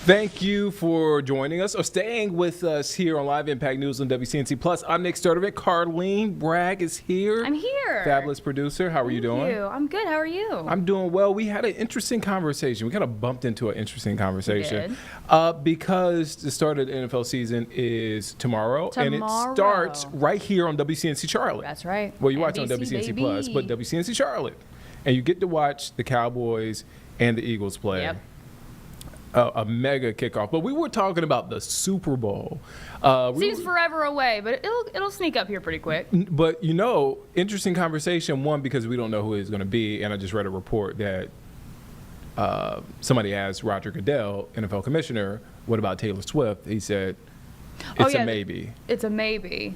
Thank you for joining us or staying with us here on Live Impact News on WCNC Plus. I'm Nick Sturdivant. Carlene Bragg is here. I'm here. Fabulous producer. How are you doing? Thank you. I'm good. How are you? I'm doing well. We had an interesting conversation. We kind of bumped into an interesting conversation. Because the start of the NFL season is tomorrow. And it starts right here on WCNC Charlotte. That's right. Well, you watch it on WCNC Plus, but WCNC Charlotte. And you get to watch the Cowboys and the Eagles play. Yep. A mega kickoff. But we were talking about the Super Bowl. Seems forever away, but it'll sneak up here pretty quick. But, interesting conversation, one, because we don't know who it's going to be. And I just read a report that somebody asked Roger Goodell, NFL commissioner, what about Taylor Swift? He said, it's a maybe. It's a maybe.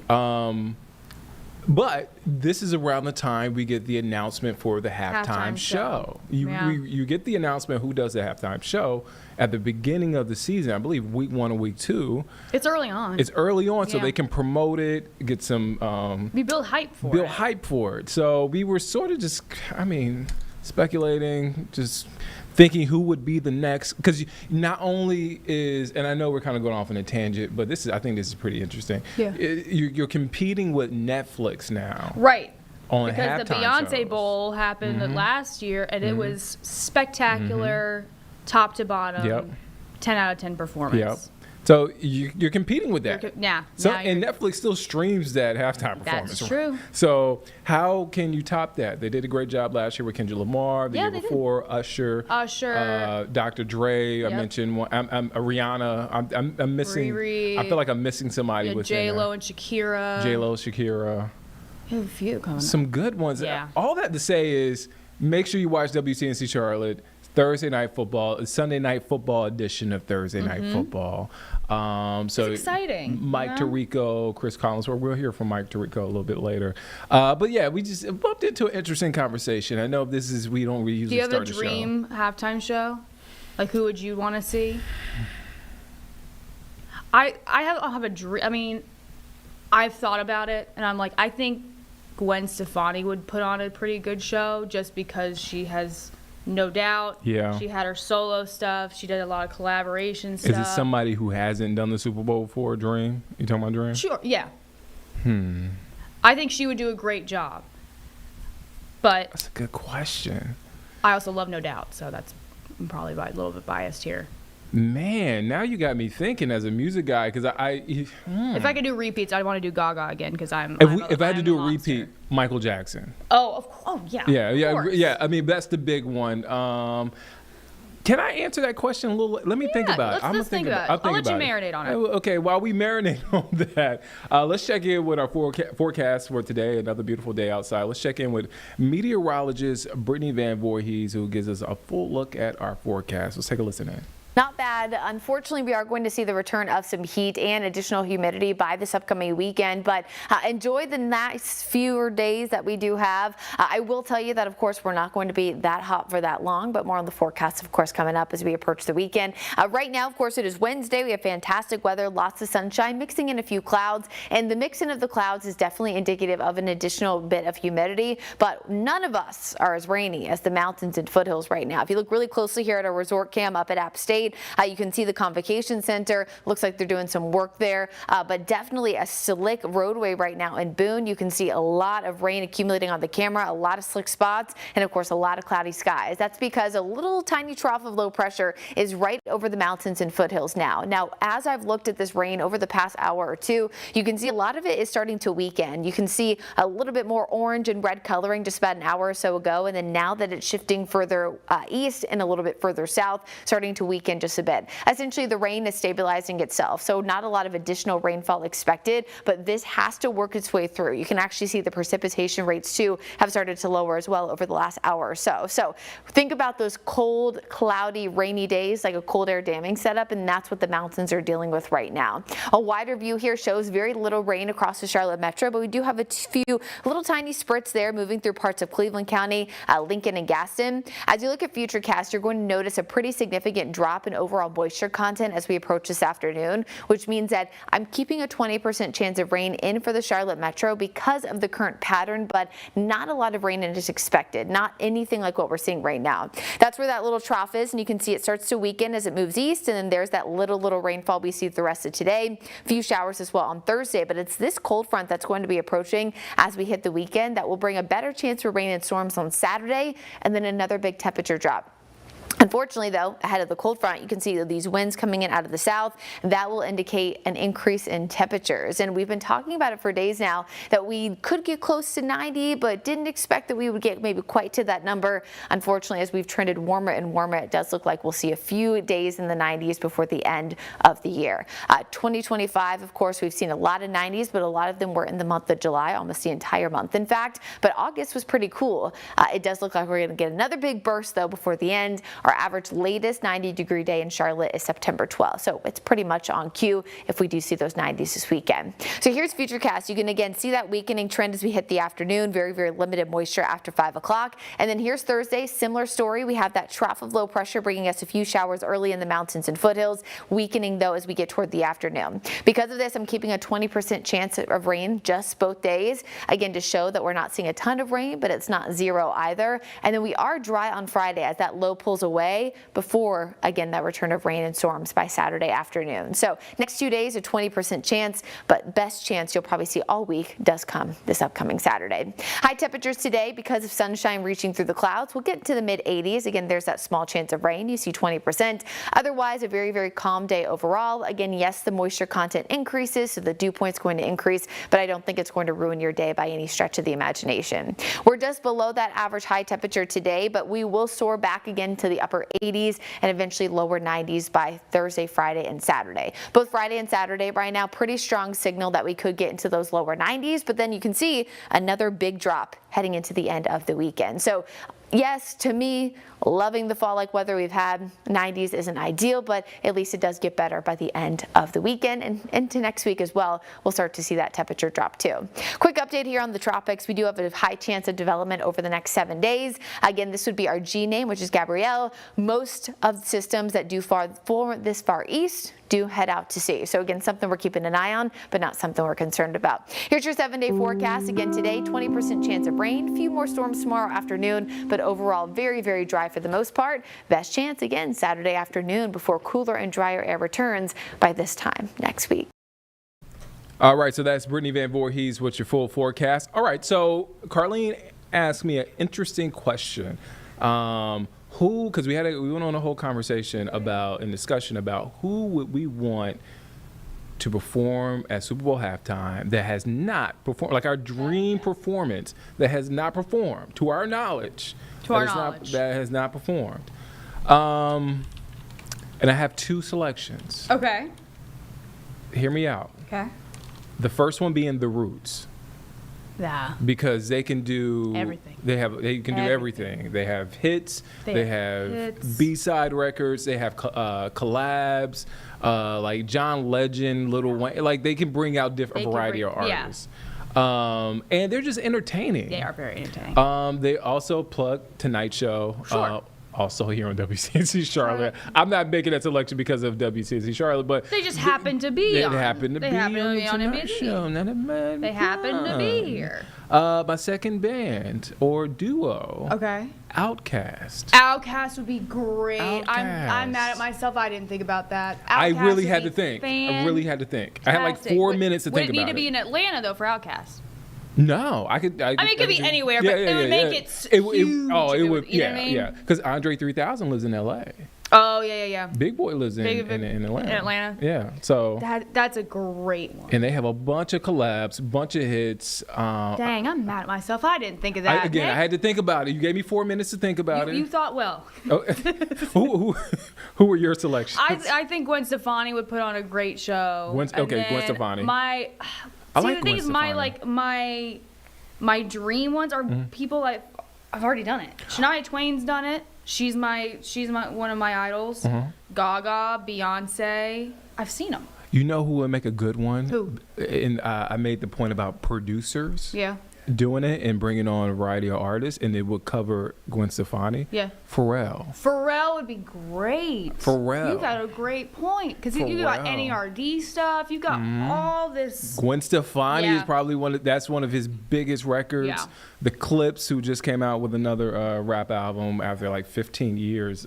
But this is around the time we get the announcement for the halftime show. You get the announcement who does the halftime show at the beginning of the season. I believe week 1 or week 2. It's early on. So they can promote it, get some. We build hype for it. So we were sort of just, speculating, just thinking who would be the next, because not only is, and I know we're kind of going off on a tangent, but I think this is pretty interesting. Yeah. You're competing with Netflix now. Right. On because the Beyonce Bowl happened last year, and it was spectacular, top to bottom, 10 out of 10 performance. Yep. So you're competing with that. And Netflix still streams that halftime performance. That's true. So how can you top that? They did a great job last year with Kendrick Lamar. The year before, Usher. Dr. Dre. I mentioned one. I'm Rihanna. I'm missing. Riri. I feel like I'm missing somebody with J-Lo and Shakira. Shakira. You have a few coming up. Some good ones. Yeah. All that to say is, make sure you watch WCNC Charlotte. Thursday Night Football, Sunday Night Football edition of Thursday Night Football. So it's exciting. Mike Tirico, Chris Collinsworth. We'll hear from Mike Tirico a little bit later. But yeah, we just bumped into an interesting conversation. I know we don't really usually start the show. Do you have a dream halftime show? Like, who would you want to see? I'll have a dream. I've thought about it, and I'm like, I think Gwen Stefani would put on a pretty good show just because she has. No doubt. Yeah. She had her solo stuff. She did a lot of collaboration stuff. Is it somebody who hasn't done the Super Bowl before, Dream? You talking about Dream? Sure, yeah. I think she would do a great job. But that's a good question. I also love No Doubt, so I'm probably a little bit biased here. Man, now you got me thinking as a music guy, because if I could do repeats, I'd want to do Gaga again, because if I had to do a repeat, Michael Jackson. Oh, of course. Oh, yeah. Yeah. That's the big one. Can I answer that question a little? Let me think about it. Let's think about it. I'll let you marinate on it. Okay, while we marinate on that, let's check in with our forecast for today. Another beautiful day outside. Let's check in with meteorologist Brittany Van Voorhees, who gives us a full look at our forecast. Let's take a listen in. Not bad. Unfortunately, we are going to see the return of some heat and additional humidity by this upcoming weekend, but enjoy the nice fewer days that we do have. I will tell you that, of course, we're not going to be that hot for that long, but more on the forecast, of course, coming up as we approach the weekend. Right now, of course, it is Wednesday. We have fantastic weather, lots of sunshine, mixing in a few clouds, and the mix in of the clouds is definitely indicative of an additional bit of humidity, but none of us are as rainy as the mountains and foothills right now. If you look really closely here at our resort cam up at App State, you can see the Convocation Center. Looks like they're doing some work there, but definitely a slick roadway right now in Boone. You can see a lot of rain accumulating on the camera, a lot of slick spots, and of course a lot of cloudy skies. That's because a little tiny trough of low pressure is right over the mountains and foothills now. Now, as I've looked at this rain over the past hour or two, you can see a lot of it is starting to weaken. You can see a little bit more orange and red coloring just about an hour or so ago, and then now that it's shifting further east and a little bit further south, starting to weaken just a bit. Essentially, the rain is stabilizing itself, so not a lot of additional rainfall expected, but this has to work its way through. You can actually see the precipitation rates, too, have started to lower as well over the last hour or so. So think about those cold, cloudy, rainy days like a cold air damming setup, and that's what the mountains are dealing with right now. A wider view here shows very little rain across the Charlotte metro, but we do have a few little tiny spurts there moving through parts of Cleveland County, Lincoln, and Gaston. As you look at Futurecast, you're going to notice a pretty significant drop drop in overall moisture content as we approach this afternoon, which means that I'm keeping a 20% chance of rain in for the Charlotte metro because of the current pattern, but not a lot of rain is expected, not anything like what we're seeing right now. That's where that little trough is, and you can see it starts to weaken as it moves east, and then there's that little rainfall we see the rest of today. A few showers as well on Thursday, but it's this cold front that's going to be approaching as we hit the weekend that will bring a better chance for rain and storms on Saturday, and then another big temperature drop. Unfortunately, though, ahead of the cold front, you can see these winds coming in out of the south. That will indicate an increase in temperatures. And we've been talking about it for days now that we could get close to 90, but didn't expect that we would get maybe quite to that number. Unfortunately, as we've trended warmer and warmer, it does look like we'll see a few days in the 90s before the end of the year. 2025, of course, we've seen a lot of 90s, but a lot of them were in the month of July, almost the entire month, in fact. But August was pretty cool. It does look like we're going to get another big burst, though, before the end. Our average latest 90-degree day in Charlotte is September 12th, so it's pretty much on cue if we do see those 90s this weekend. So here's Futurecast. You can again see that weakening trend as we hit the afternoon, very limited moisture after 5 o'clock. And then here's Thursday, similar story. We have that trough of low pressure bringing us a few showers early in the mountains and foothills, weakening though as we get toward the afternoon. Because of this, I'm keeping a 20% chance of rain just both days, again to show that we're not seeing a ton of rain, but it's not zero either. And then we are dry on Friday as that low pulls away before, again, that return of rain and storms by Saturday afternoon. So next 2 days, a 20% chance, but best chance you'll probably see all week does come this upcoming Saturday. High temperatures today because of sunshine reaching through the clouds. We'll get to the mid-80s. Again, there's that small chance of rain. You see 20%. Otherwise, a very calm day overall. Again, yes, the moisture content increases, so the dew point's going to increase, but I don't think it's going to ruin your day by any stretch of the imagination. We're just below that average high temperature today, but we will soar back again to the upper 80s and eventually lower 90s by Thursday, Friday, and Saturday. Both Friday and Saturday right now, pretty strong signal that we could get into those lower 90s, but then you can see another big drop heading into the end of the weekend. So yes, to me, loving the fall-like weather we've had. 90s isn't ideal, but at least it does get better by the end of the weekend, and into next week as well, we'll start to see that temperature drop too. Quick update here on the tropics. We do have a high chance of development over the next 7 days. Again, this would be our G name, which is Gabrielle. Most of the systems that do this far east do head out to sea. So again, something we're keeping an eye on, but not something we're concerned about. Here's your 7-day forecast. Again, today, 20% chance of rain, few more storms tomorrow afternoon, but overall very dry for the most part. Best chance again Saturday afternoon before cooler and drier air returns by this time next week. All right, so that's Brittany Van Voorhees with your full forecast. All right, so Carlene asked me an interesting question. Because we went on a whole conversation about and discussion about who would we want to perform at Super Bowl halftime that has not performed, like our dream performance that has not performed, to our knowledge. That has not performed. And I have 2 selections. Okay. Hear me out. Okay. The first one being The Roots. Yeah. Because they can do everything. They can do everything. They have hits. They have B-side records. They have collabs. Like John Legend, Lil Wayne. Like they can bring out different variety of artists. Yeah. And they're just entertaining. They are very entertaining. They also plug Tonight Show. Sure. Also here on WCNC Charlotte. I'm not making that selection because of WCNC Charlotte, but they just happen to be on. They happen to be on Tonight Show. They happen to be here. My second band or duo. Okay. Outkast. Outkast would be great. I'm mad at myself. I didn't think about that. I really had to think. I had like 4 minutes to think about it. Would it need to be in Atlanta though for Outkast? No, I mean, it could be anywhere, but it would make it huge. It would, yeah. Because Andre 3000 lives in L.A. Oh, yeah. Big Boy lives in Atlanta. In Atlanta? Yeah, so. That's a great one. And they have a bunch of collabs, bunch of hits. Dang, I'm mad at myself. I didn't think of that. I had to think about it. You gave me 4 minutes to think about it. You thought well. Who were your selections? I think Gwen Stefani would put on a great show. Gwen Stefani. The thing is, my dream ones are people I've already done it. Shania Twain's done it. She's my one of my idols. Gaga, Beyonce. I've seen them. You know who would make a good one? Who? And I made the point about producers. Yeah. Doing it and bringing on a variety of artists, and it would cover Gwen Stefani. Yeah. Pharrell. Pharrell would be great. Pharrell. You got a great point because you got NERD stuff. You got all this. Gwen Stefani Yeah. is probably that's one of his biggest records. Yeah. The Clips, who just came out with another rap album after like 15 years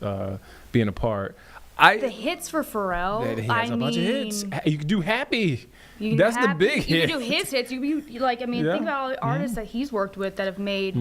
being apart. The hits for Pharrell. He has a bunch of hits. You could do Happy. That's the big hit. You can do his hits. You like, I mean, think about all the artists that he's worked with that have made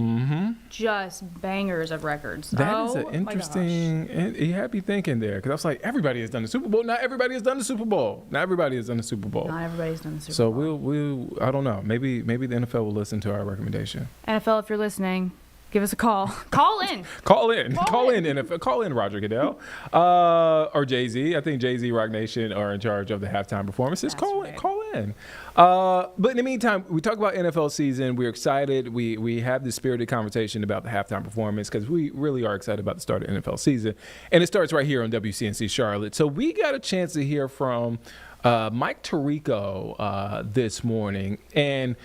just bangers of records. That is an interesting. You had me thinking there because I was like, everybody has done the Super Bowl. Not everybody has done the Super Bowl. Not everybody's done the Super Bowl. Not everybody's done the Super So Bowl. we'll I don't know. Maybe the NFL will listen to our recommendation. NFL, if you're listening, give us a call. Call in. Call in, NFL. Call in, Roger Goodell, or Jay-Z. I think Jay-Z, Rock Nation are in charge of the halftime performances. Call in. But in the meantime, we talk about NFL season. We're excited. We have this spirited conversation about the halftime performance because we really are excited about the start of NFL season, and it starts right here on WCNC Charlotte. So we got a chance to hear from Mike Tirico this morning, and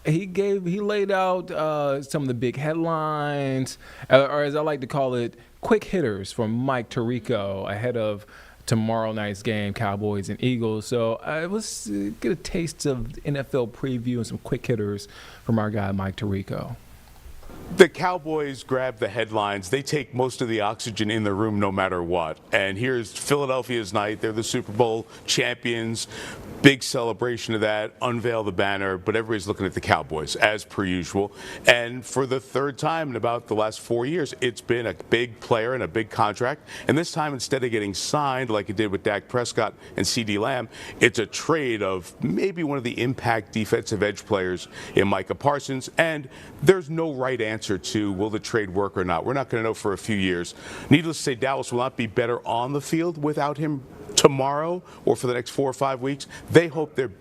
he laid out some of the big headlines, or as I like to call it, quick hitters from Mike Tirico ahead of tomorrow night's game, Cowboys and Eagles. So let's get a taste of NFL preview and some quick hitters from our guy Mike Tirico. The Cowboys grab the headlines. They take most of the oxygen in the room no matter what. And here's Philadelphia's night. They're the Super Bowl champions. Big celebration of that. Unveil the banner. But everybody's looking at the Cowboys, as per usual. And for the third time in about the last 4 years, it's been a big player and a big contract. And this time, instead of getting signed like it did with Dak Prescott and CeeDee Lamb, it's a trade of maybe one of the impact defensive edge players in Micah Parsons. And there's no right answer to will the trade work or not. We're not going to know for a few years. Needless to say, Dallas will not be better on the field without him tomorrow or for the next 4 or 5 weeks. They hope they're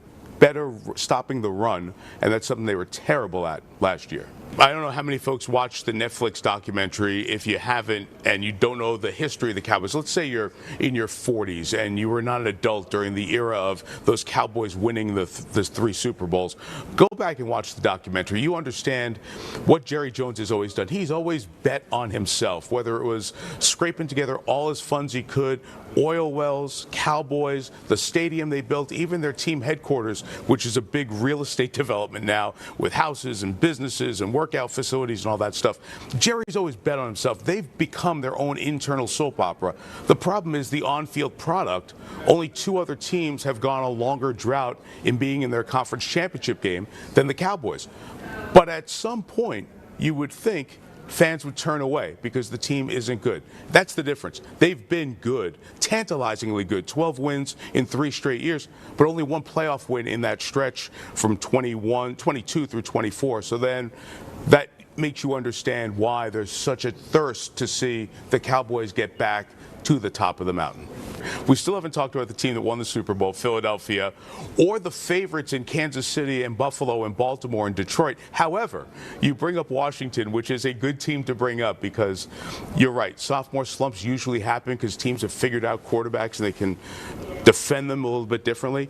better stopping the run, and that's something they were terrible at last year. I don't know how many folks watched the Netflix documentary. If you haven't and you don't know the history of the Cowboys, let's say you're in your 40s and you were not an adult during the era of those Cowboys winning the 3 Super Bowls. Go back and watch the documentary. You understand what Jerry Jones has always done. He's always bet on himself, whether it was scraping together all his funds he could, oil wells, Cowboys, the stadium they built, even their team headquarters, which is a big real estate development now with houses and businesses and workout facilities and all that stuff. Jerry's always bet on himself. They've become their own internal soap opera. The problem is the on-field product. Only 2 other teams have gone a longer drought in being in their conference championship game than the Cowboys. But at some point, you would think fans would turn away because the team isn't good. That's the difference. They've been good, tantalizingly good. 12 wins in 3 straight years, but only 1 playoff win in that stretch from 22 through 24. So then that makes you understand why there's such a thirst to see the Cowboys get back to the top of the mountain. We still haven't talked about the team that won the Super Bowl, Philadelphia, or the favorites in Kansas City and Buffalo and Baltimore and Detroit. However, you bring up Washington, which is a good team to bring up because you're right. Sophomore slumps usually happen because teams have figured out quarterbacks and they can defend them a little bit differently.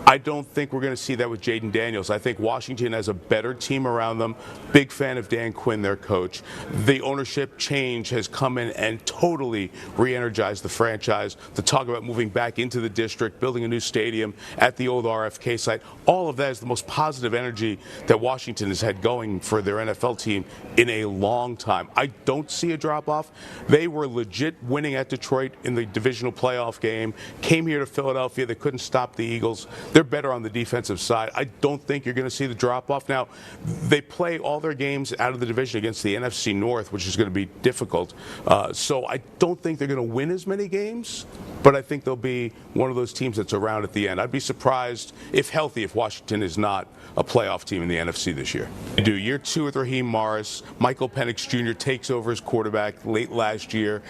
I don't think we're going to see that with Jaden Daniels. I think Washington has a better team around them. Big fan of Dan Quinn, their coach. The ownership change has come in and totally re-energized the franchise. The talk about moving back into the district, building a new stadium at the old RFK site, all of that is the most positive energy that Washington has had going for their NFL team in a long time. I don't see a drop-off. They were legit winning at Detroit in the divisional playoff game, came here to Philadelphia. They couldn't stop the Eagles. They're better on the defensive side. I don't think you're going to see the drop-off. Now, they play all their games out of the division against the NFC North, which is going to be difficult. So I don't think they're going to win as many games, but I think they'll be one of those teams that's around at the end. I'd be surprised, if healthy, if Washington is not a playoff team in the NFC this year. Year 2 with Raheem Morris. Michael Penix Jr. takes over as quarterback late last year.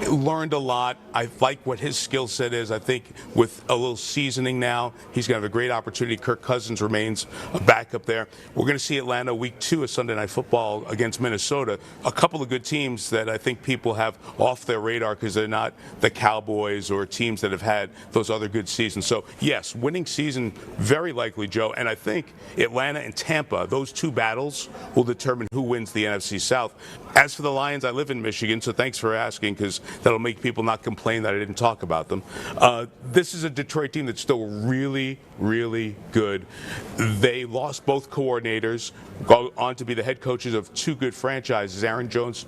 Learned a lot. I like what his skill set is. I think with a little seasoning now, he's got going to have a great opportunity. Kirk Cousins remains a backup there. We're going to see Atlanta week 2 of Sunday Night Football against Minnesota. A couple of good teams that I think people have off their radar because they're not the Cowboys or teams that have had those other good seasons. So, yes, winning season, very likely, Joe. And I think Atlanta and Tampa, those two battles will determine who wins the NFC South. As for the Lions, I live in Michigan, so thanks for asking, because that'll make people not complain that I didn't talk about them. This is a Detroit team that's still really, really good. They lost both coordinators, go on to be the head coaches of two good franchises. Aaron Jones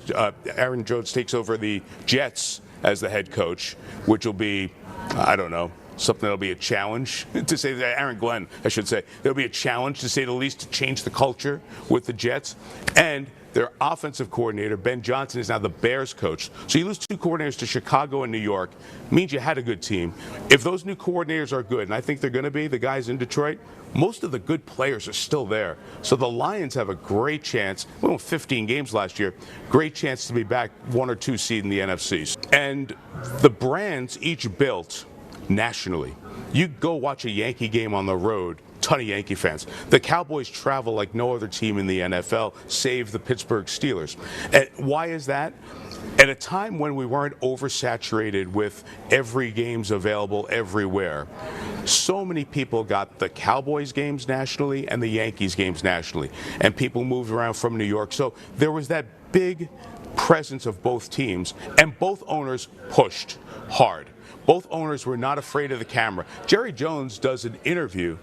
takes over the Jets as the head coach, which will be, I don't know, something that'll be a challenge, to say that. Aaron Glenn, I should say. There'll be a challenge, to say the least, to change the culture with the Jets. And their offensive coordinator, Ben Johnson, is now the Bears coach. So you lose two coordinators to Chicago and New York, means you had a good team. If those new coordinators are good, and I think they're going to be, the guys in Detroit, most of the good players are still there. So the Lions have a great chance. We won 15 games last year. Great chance to be back 1 or 2 seed in the NFC. And the brands each built nationally. You go watch a Yankee game on the road, ton of Yankee fans. The Cowboys travel like no other team in the NFL, save the Pittsburgh Steelers. And why is that? At a time when we weren't oversaturated with every game's available everywhere, so many people got the Cowboys games nationally and the Yankees games nationally, and people moved around from New York. So there was that big presence of both teams, and both owners pushed hard. Both owners were not afraid of the camera. Jerry Jones does an interview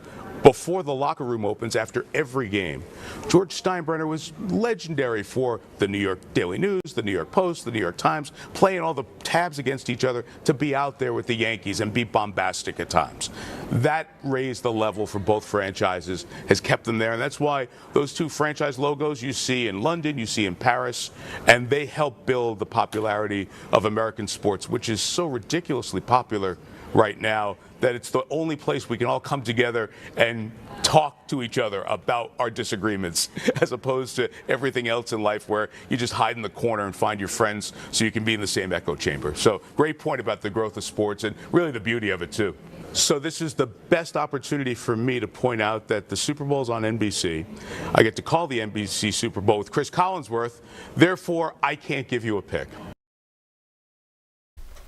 before the locker room opens after every game. George Steinbrenner was legendary for the New York Daily News, the New York Post, the New York Times, playing all the tabs against each other to be out there with the Yankees and be bombastic at times. That raised the level for both franchises, has kept them there, and that's why those two franchise logos you see in London, you see in Paris, and they help build the popularity of American sports, which is so ridiculously popular right now that it's the only place we can all come together and talk to each other about our disagreements, as opposed to everything else in life where you just hide in the corner and find your friends so you can be in the same echo chamber. So great point about the growth of sports and really the beauty of it too. So this is the best opportunity for me to point out that the Super Bowl is on NBC. I get to call the NBC Super Bowl with Chris Collinsworth. Therefore, I can't give you a pick.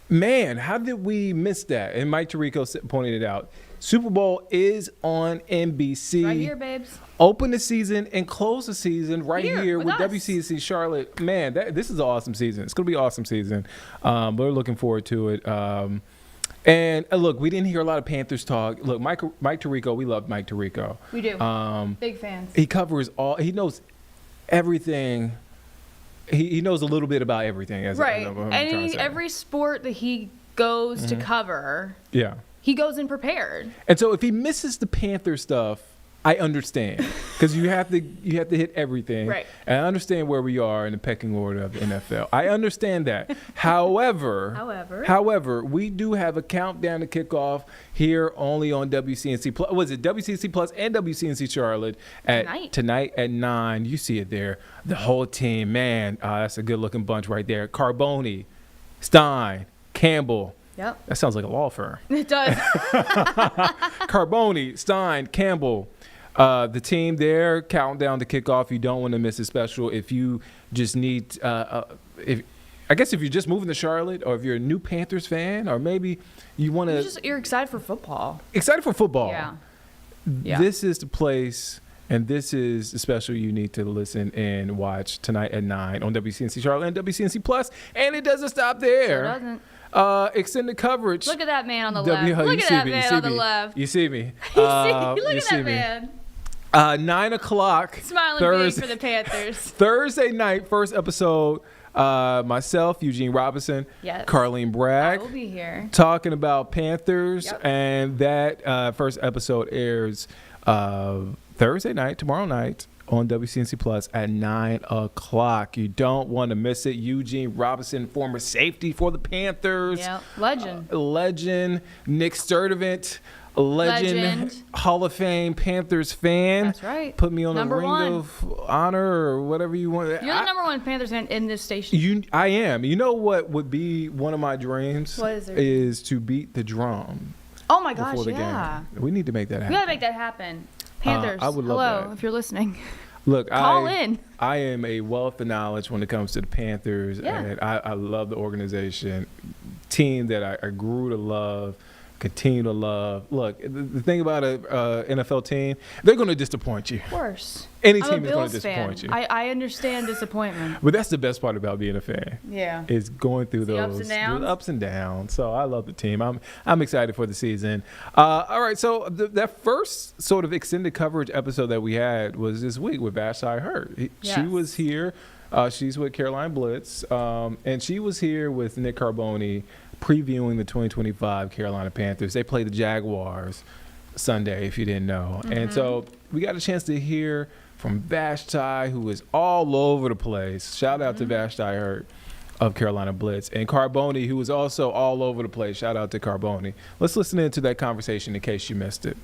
Man, how did we miss that? And Mike Tirico pointed it out. Super Bowl is on NBC. Right here, babes. Open the season and close the season right here with us. WCNC Charlotte. Man, this is an awesome season. It's going to be an awesome season. We're looking forward to it. And look, we didn't hear a lot of Panthers talk. Look, Mike Tirico, we love Mike Tirico. We do. Big fans. He covers all. He knows everything. He knows a little bit about everything. Right. And every sport that he goes to cover, he goes in prepared. And so if he misses the Panther stuff, I understand, because you have to hit everything. Right. And I understand where we are in the pecking order of the NFL. I understand that. However, we do have a countdown to kickoff here only on WCNC Plus. Was it WCNC Plus and WCNC Charlotte tonight at 9? You see it there. The whole team, man, that's a good-looking bunch right there. Carboni, Stein, Campbell. Yep. That sounds like a law firm. It does. Carboni, Stein, Campbell. The team there, countdown to kickoff. You don't want to miss it special. If you just need, if you're just moving to Charlotte, or if you're a new Panthers fan, or maybe you want to, you're excited for football. Excited for football. Yeah. This is the place, and this is the special you need to listen and watch tonight at 9 on WCNC Charlotte and WCNC Plus. And it doesn't stop there. It doesn't. Extended coverage. Look at that man on the left. Look at that man on the left. You see me. Look at that man. 9 o'clock. Smiling big for the Panthers. Thursday night, first episode. Myself, Eugene Robinson, Carlene Bragg. I will be here. Talking about Panthers. And that first episode airs Thursday night, tomorrow night, on WCNC Plus at 9 o'clock. You don't want to miss it. Eugene Robinson, former safety for the Panthers. Yeah, legend. Nick Sturdivant. Legend, Hall of Fame Panthers fan. That's right. Put me on a ring of honor or whatever you want. You're the number one Panthers fan in this station. I am. You know what would be one of my dreams? What is it? Is to beat the drum Oh my gosh, before the yeah. game. We need to make that happen. We gotta make that happen. Panthers, I would love hello, that. if you're listening. Look, Call in. I am a wealth of knowledge when it comes to the Panthers, Yeah. and I love the organization, team that I grew to love, continue to love. Look, the thing about a NFL team, they're going to disappoint you. Of course. Any I'm team a is going to Bills fan. disappoint you. I understand disappointment. But that's the best part about being a fan. Yeah. Is going through The those ups and downs. the ups and downs. So I love the team. I'm excited for the season. All right, so that first sort of extended coverage episode that we had was this week with Vashti Hurt. She Yes. was here. She's with Carolina Blitz, and she was here with Nick Carboni previewing the 2025 Carolina Panthers. They play the Jaguars Sunday, if you didn't know. And so we got a chance to hear from Vashti, who is all over the place. Shout out to Vashti Hurt of Carolina Blitz, and Carboni, who is also all over the place. Shout out to Carboni. Let's listen into that conversation in case you missed it.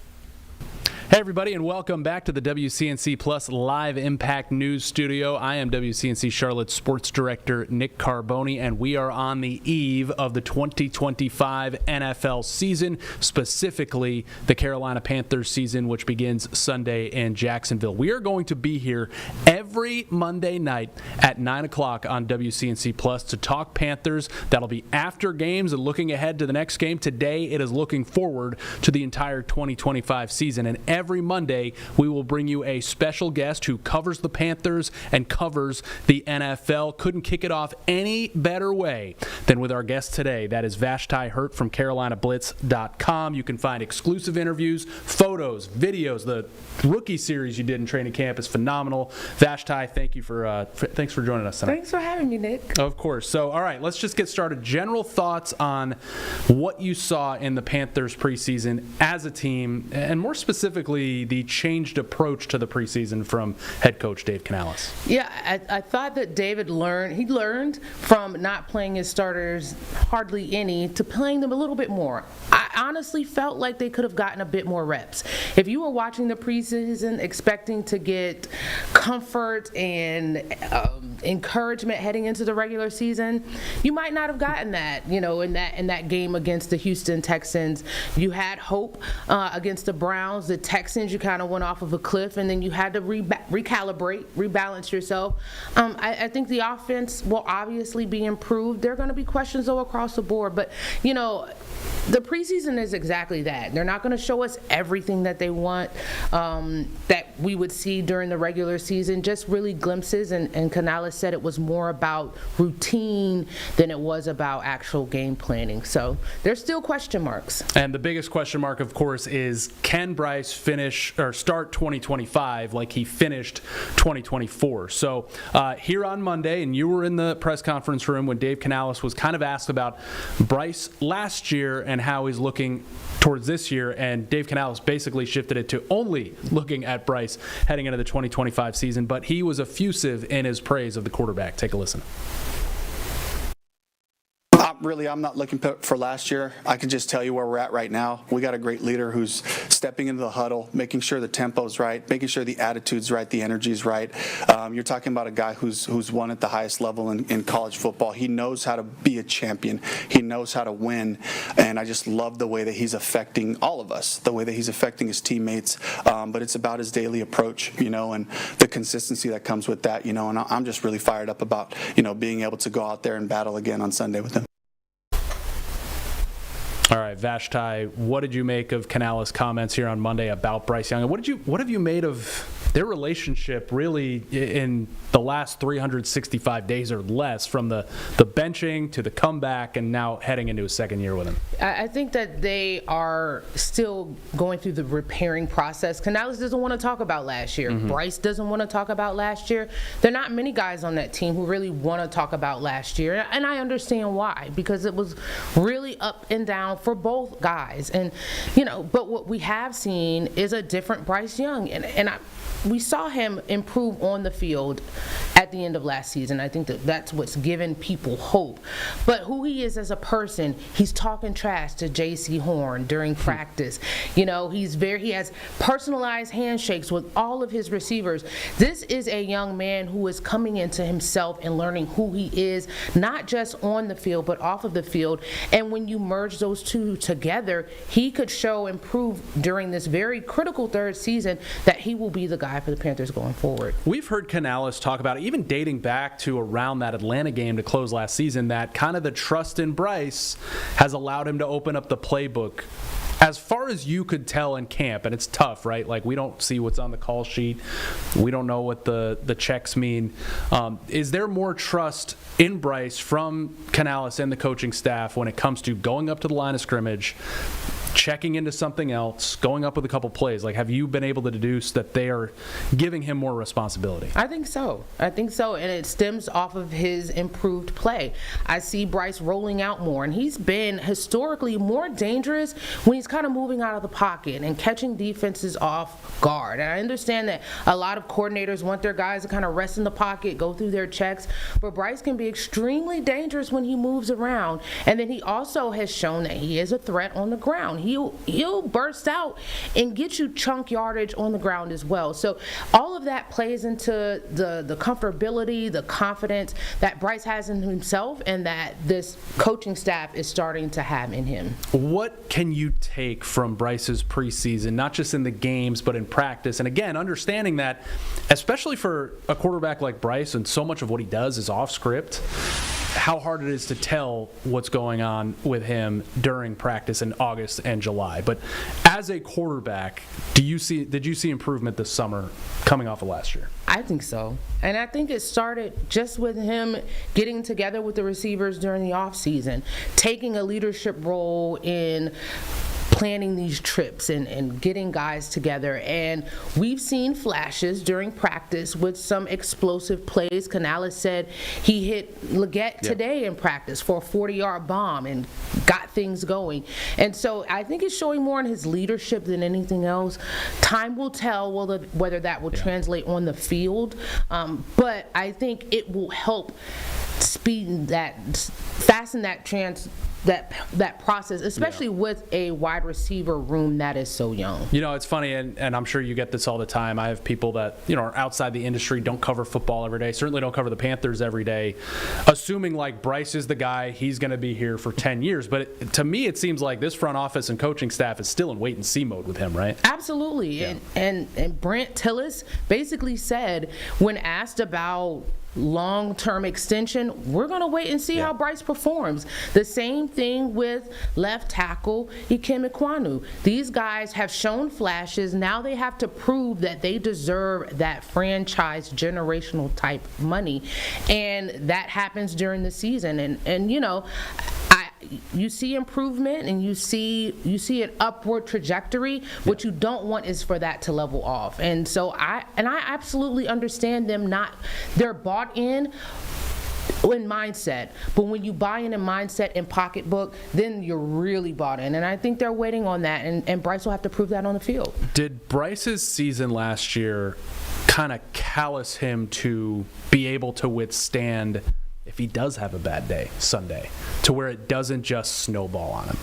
Hey, everybody, and welcome back to the WCNC Plus Live Impact News Studio. I am WCNC Charlotte Sports Director Nick Carboni, and we are on the eve of the 2025 NFL season, specifically the Carolina Panthers season, which begins Sunday in Jacksonville. We are going to be here every Monday night at 9 o'clock on WCNC Plus to talk Panthers. That'll be after games and looking ahead to the next game. Today, it is looking forward to the entire 2025 season, and every Monday, we will bring you a special guest who covers the Panthers and covers the NFL. Couldn't kick it off any better way than with our guest today. That is Vashti Hurt from CarolinaBlitz.com. You can find exclusive interviews, photos, videos. The rookie series you did in training camp is phenomenal. Vashti, thank you thanks for joining us tonight. Thanks for having me, Nick. Of course. So, all right, let's just get started. General thoughts on what you saw in the Panthers preseason as a team, and more specifically, the changed approach to the preseason from head coach Dave Canales. Yeah, I thought that David learned from not playing his starters hardly any to playing them a little bit more. I honestly felt like they could have gotten a bit more reps. If you were watching the preseason expecting to get comfort and encouragement heading into the regular season, you might not have gotten that. You know, in that game against the Houston Texans, you had hope against the Browns. The Texans, you kind of went off of a cliff, and then you had to recalibrate, rebalance yourself. I think the offense will obviously be improved. There are going to be questions, though, across the board. But, you know, the preseason is exactly that. They're not going to show us everything that they want that we would see during the regular season, just really glimpses. And Canales said it was more about routine than it was about actual game planning. So there's still question marks. And the biggest question mark, of course, is can Bryce finish or start 2025 like he finished 2024? So here on Monday, and you were in the press conference room when Dave Canales was kind of asked about Bryce last year and how he's looking towards this year, and Dave Canales basically shifted it to only looking at Bryce heading into the 2025 season, but he was effusive in his praise of the quarterback. Take a listen. I'm not looking for last year. I can just tell you where we're at right now. We got a great leader who's stepping into the huddle, making sure the tempo's right, making sure the attitude's right, the energy's right. You're talking about a guy who's won at the highest level in college football. He knows how to be a champion. He knows how to win. And I just love the way that he's affecting all of us, the way that he's affecting his teammates. But it's about his daily approach, you know, and the consistency that comes with that, you know, and I'm just really fired up about, you know, being able to go out there and battle again on Sunday with him. All right, Vashti, what did you make of Canales' comments here on Monday about Bryce Young? And what have you made of their relationship really in the last 365 days or less, from the benching to the comeback and now heading into his second year with him? I think that they are still going through the repairing process. Canales doesn't want to talk about last year. Bryce doesn't want to talk about last year. There are not many guys on that team who really want to talk about last year, and I understand why, because it was really up and down for both guys. And, you know, but what we have seen is a different Bryce Young, and we saw him improve on the field at the end of last season. I think that's what's given people hope. But who he is as a person, he's talking trash to J.C. Horn during practice. You know, he has personalized handshakes with all of his receivers. This is a young man who is coming into himself and learning who he is, not just on the field, but off of the field. And when you merge those two together, he could improve during this very critical third season that he will be the guy for the Panthers going forward. We've heard Canales talk about, even dating back to around that Atlanta game to close last season, that kind of the trust in Bryce has allowed him to open up the playbook. As far as you could tell in camp, and it's tough, right? Like, we don't see what's on the call sheet. We don't know what the checks mean. Is there more trust in Bryce from Canales and the coaching staff when it comes to going up to the line of scrimmage, checking into something else, going up with a couple plays? Like, have you been able to deduce that they are giving him more responsibility? I think so, and it stems off of his improved play. I see Bryce rolling out more, and he's been historically more dangerous when he's kind of moving out of the pocket and catching defenses off guard. And I understand that a lot of coordinators want their guys to kind of rest in the pocket, go through their checks, but Bryce can be extremely dangerous when he moves around. And then he also has shown that he is a threat on the ground. He'll burst out and get you chunk yardage on the ground as well. So all of that plays into the comfortability, the confidence that Bryce has in himself and that this coaching staff is starting to have in him. What can you take from Bryce's preseason, not just in the games, but in practice? And again, understanding that, especially for a quarterback like Bryce, and so much of what he does is off script, how hard it is to tell what's going on with him during practice in August and July. But as a quarterback, did you see improvement this summer coming off of last year? I think so. And I think it started just with him getting together with the receivers during the offseason, taking a leadership role in planning these trips and getting guys together. And we've seen flashes during practice with some explosive plays. Canales said he hit Leggett today in practice for a 40-yard bomb and got things going. And so I think it's showing more in his leadership than anything else. Time will tell whether that will translate on the field. But I think it will help fasten that process, especially with a wide receiver room that is so young. You know, it's funny, and I'm sure you get this all the time. I have people that, you know, are outside the industry, don't cover football every day, certainly don't cover the Panthers every day, assuming like Bryce is the guy, he's going to be here for 10 years. But to me, it seems like this front office and coaching staff is still in wait-and-see mode with him, right? Absolutely. Yeah. And Brent Tillis basically said, when asked about long-term extension, we're going to wait and see how Bryce performs. The same thing with left tackle Ikem Ekwonu. These guys have shown flashes. Now they have to prove that they deserve that franchise generational type money, and that happens during the season. And you know, you see improvement and you see an upward trajectory. What you don't want is for that to level off. And so I absolutely understand them they're bought in mindset, but when you buy in mindset and pocketbook, then you're really bought in, and I think they're waiting on that, and Bryce will have to prove that on the field. Did Bryce's season last year kind of callous him to be able to withstand if he does have a bad day Sunday, to where it doesn't just snowball on him?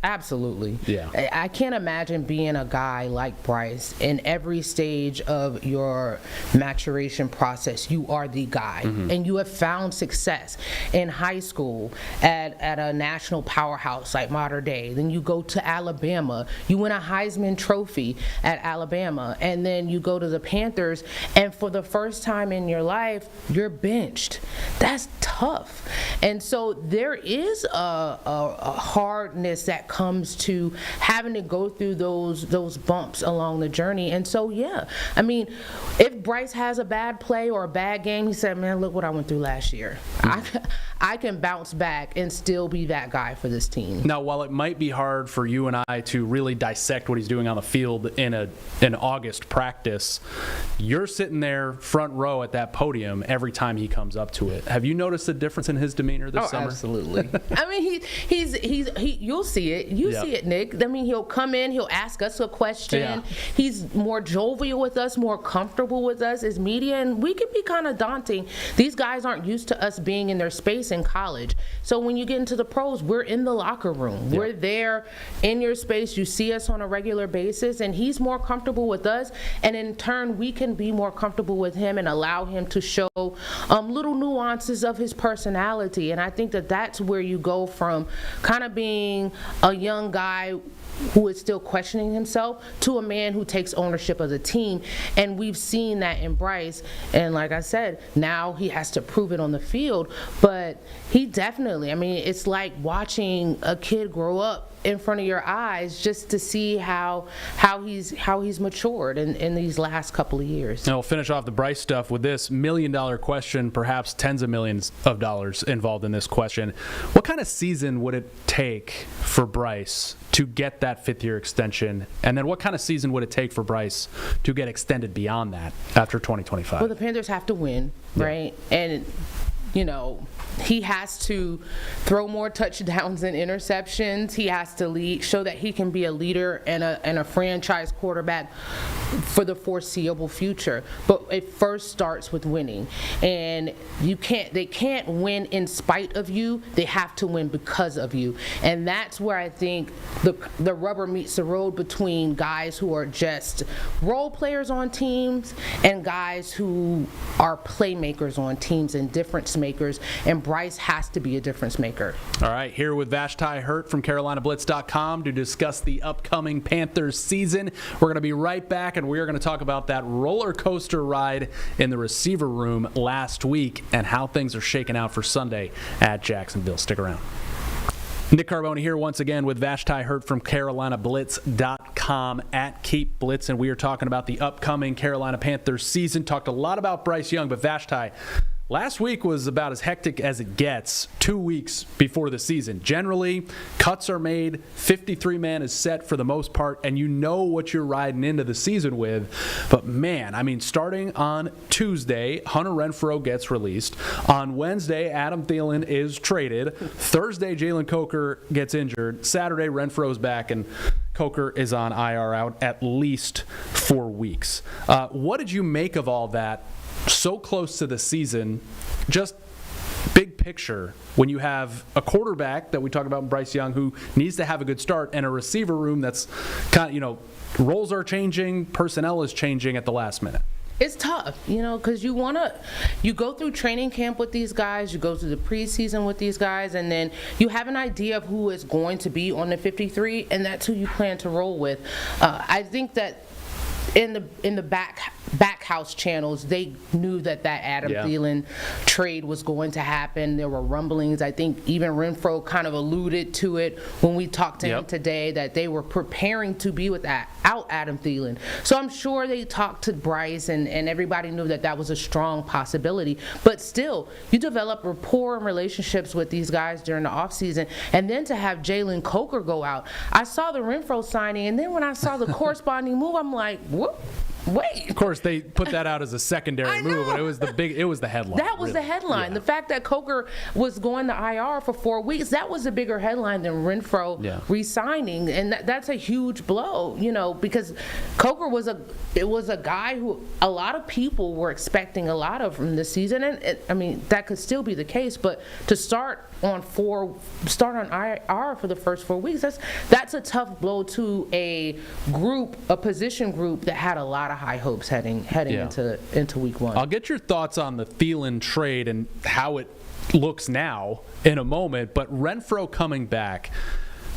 Absolutely. Yeah. I can't imagine being a guy like Bryce. In every stage of your maturation process, you are the guy. Mm-hmm. And you have found success in high school at a national powerhouse like Mater Dei. Then you go to Alabama. You win a Heisman Trophy at Alabama. And then you go to the Panthers, and for the first time in your life, you're benched. That's tough. And so there is a hardness that comes to having to go through those bumps along the journey. And so, yeah, I mean, if Bryce has a bad play or a bad game, he said, man, look what I went through last year. I can bounce back and still be that guy for this team. Now, while it might be hard for you and I to really dissect what he's doing on the field in an August practice, you're sitting there front row at that podium every time he comes up to it. Have you noticed a difference in his demeanor this summer? Absolutely. I mean, you'll see it. it. You see it, Nick. I mean, he'll come in, he'll ask us a question. Yeah. He's more jovial with us, more comfortable with us as media, and we can be kind of daunting. These guys aren't used to us being in their space in college. So when you get into the pros, we're in the locker room. We're there in your space. You see us on a regular basis, and he's more comfortable with us, and in turn, we can be more comfortable with him and allow him to show little nuances of his personality. And I think that that's where you go from kind of being a young guy who is still questioning himself to a man who takes ownership of the team. And we've seen that in Bryce. And like I said, now he has to prove it on the field. But he definitely, I mean, it's like watching a kid grow up in front of your eyes just to see how he's matured in these last couple of years. Now we'll finish off the Bryce stuff with this $1 million question, perhaps tens of millions of dollars involved in this question. What kind of season would it take for Bryce to get that fifth-year extension? And then what kind of season would it take for Bryce to get extended beyond that after 2025? Well, the Panthers have to win, right? And you know, he has to throw more touchdowns and interceptions. He has to lead, show that he can be a leader and a franchise quarterback for the foreseeable future. But it first starts with winning. And they can't win in spite of you. They have to win because of you. And that's where I think the rubber meets the road between guys who are just role players on teams and guys who are playmakers on teams and difference makers, and Bryce has to be a difference maker. All right, here with Vashti Hurt from CarolinaBlitz.com to discuss the upcoming Panthers season. We're going to be right back, and we are going to talk about that roller coaster ride in the receiver room last week and how things are shaking out for Sunday at Jacksonville. Stick around. Nick Carboni here once again with Vashti Hurt from CarolinaBlitz.com at Keep Blitz, and we are talking about the upcoming Carolina Panthers season. Talked a lot about Bryce Young, but Vashti, last week was about as hectic as it gets 2 weeks before the season. Generally, cuts are made, 53-man is set for the most part, and you know what you're riding into the season with. But man, I mean, starting on Tuesday, Hunter Renfrow gets released. On Wednesday, Adam Thielen is traded. Thursday, Jalen Coker gets injured. Saturday, Renfrow's back, and Coker is on IR out at least 4 weeks. What did you make of all that so close to the season, just big picture, when you have a quarterback that we talk about in Bryce Young who needs to have a good start and a receiver room that's kind of, you know, roles are changing, personnel is changing at the last minute? It's tough, you know, because you go through training camp with these guys, you go through the preseason with these guys, and then you have an idea of who is going to be on the 53, and that's who you plan to roll with. I think that in the back house channels, they knew that Adam Thielen trade was going to happen. There were rumblings. I think even Renfrow kind of alluded to it when we talked to him today, that they were preparing to be without Adam Thielen. So I'm sure they talked to Bryce, and everybody knew that was a strong possibility. But still, you develop rapport and relationships with these guys during the offseason, and then to have Jalen Coker go out. I saw the Renfrow signing, and then when I saw the corresponding move, I'm like, what? Wait. Of course, they put that out as a secondary move, but it was the headline. That was the headline. The fact that Coker was going to IR for 4 weeks, that was a bigger headline than Renfrow re-signing, and that's a huge blow, you know, because Coker was a guy who a lot of people were expecting a lot of from this season, and I mean that could still be the case, but to start on IR for the first 4 weeks, that's a tough blow to a position group that had a lot of high hopes heading into week one. I'll get your thoughts on the Thielen trade and how it looks now in a moment, but Renfrow coming back,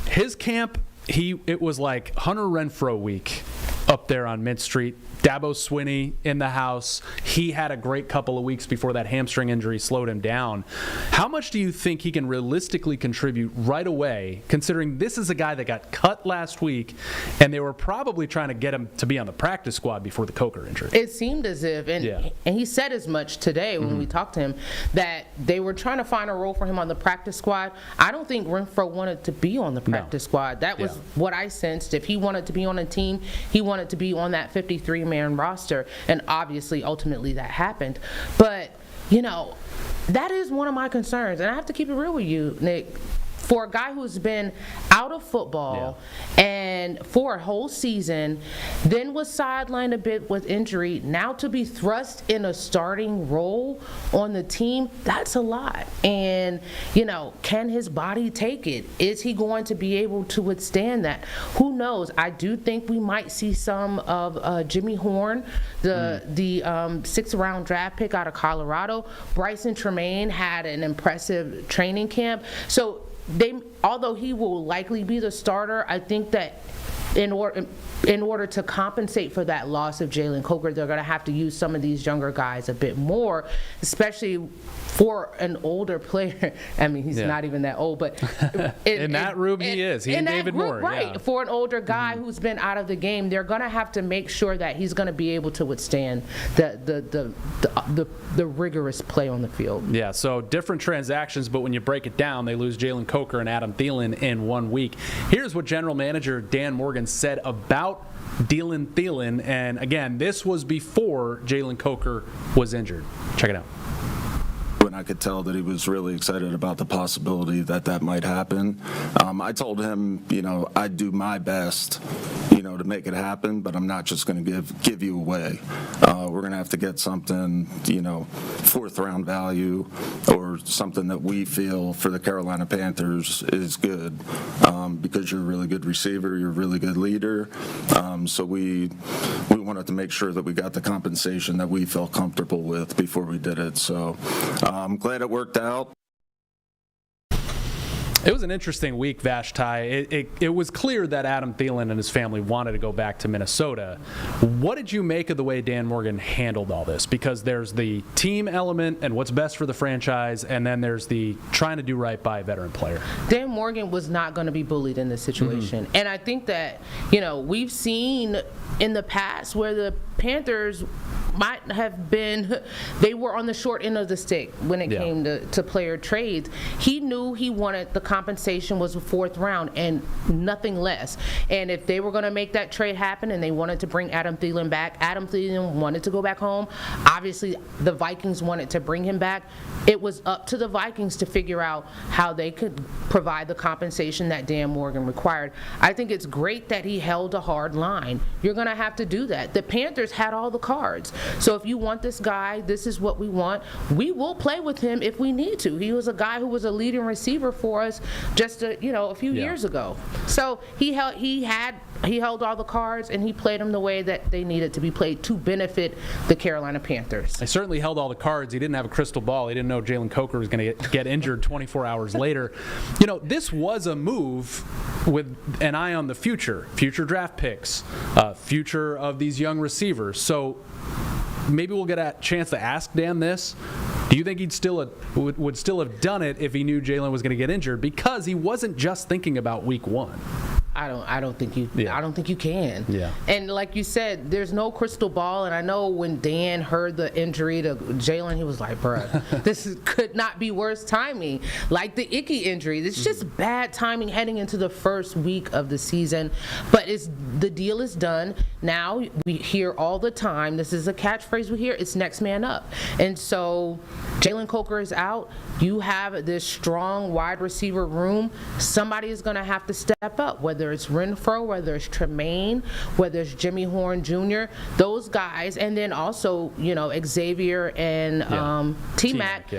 his camp, it was like Hunter Renfrow week up there on Mint Street. Dabo Swinney in the house. He had a great couple of weeks before that hamstring injury slowed him down. How much do you think he can realistically contribute right away, considering this is a guy that got cut last week, and they were probably trying to get him to be on the practice squad before the Coker injury? It seemed as if, and he said as much today when we talked to him, that they were trying to find a role for him on the practice squad. I don't think Renfrow wanted to be on the practice squad. That was what I sensed. If he wanted to be on a team, he wanted to be on that 53-man roster, and obviously ultimately that happened. But you know, that is one of my concerns, and I have to keep it real with you, Nick. for a guy who's been out of football and for a whole season, then was sidelined a bit with injury, now to be thrust in a starting role on the team, that's a lot. And, can his body take it? Is he going to be able to withstand that? Who knows? I do think we might see some of Jimmy Horn, the 6th round draft pick out of Colorado. Bryson Tremaine had an impressive training camp. So although he will likely be the starter, I think that in order to compensate for that loss of Jalen Coker, they're going to have to use some of these younger guys a bit more, especially for an older player. I mean, he's not even that old, but in that room he is. He and David Moore. Right. Yeah. For an older guy who's been out of the game, they're going to have to make sure that he's going to be able to withstand the rigorous play on the field. Yeah, so different transactions, but when you break it down, they lose Jalen Coker and Adam Thielen in 1 week. Here's what General Manager Dan Morgan said about Dylan Thielen, and again, this was before Jalen Coker was injured. Check it out. And I could tell that he was really excited about the possibility that might happen. I told him, I'd do my best, to make it happen, but I'm not just going to give you away. We're going to have to get something, 4th round value or something that we feel for the Carolina Panthers is good, because you're a really good receiver, you're a really good leader. So we wanted to make sure that we got the compensation that we felt comfortable with before we did it. So I'm glad it worked out. It was an interesting week, Vashti. It was clear that Adam Thielen and his family wanted to go back to Minnesota. What did you make of the way Dan Morgan handled all this? Because there's the team element and what's best for the franchise, and then there's the trying to do right by a veteran player. Dan Morgan was not going to be bullied in this situation. And I think that, we've seen in the past where the Panthers might have been, they were on the short end of the stick when it came to player trades. He knew he wanted, the compensation was a 4th round and nothing less. And if they were going to make that trade happen and they wanted to bring Adam Thielen back, Adam Thielen wanted to go back home. Obviously, the Vikings wanted to bring him back. It was up to the Vikings to figure out how they could provide the compensation that Dan Morgan required. I think it's great that he held a hard line. You're going to have to do that. The Panthers had all the cards. So if you want this guy, this is what we want. We will play with him if we need to. He was a guy who was a leading receiver for us just a few years ago. So he held all the cards, and he played them the way that they needed to be played to benefit the Carolina Panthers. He certainly held all the cards. He didn't have a crystal ball. He didn't know Jalen Coker was going to get injured 24 hours later. This was a move with an eye on the future draft picks, future of these young receivers. So maybe we'll get a chance to ask Dan this. Do you think he'd would still have done it if he knew Jalen was going to get injured? Because he wasn't just thinking about week 1. I don't think you can. Yeah. And like you said, there's no crystal ball. And I know when Dan heard the injury to Jalen, he was like, bruh, could not be worse timing. Like the Icky injury. It's just bad timing heading into the first week of the season. But the deal is done. Now we hear all the time, this is a catchphrase we hear, it's next man up. And so Jalen Coker is out. You have this strong wide receiver room. Somebody is going to have to step up, whether it's Renfro, whether it's Tremaine, whether it's Jimmy Horn Jr., those guys, and then also, Xavier and T-Mac.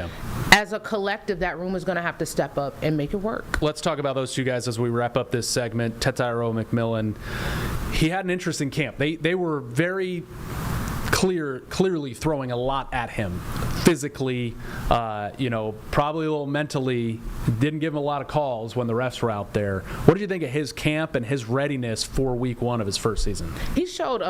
As a collective, that room is going to have to step up and make it work. Let's talk about those two guys as we wrap up this segment. Tetairoa McMillan, he had an interesting camp. They were very clearly throwing a lot at him physically, probably a little mentally. Didn't give him a lot of calls when the refs were out there. What did you think of his camp and his readiness for week 1 of his first season? He showed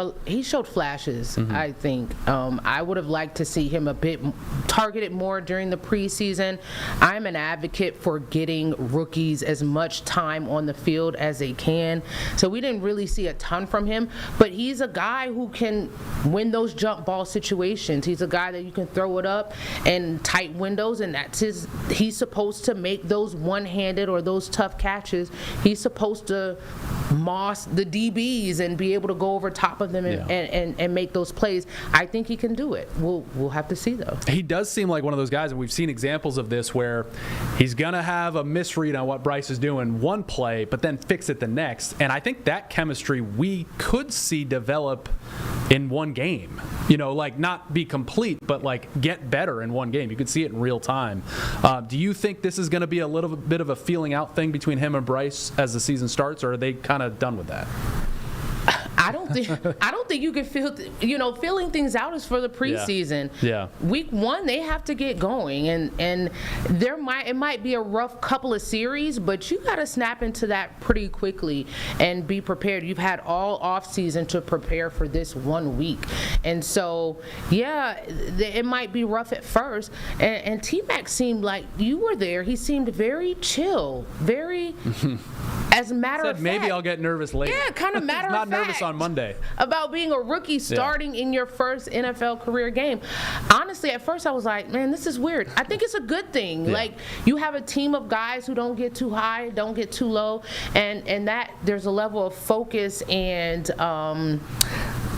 flashes, I think. I would have liked to see him a bit targeted more during the preseason. I'm an advocate for getting rookies as much time on the field as they can. So we didn't really see a ton from him, but he's a guy who can win those jump ball situations. He's a guy that you can throw it up in tight windows, and he's supposed to make those one-handed or those tough catches. He's supposed to moss the DBs and be able to go over top of them and make those plays. I think he can do it. We'll have to see, though. He does seem like one of those guys, and we've seen examples of this, where he's going to have a misread on what Bryce is doing one play, but then fix it the next. And I think that chemistry we could see develop in one game. Like not be complete, but like get better in one game. You could see it in real time. Do you think this is going to be a little bit of a feeling out thing between him and Bryce as the season starts, or are they kind of done with that? I don't think you can feeling things out is for the preseason. Yeah. Week 1 they have to get going, and it might be a rough couple of series, but you got to snap into that pretty quickly and be prepared. You've had all off season to prepare for this 1 week, and so it might be rough at first. And T-Mac seemed like, you were there. He seemed very chill, very. As a matter of fact, maybe I'll get nervous later. Yeah, kind of matter of fact. Not nervous on Monday. About being a rookie starting in your first NFL career game. Honestly, at first I was like, man, this is weird. I think it's a good thing. Yeah. Like, you have a team of guys who don't get too high, don't get too low, and that there's a level of focus and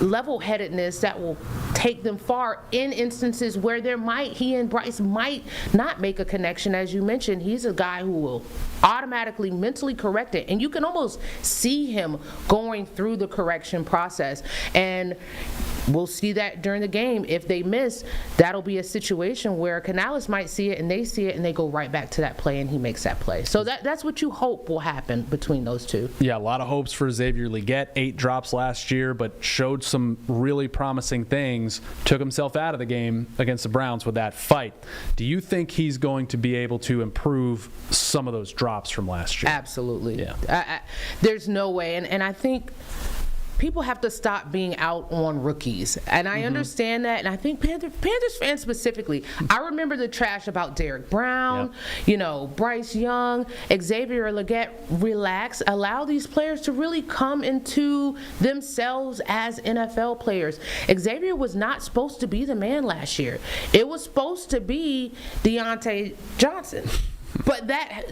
level-headedness that will take them far in instances where he and Bryce might not make a connection. As you mentioned, he's a guy who will automatically mentally correct it, and you can almost see him going through the correction process. And we'll see that during the game. If they miss, that'll be a situation where Canales might see it and they see it and they go right back to that play and he makes that play. So that's what you hope will happen between those two. Yeah, a lot of hopes for Xavier Legette. 8 drops last year, but showed some really promising things. Took himself out of the game against the Browns with that fight. Do you think he's going to be able to improve some of those drops from last year? Absolutely. Yeah. There's no way. And I think people have to stop being out on rookies. And I understand that. And I think Panthers fans specifically, I remember the trash about Derek Brown, Bryce Young, Xavier Legette. Relax. Allow these players to really come into themselves as NFL players. Xavier was not supposed to be the man last year. It was supposed to be Deontay Johnson. But that,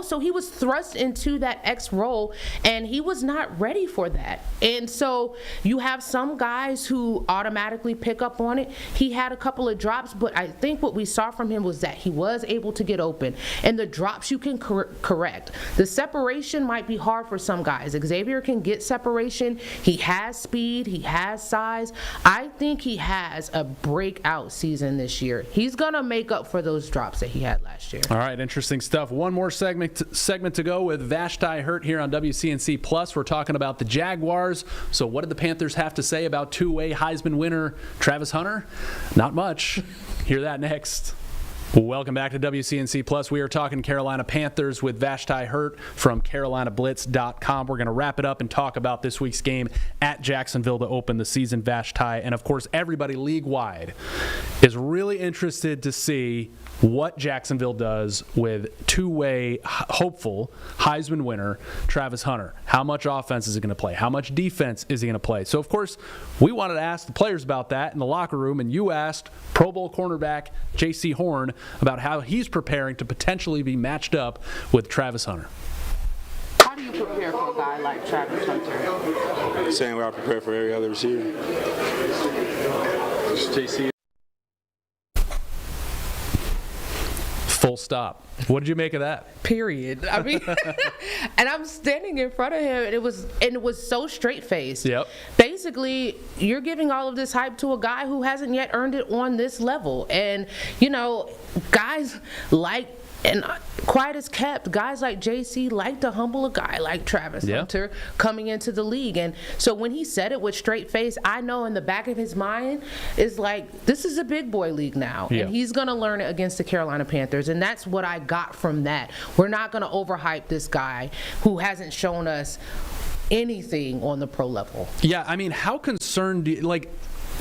so he was thrust into that X role, and he was not ready for that. And so you have some guys who automatically pick up on it. He had a couple of drops, but I think what we saw from him was that he was able to get open. And the drops you can correct. The separation might be hard for some guys. Xavier can get separation. He has speed. He has size. I think he has a breakout season this year. He's going to make up for those drops that he had last year. All right, interesting stuff. One more segment to go with Vashti Hurt here on WCNC Plus. We're talking about the Jaguars. So what did the Panthers have to say about two-way Heisman winner Travis Hunter? Not much. Hear that next. Welcome back to WCNC Plus. We are talking Carolina Panthers with Vashti Hurt from CarolinaBlitz.com. We're going to wrap it up and talk about this week's game at Jacksonville to open the season, Vashti. And, of course, everybody league-wide is really interested to see what Jacksonville does with two-way hopeful Heisman winner Travis Hunter. How much offense is he going to play? How much defense is he going to play? So, of course, we wanted to ask the players about that in the locker room, and you asked Pro Bowl cornerback J.C. Horn about how he's preparing to potentially be matched up with Travis Hunter. How do you prepare for a guy like Travis Hunter? Same way I prepare for every other receiver. JC. Full stop. What did you make of that? Period. I mean, and I'm standing in front of him, and it was so straight-faced. Yep. Basically, you're giving all of this hype to a guy who hasn't yet earned it on this level. And, guys like, and quiet as kept, guys like JC like to humble a guy like Travis Hunter coming into the league. And so when he said it with straight face, I know in the back of his mind is like, this is a big boy league now. Yeah. And he's going to learn it against the Carolina Panthers. And that's what I got from that. We're not going to overhype this guy who hasn't shown us anything on the pro level. Yeah, I mean, how concerned do you,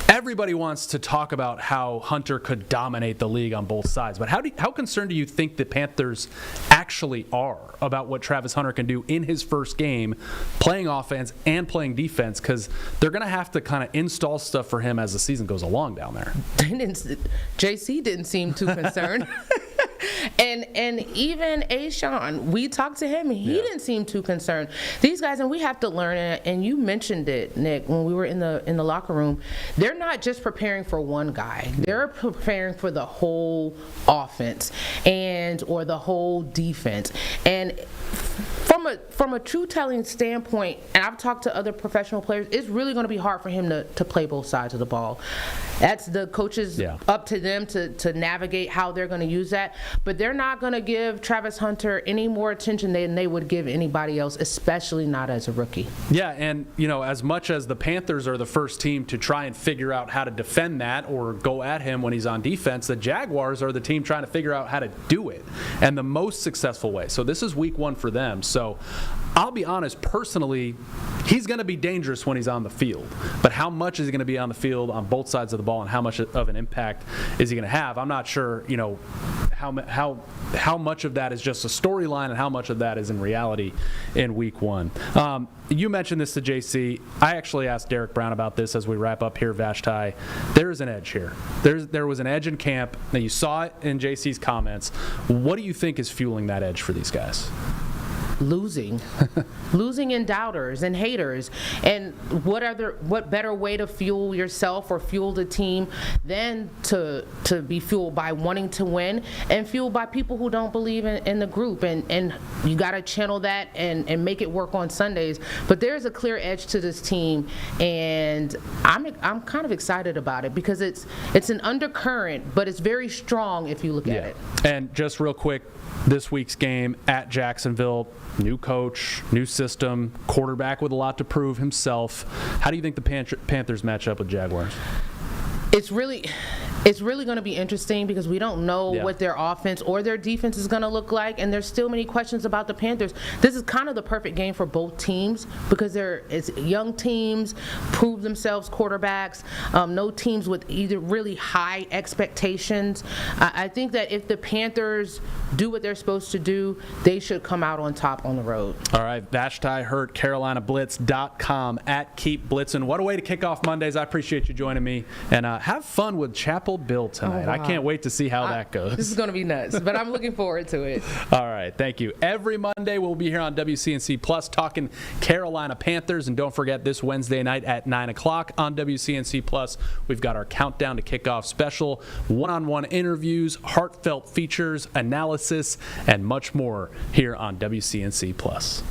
everybody wants to talk about how Hunter could dominate the league on both sides, but how concerned do you think the Panthers actually are about what Travis Hunter can do in his first game, playing offense and playing defense? Because they're going to have to kind of install stuff for him as the season goes along down there. JC didn't seem too concerned. And even Ashawn, we talked to him, and he didn't seem too concerned. These guys, and we have to learn, and you mentioned it, Nick, when we were in the locker room, they're not just preparing for one guy. They're preparing for the whole offense or the whole defense. And from a true-telling standpoint, and I've talked to other professional players, it's really going to be hard for him to play both sides of the ball. That's the coaches, up to them to navigate how they're going to use that. But they're not going to give Travis Hunter any more attention than they would give anybody else, especially not as a rookie. Yeah, and, as much as the Panthers are the first team to try and figure out how to defend that or go at him when he's on defense, the Jaguars are the team trying to figure out how to do it, and the most successful way. So this is week 1 for them. So I'll be honest, personally, he's going to be dangerous when he's on the field. But how much is he going to be on the field on both sides of the ball, and how much of an impact is he going to have? I'm not sure, how much of that is just a storyline and how much of that is in reality in week 1. You mentioned this to JC. I actually asked Derek Brown about this as we wrap up here, Vashti. There's an edge here. There was an edge in camp. Now, you saw it in JC's comments. What do you think is fueling that edge for these guys? Losing and doubters and haters. And what better way to fuel yourself or fuel the team than to be fueled by wanting to win and fueled by people who don't believe in the group. And you got to channel that and make it work on Sundays. But there's a clear edge to this team, and I'm kind of excited about it because it's an undercurrent, but it's very strong if you look at it. And just real quick, this week's game at Jacksonville, new coach, new system, quarterback with a lot to prove himself. How do you think the Panthers match up with Jaguars? It's really going to be interesting because we don't know what their offense or their defense is going to look like, and there's still many questions about the Panthers. This is kind of the perfect game for both teams because it's young teams, prove themselves quarterbacks, no teams with either really high expectations. I think that if the Panthers do what they're supposed to do, they should come out on top on the road. All right, Vashti Hurt, CarolinaBlitz.com, @KeepBlitzing. What a way to kick off Mondays. I appreciate you joining me, and have fun with Chapel Bill tonight. Oh, wow. I can't wait to see how that goes. This is going to be nuts, but I'm looking forward to it. All right, thank you. Every Monday we'll be here on WCNC Plus talking Carolina Panthers, and don't forget this Wednesday night at 9 o'clock on WCNC Plus, we've got our Countdown to Kickoff special, one-on-one interviews, heartfelt features, analysis, and much more here on WCNC Plus.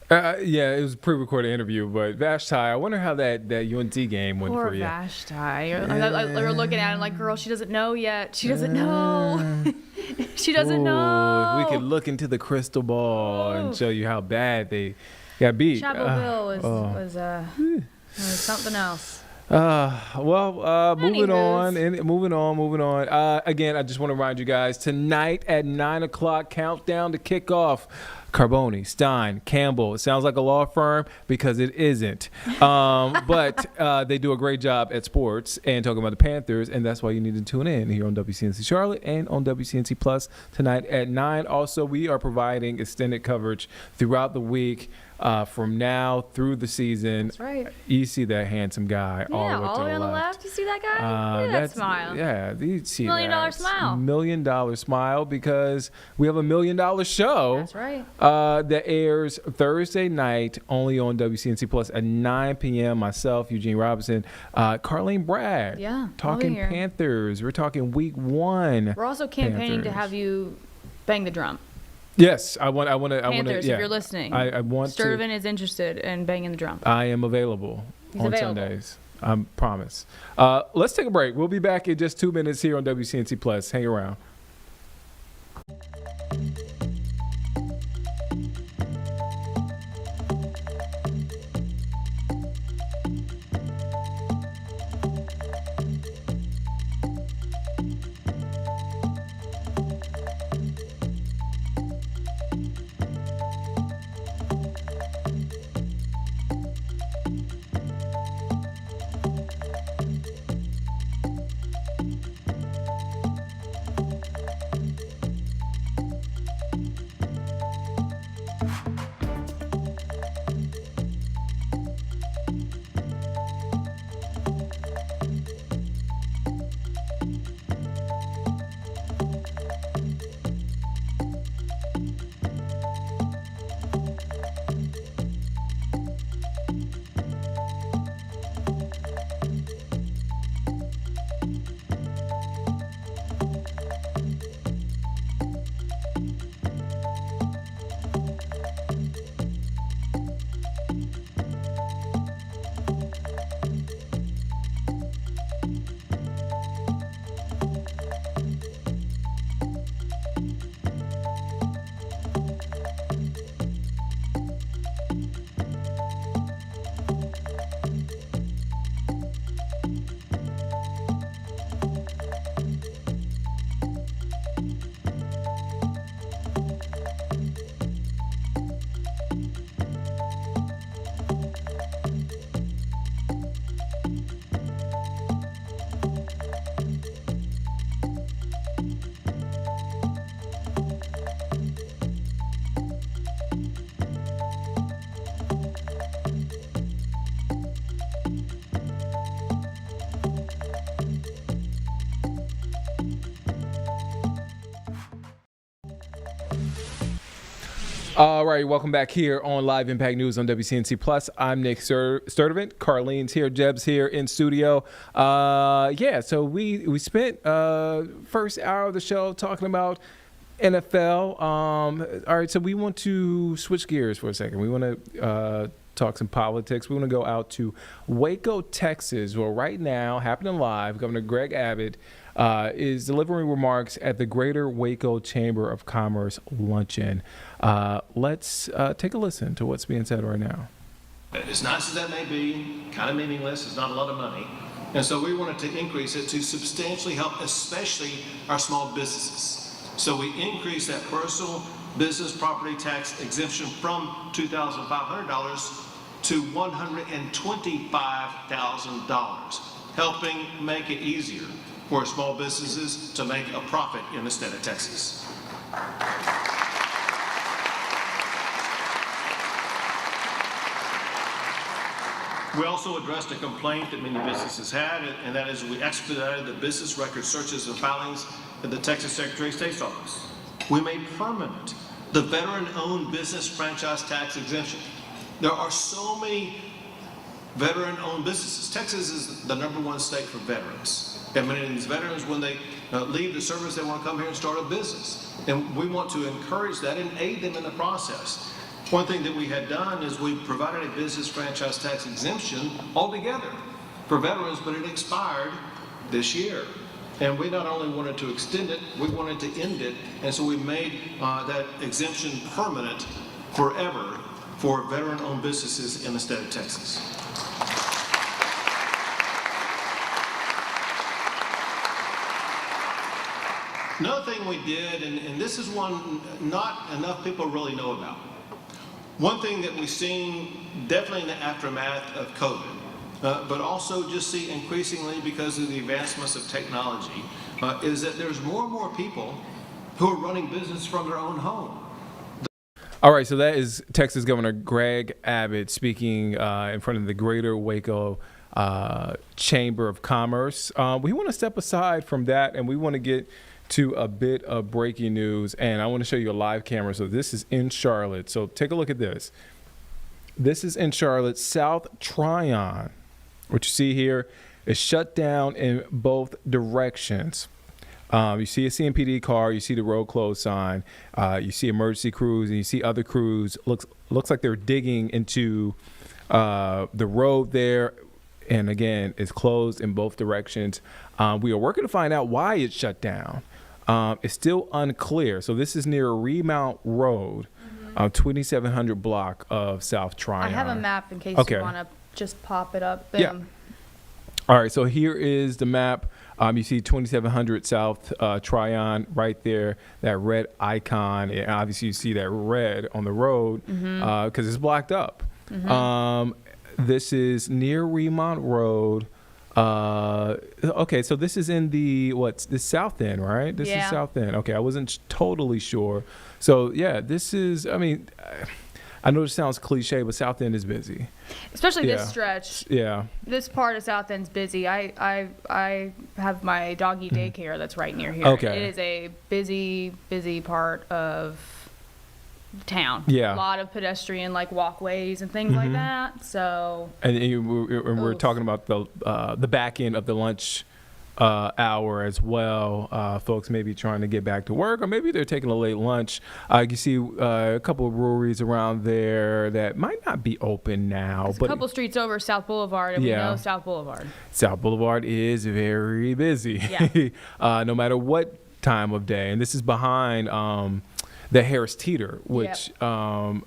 It was a pre-recorded interview, but Vashti, I wonder how that UNT game went for you. Poor Vashti. You're looking at it like, girl, she doesn't know yet. She doesn't know. She doesn't know. If we could look into the crystal ball and show you how bad they got beat. Chapel Bill was something else. Moving on. Again, I just want to remind you guys, tonight at 9 o'clock, Countdown to Kickoff. Carboni, Stein, Campbell. It sounds like a law firm because it isn't. But they do a great job at sports and talking about the Panthers, and that's why you need to tune in here on WCNC Charlotte and on WCNC Plus tonight at 9. Also, we are providing extended coverage throughout the week. From now through the season. That's right. You see that handsome guy all the way on the left. You see that guy? Look at that smile. Yeah, you see $1 million that smile. $1 million smile because we have $1 million show. That's right. That airs Thursday night only on WCNC Plus at 9 p.m. Myself, Eugene Robinson, Carlene Bragg. Yeah, talking I'll be here. Panthers. We're talking Week 1. We're also campaigning to have you bang the drum. Yes, I want to. Panthers, if you're listening, I want Sturtevant is interested in banging the drum. I am available on Sundays. I promise. Let's take a break. We'll be back in just 2 minutes here on WCNC Plus. Hang around. All right, welcome back here on Live Impact News on WCNC Plus. I'm Nick Sturdivant. Carlene's here, Jeb's here in studio. So we spent first hour of the show talking about NFL. All right, so we want to switch gears for a second. We want to talk some politics. We want to go out to Waco, Texas, where right now, happening live, Governor Greg Abbott is delivering remarks at the Greater Waco Chamber of Commerce luncheon. Let's take a listen to what's being said right now. As nice as that may be, kind of meaningless, it's not a lot of money. And so we wanted to increase it to substantially help, especially our small businesses. So we increased that personal business property tax exemption from $2,500 to $125,000, helping make it easier for small businesses to make a profit in the state of Texas. We also addressed a complaint that many businesses had, and that is we expedited the business record searches and filings at the Texas Secretary of State's office. We made permanent the veteran-owned business franchise tax exemption. There are so many veteran-owned businesses. Texas is the #1 state for veterans. And many of these veterans, when they leave the service, they want to come here and start a business. And we want to encourage that and aid them in the process. One thing that we had done is we provided a business franchise tax exemption altogether for veterans, but it expired this year. And we not only wanted to extend it, we wanted to end it. And so we made that exemption permanent forever for veteran-owned businesses in the state of Texas. Another thing we did, and this is one not enough people really know about. One thing that we've seen definitely in the aftermath of COVID, but also just see increasingly because of the advancements of technology, is that there's more and more people who are running business from their own home. All right, so that is Texas Governor Greg Abbott speaking in front of the Greater Waco Chamber of Commerce. We want to step aside from that, and we want to get to a bit of breaking news, and I want to show you a live camera. So this is in Charlotte. So take a look at this. This is in Charlotte. South Tryon, what you see here, is shut down in both directions. You see a CMPD car, you see the road closed sign, you see emergency crews, and you see other crews. Looks like they're digging into the road there. And again, it's closed in both directions. We are working to find out why it's shut down. It's still unclear. So this is near Remount Road, 2700 block of South Tryon. I have a map in case you want to just pop it up. Boom. Yeah. All right, so here is the map. You see 2700 South Tryon right there, that red icon. And obviously, you see that red on the road because it's blocked up. This is near Remount Road. Okay, so this is in the South End, right? This is South End. Okay, I wasn't totally sure. So yeah, this is. I mean, I know it sounds cliche, but South End is busy, especially this stretch. Yeah, this part of South End's busy. I have my doggy daycare that's right near here. Okay, it is a busy part of town. Yeah, a lot of pedestrian walkways and things like that. So we're talking about the back end of the lunch hour as well. Folks may be trying to get back to work, or maybe they're taking a late lunch. You see a couple of breweries around there that might not be open now. But a couple streets over, South Boulevard, and we know South Boulevard. South Boulevard is very busy, no matter what time of day. And this is behind the Harris Teeter, which along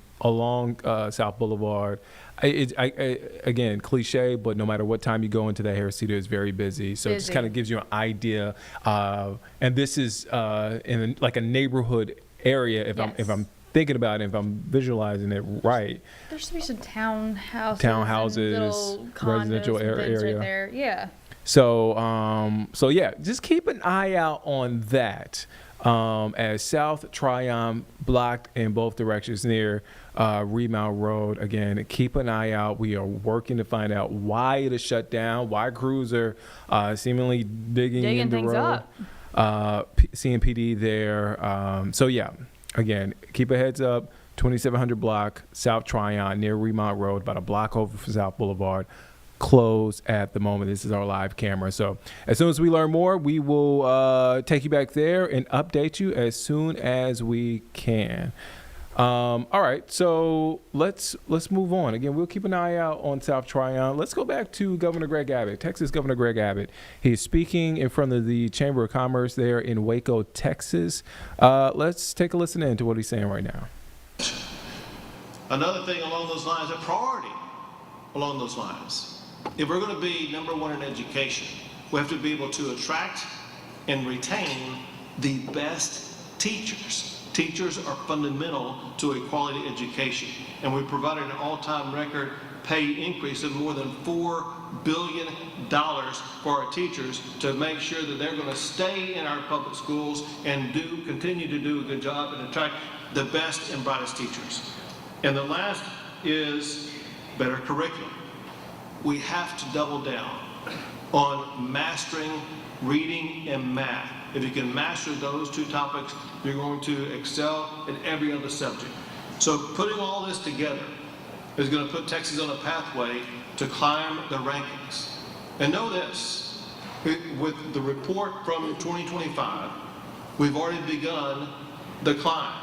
South Boulevard, again, cliche, but no matter what time you go into the Harris Teeter, it's very busy. So it just kind of gives you an idea. And this is in a neighborhood area. If I'm thinking about it, if I'm visualizing it right. There should be some townhouses, little residential area right there. Yeah. So just keep an eye out on that. As South Tryon blocked in both directions near Remount Road. Again, keep an eye out. We are working to find out why it is shut down, why crews are seemingly digging in the things road. Up. CMPD there. Again, keep a heads up. 2700 block, South Tryon, near Remont Road, about a block over from South Boulevard. Closed at the moment. This is our live camera. So as soon as we learn more, we will take you back there and update you as soon as we can. All right, so let's move on. Again, we'll keep an eye out on South Tryon. Let's go back to Governor Greg Abbott, Texas Governor Greg Abbott. He's speaking in front of the Chamber of Commerce there in Waco, Texas. Let's take a listen in to what he's saying right now. Another thing along those lines, a priority along those lines. If we're going to be number one in education, we have to be able to attract and retain the best teachers. Teachers are fundamental to a quality education, and we provided an all-time record pay increase of more than $4 billion for our teachers to make sure that they're going to stay in our public schools and continue to do a good job and attract the best and brightest teachers. And the last is better curriculum. We have to double down on mastering reading and math. If you can master those two topics, you're going to excel in every other subject. So putting all this together is going to put Texas on a pathway to climb the rankings. And know this, with the report from 2025, we've already begun the climb.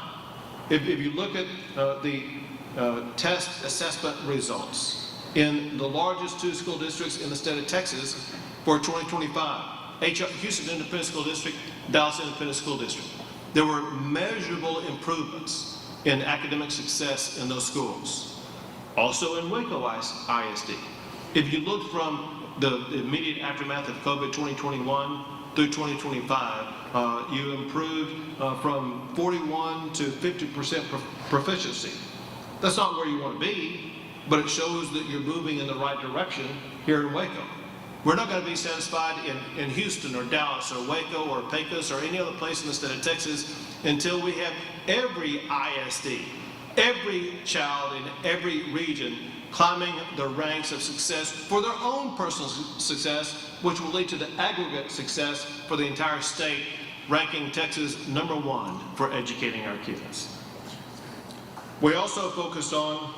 If you look at the test assessment results in the largest two school districts in the state of Texas for 2025, Houston Independent School District, Dallas Independent School District, there were measurable improvements in academic success in those schools. Also in Waco ISD. If you look from the immediate aftermath of COVID 2021 through 2025, you improved from 41 to 50% proficiency. That's not where you want to be, but it shows that you're moving in the right direction here in Waco. We're not going to be satisfied in Houston or Dallas or Waco or Pecos or any other place in the state of Texas until we have every ISD, every child in every region climbing the ranks of success for their own personal success, which will lead to the aggregate success for the entire state, ranking Texas #1 for educating our kids. We also focused on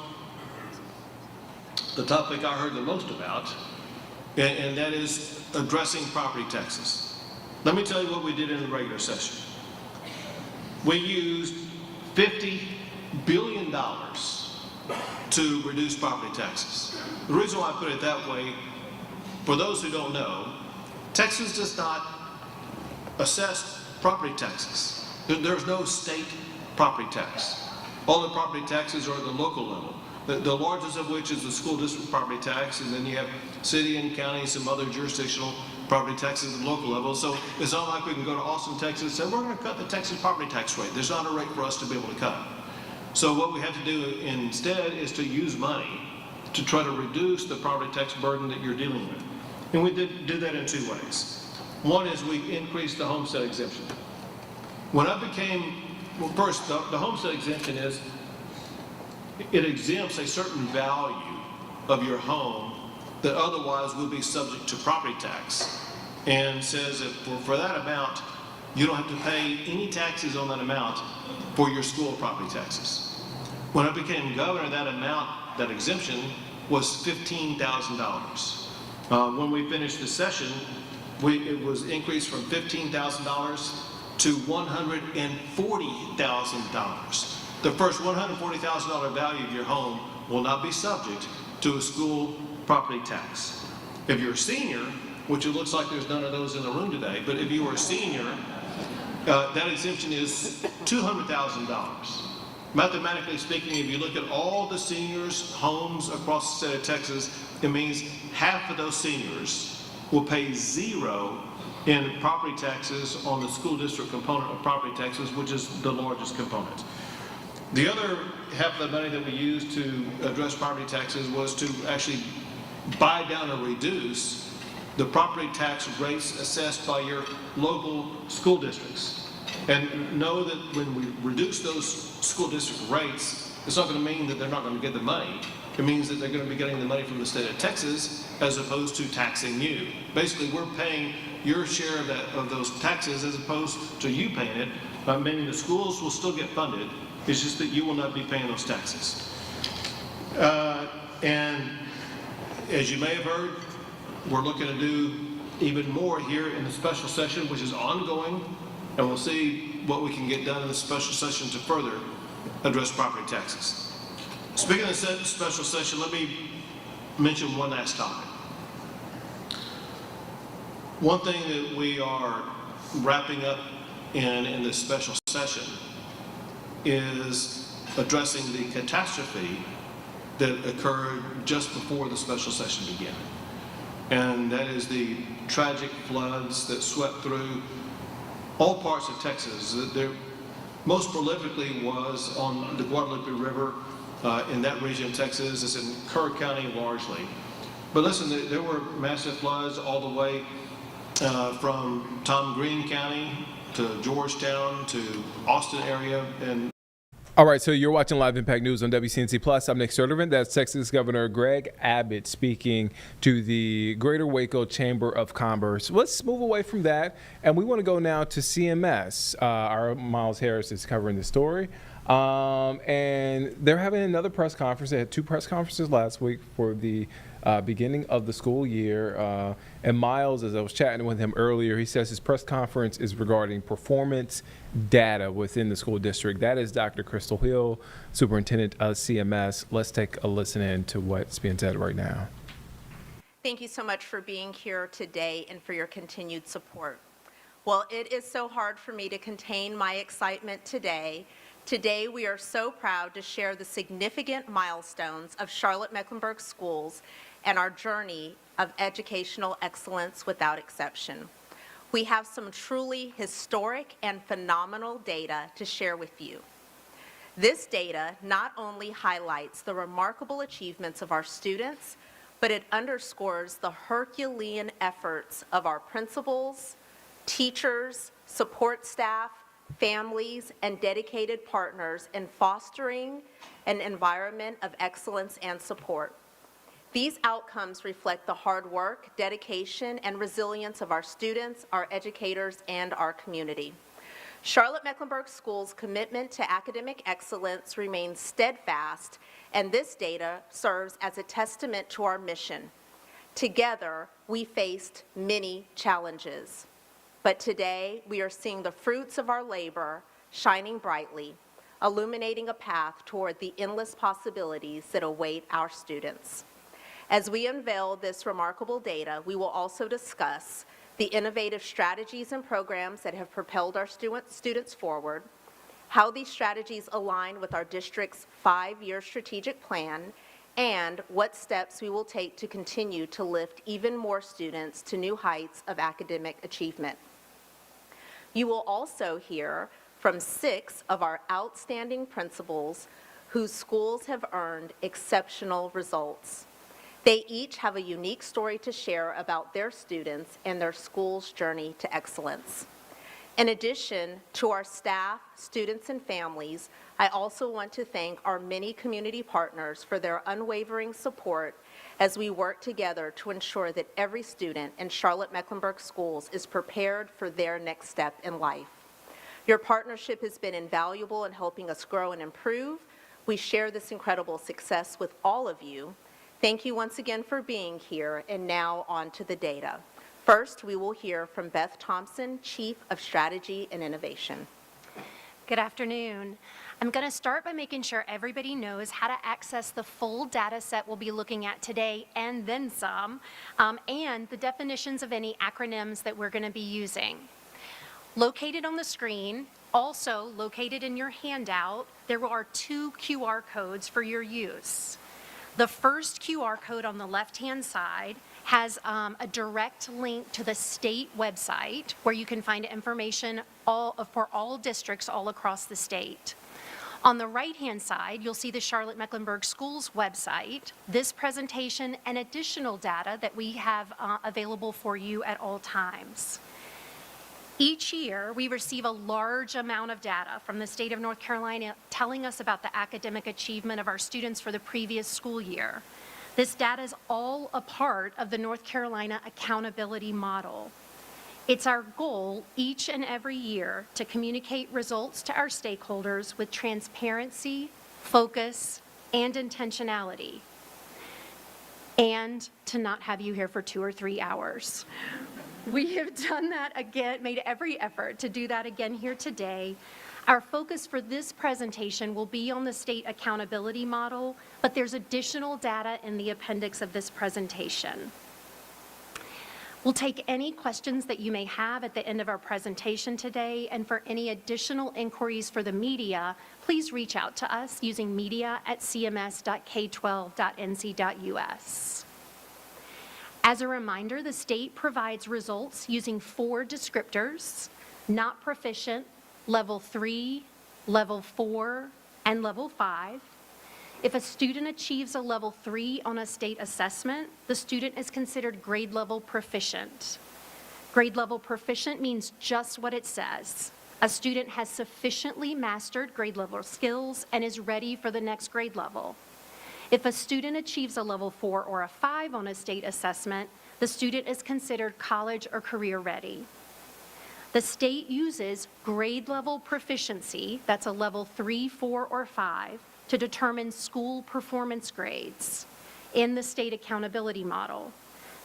the topic I heard the most about, and that is addressing property taxes. Let me tell you what we did in the regular session. We used $50 billion to reduce property taxes. The reason why I put it that way, for those who don't know, Texas does not assess property taxes. There's no state property tax. All the property taxes are at the local level. The largest of which is the school district property tax, and then you have city and county, some other jurisdictional property taxes at the local level. So it's not like we can go to Austin, Texas, and say, we're going to cut the Texas property tax rate. There's not a rate for us to be able to cut. So what we have to do instead is to use money to try to reduce the property tax burden that you're dealing with. And we did do that in two ways. One is we increased the homestead exemption. When I became, well, first, the homestead exemption is, it exempts a certain value of your home that otherwise would be subject to property tax, and says that for that amount, you don't have to pay any taxes on that amount for your school property taxes. When I became governor, that amount, that exemption, was $15,000. When we finished the session, it was increased from $15,000 to $140,000. The first $140,000 value of your home will not be subject to a school property tax. If you're a senior, which it looks like there's none of those in the room today, but if you were a senior, that exemption is $200,000. Mathematically speaking, if you look at all the seniors' homes across the state of Texas, it means half of those seniors will pay zero in property taxes on the school district component of property taxes, which is the largest component. The other half of the money that we used to address property taxes was to actually buy down or reduce the property tax rates assessed by your local school districts. And know that when we reduce those school district rates, it's not going to mean that they're not going to get the money. It means that they're going to be getting the money from the state of Texas as opposed to taxing you. Basically, we're paying your share of those taxes as opposed to you paying it, meaning the schools will still get funded. It's just that you will not be paying those taxes. And as you may have heard, we're looking to do even more here in the special session, which is ongoing, and we'll see what we can get done in the special session to further address property taxes. Speaking of the special session, let me mention one last topic. One thing that we are wrapping up in this special session is addressing the catastrophe that occurred just before the special session began. And that is the tragic floods that swept through all parts of Texas. There most prolifically was on the Guadalupe River in that region of Texas. It's in Kerr County largely. But listen, there were massive floods all the way from Tom Green County to Georgetown to Austin area. And all right, so you're watching Live Impact News on WCNC Plus. I'm Nick Sturtevant. That's Texas Governor Greg Abbott speaking to the Greater Waco Chamber of Commerce. Let's move away from that, and we want to go now to CMS. Our Miles Harris is covering the story. And they're having another press conference. They had 2 press conferences last week for the beginning of the school year. And Miles, as I was chatting with him earlier, he says his press conference is regarding performance data within the school district. That is Dr. Crystal Hill, Superintendent of CMS. Let's take a listen in to what's being said right now. Thank you so much for being here today and for your continued support. Well, it is so hard for me to contain my excitement today. Today, we are so proud to share the significant milestones of Charlotte-Mecklenburg schools and our journey of educational excellence without exception. We have some truly historic and phenomenal data to share with you. This data not only highlights the remarkable achievements of our students, but it underscores the Herculean efforts of our principals, teachers, support staff, families, and dedicated partners in fostering an environment of excellence and support. These outcomes reflect the hard work, dedication, and resilience of our students, our educators, and our community. Charlotte-Mecklenburg Schools' commitment to academic excellence remains steadfast, and this data serves as a testament to our mission. Together, we faced many challenges. But today, we are seeing the fruits of our labor shining brightly, illuminating a path toward the endless possibilities that await our students. As we unveil this remarkable data, we will also discuss the innovative strategies and programs that have propelled our students forward, how these strategies align with our district's 5-year strategic plan, and what steps we will take to continue to lift even more students to new heights of academic achievement. You will also hear from 6 of our outstanding principals whose schools have earned exceptional results. They each have a unique story to share about their students and their school's journey to excellence. In addition to our staff, students, and families, I also want to thank our many community partners for their unwavering support as we work together to ensure that every student in Charlotte-Mecklenburg schools is prepared for their next step in life. Your partnership has been invaluable in helping us grow and improve. We share this incredible success with all of you. Thank you once again for being here, and now on to the data. First, we will hear from Beth Thompson, Chief of Strategy and Innovation. Good afternoon. I'm going to start by making sure everybody knows how to access the full data set we'll be looking at today and then some, and the definitions of any acronyms that we're going to be using. Located on the screen, also located in your handout, there are 2 QR codes for your use. The first QR code on the left-hand side has a direct link to the state website where you can find information for all districts all across the state. On the right-hand side, you'll see the Charlotte-Mecklenburg Schools website, this presentation, and additional data that we have available for you at all times. Each year, we receive a large amount of data from the state of North Carolina telling us about the academic achievement of our students for the previous school year. This data is all a part of the North Carolina accountability model. It's our goal each and every year to communicate results to our stakeholders with transparency, focus, and intentionality, and to not have you here for 2 or 3 hours. We have done that again, made every effort to do that again here today. Our focus for this presentation will be on the state accountability model, but there's additional data in the appendix of this presentation. We'll take any questions that you may have at the end of our presentation today, and for any additional inquiries for the media, please reach out to us using media@cms.k12.nc.us. As a reminder, the state provides results using 4 descriptors: not proficient, level 3, level 4, and level 5. If a student achieves a level 3 on a state assessment, the student is considered grade level proficient. Grade level proficient means just what it says. A student has sufficiently mastered grade level skills and is ready for the next grade level. If a student achieves a level 4 or a 5 on a state assessment, the student is considered college or career ready. The state uses grade level proficiency, that's a level 3, 4, or 5, to determine school performance grades in the state accountability model.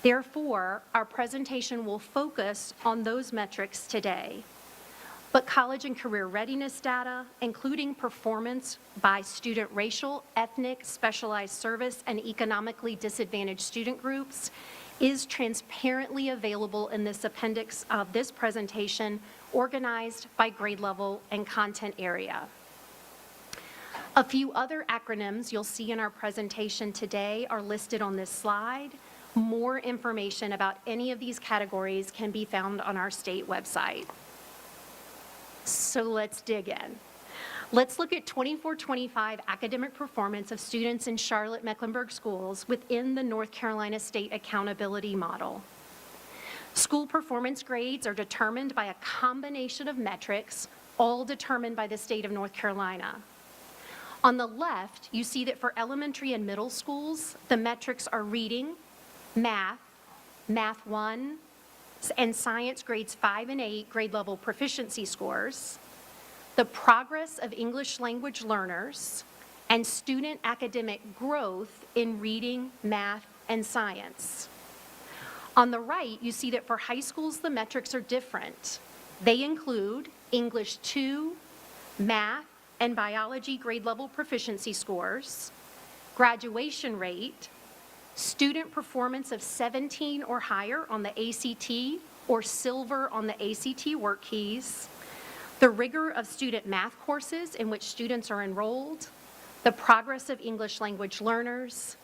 Therefore, our presentation will focus on those metrics today. But college and career readiness data, including performance by student racial, ethnic, specialized service, and economically disadvantaged student groups, is transparently available in this appendix of this presentation, organized by grade level and content area. A few other acronyms you'll see in our presentation today are listed on this slide. More information about any of these categories can be found on our state website. So let's dig in. Let's look at 24-25 academic performance of students in Charlotte Mecklenburg schools within the North Carolina State Accountability Model. School performance grades are determined by a combination of metrics, all determined by the state of North Carolina. On the left, you see that for elementary and middle schools, the metrics are reading, math, math 1, and science grades 5 and 8 grade level proficiency scores, the progress of English language learners, and student academic growth in reading, math, and science. On the right, you see that for high schools, the metrics are different. They include English 2, math, and biology grade level proficiency scores, graduation rate, student performance of 17 or higher on the ACT or silver on the ACT work keys, the rigor of student math courses in which students are enrolled, the progress of English language learners,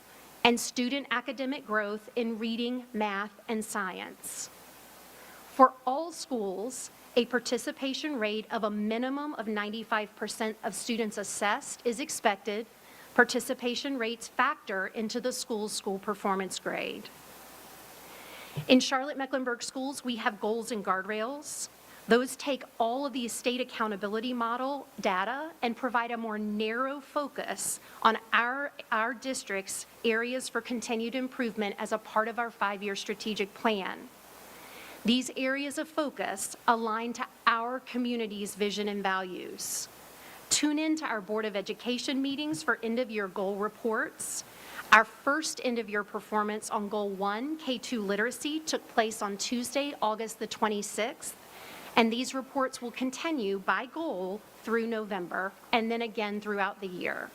and student academic growth in reading, math, and science. For all schools, a participation rate of a minimum of 95% of students assessed is expected. Participation rates factor into the school's school performance grade. In Charlotte Mecklenburg schools, we have goals and guardrails. Those take all of the state accountability model data and provide a more narrow focus on our district's areas for continued improvement as a part of our 5-year strategic plan. These areas of focus align to our community's vision and values. Tune in to our Board of Education meetings for end-of-year goal reports. Our first end-of-year performance on Goal 1, K2 literacy, took place on Tuesday, August the 26th, and these reports will continue by goal through November, and then again throughout the year.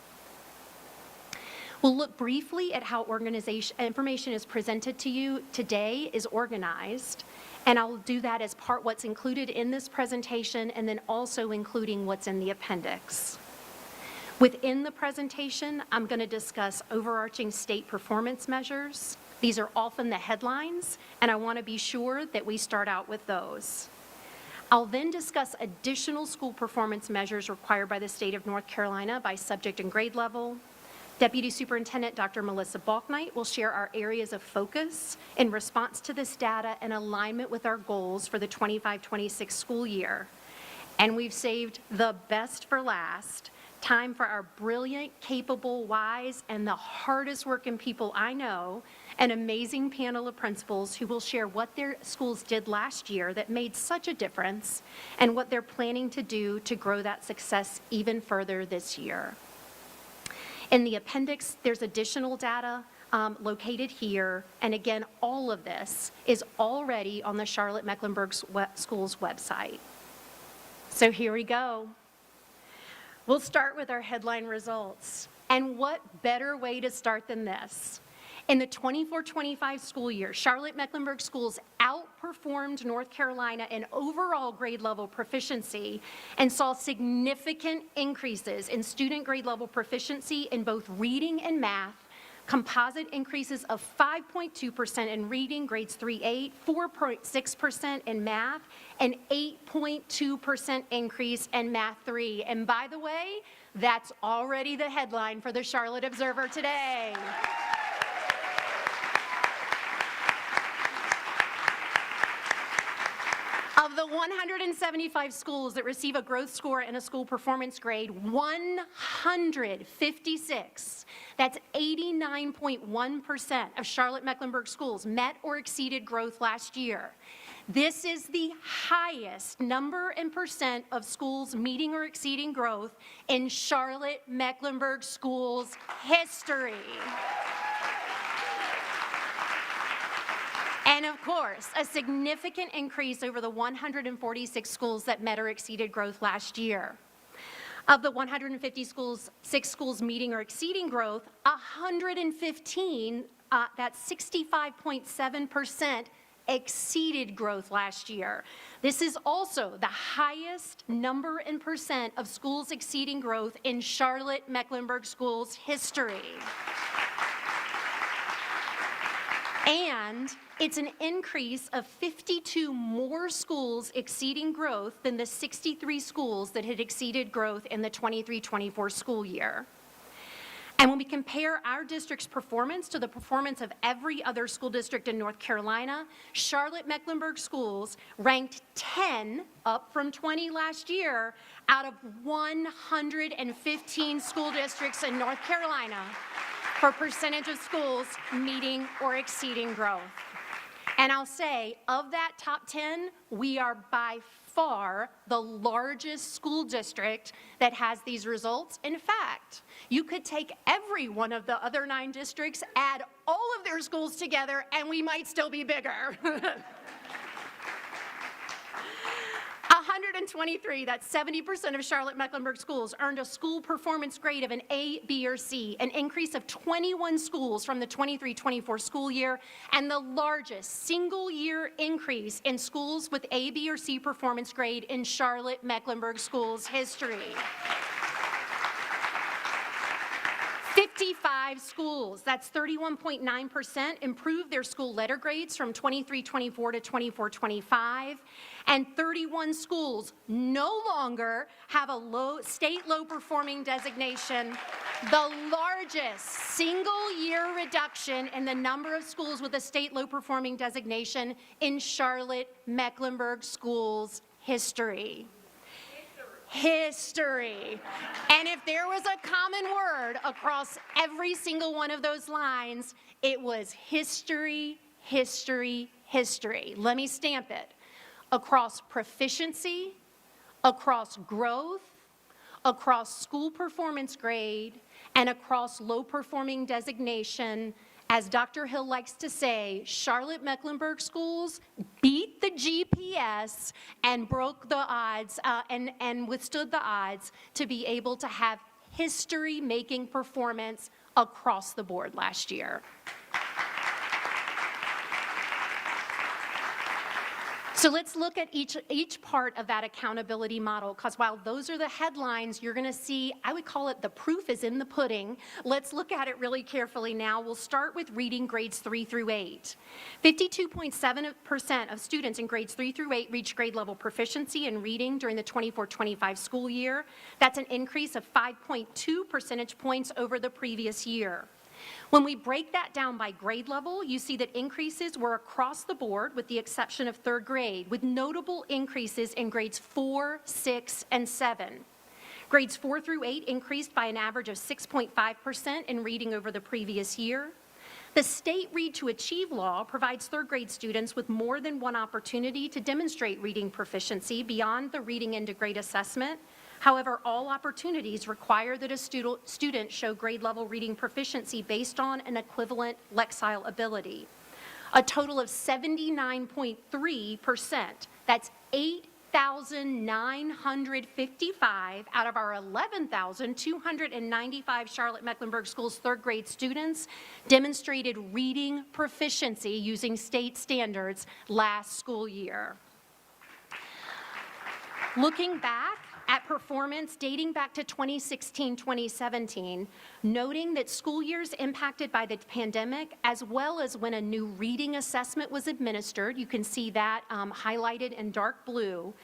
We'll look briefly at how information is presented to you today is organized, and I'll do that as part what's included in this presentation and then also including what's in the appendix. Within the presentation, I'm going to discuss overarching state performance measures. These are often the headlines, and I want to be sure that we start out with those. I'll then discuss additional school performance measures required by the state of North Carolina by subject and grade level. Deputy Superintendent Dr. Melissa Balknight will share our areas of focus in response to this data and alignment with our goals for the 25-26 school year. And we've saved the best for last, time for our brilliant, capable, wise, and the hardest working people I know an amazing panel of principals who will share what their schools did last year that made such a difference and what they're planning to do to grow that success even further this year. In the appendix, there's additional data located here, and again, all of this is already on the Charlotte-Mecklenburg Schools website. So here we go. We'll start with our headline results. And what better way to start than this? In the 24-25 school year, Charlotte-Mecklenburg Schools outperformed North Carolina in overall grade level proficiency and saw significant increases in student grade level proficiency in both reading and math, composite increases of 5.2% in reading, grades 3-8, 4.6% in math, and 8.2% increase in math 3. And by the way, that's already the headline for the Charlotte Observer today. Of the 175 schools that receive a growth score and a school performance grade, 156, that's 89.1% of Charlotte-Mecklenburg schools met or exceeded growth last year. This is the highest number and percent of schools meeting or exceeding growth in Charlotte-Mecklenburg schools history. And of course, a significant increase over the 146 schools that met or exceeded growth last year. Of the 150 schools, 6 schools meeting or exceeding growth, 115, that's 65.7%, exceeded growth last year. This is also the highest number and percent of schools exceeding growth in Charlotte-Mecklenburg schools history. And it's an increase of 52 more schools exceeding growth than the 63 schools that had exceeded growth in the 23-24 school year. And when we compare our district's performance to the performance of every other school district in North Carolina, Charlotte-Mecklenburg schools ranked 10, up from 20 last year, out of 115 school districts in North Carolina for percentage of schools meeting or exceeding growth. And I'll say, of that top 10, we are by far the largest school district that has these results. In fact, you could take every one of the other 9 districts, add all of their schools together, and we might still be bigger. 123, that's 70% of Charlotte-Mecklenburg schools, earned a school performance grade of an A, B, or C, an increase of 21 schools from the 23-24 school year, and the largest single-year increase in schools with A, B, or C performance grade in Charlotte-Mecklenburg schools history. 55 schools, that's 31.9%, improved their school letter grades from 23-24 to 24-25, and 31 schools no longer have a state low performing designation, the largest single-year reduction in the number of schools with a state low performing designation in Charlotte-Mecklenburg schools history. History. And if there was a common word across every single one of those lines, it was history, history, history. Let me stamp it. Across proficiency, across growth, across school performance grade, and across low performing designation, as Dr. Hill likes to say, Charlotte-Mecklenburg schools beat the GPS and broke the odds and withstood the odds to be able to have history-making performance across the board last year. So let's look at each part of that accountability model, because while those are the headlines, you're going to see, I would call it the proof is in the pudding. Let's look at it really carefully now. We'll start with reading grades 3 through 8. 52.7% of students in grades 3 through 8 reached grade level proficiency in reading during the 24-25 school year. That's an increase of 5.2 percentage points over the previous year. When we break that down by grade level, you see that increases were across the board with the exception of 3rd grade, with notable increases in grades 4, 6, and 7. Grades 4 through 8 increased by an average of 6.5% in reading over the previous year. The state Read to Achieve law provides third grade students with more than one opportunity to demonstrate reading proficiency beyond the reading into grade assessment. However, all opportunities require that a student show grade level reading proficiency based on an equivalent Lexile ability. A total of 79.3%, that's 8,955 out of our 11,295 Charlotte-Mecklenburg Schools third grade students demonstrated reading proficiency using state standards last school year. Looking back at performance dating back to 2016-2017, noting that school years impacted by the pandemic, as well as when a new reading assessment was administered, you can see that highlighted in dark blue,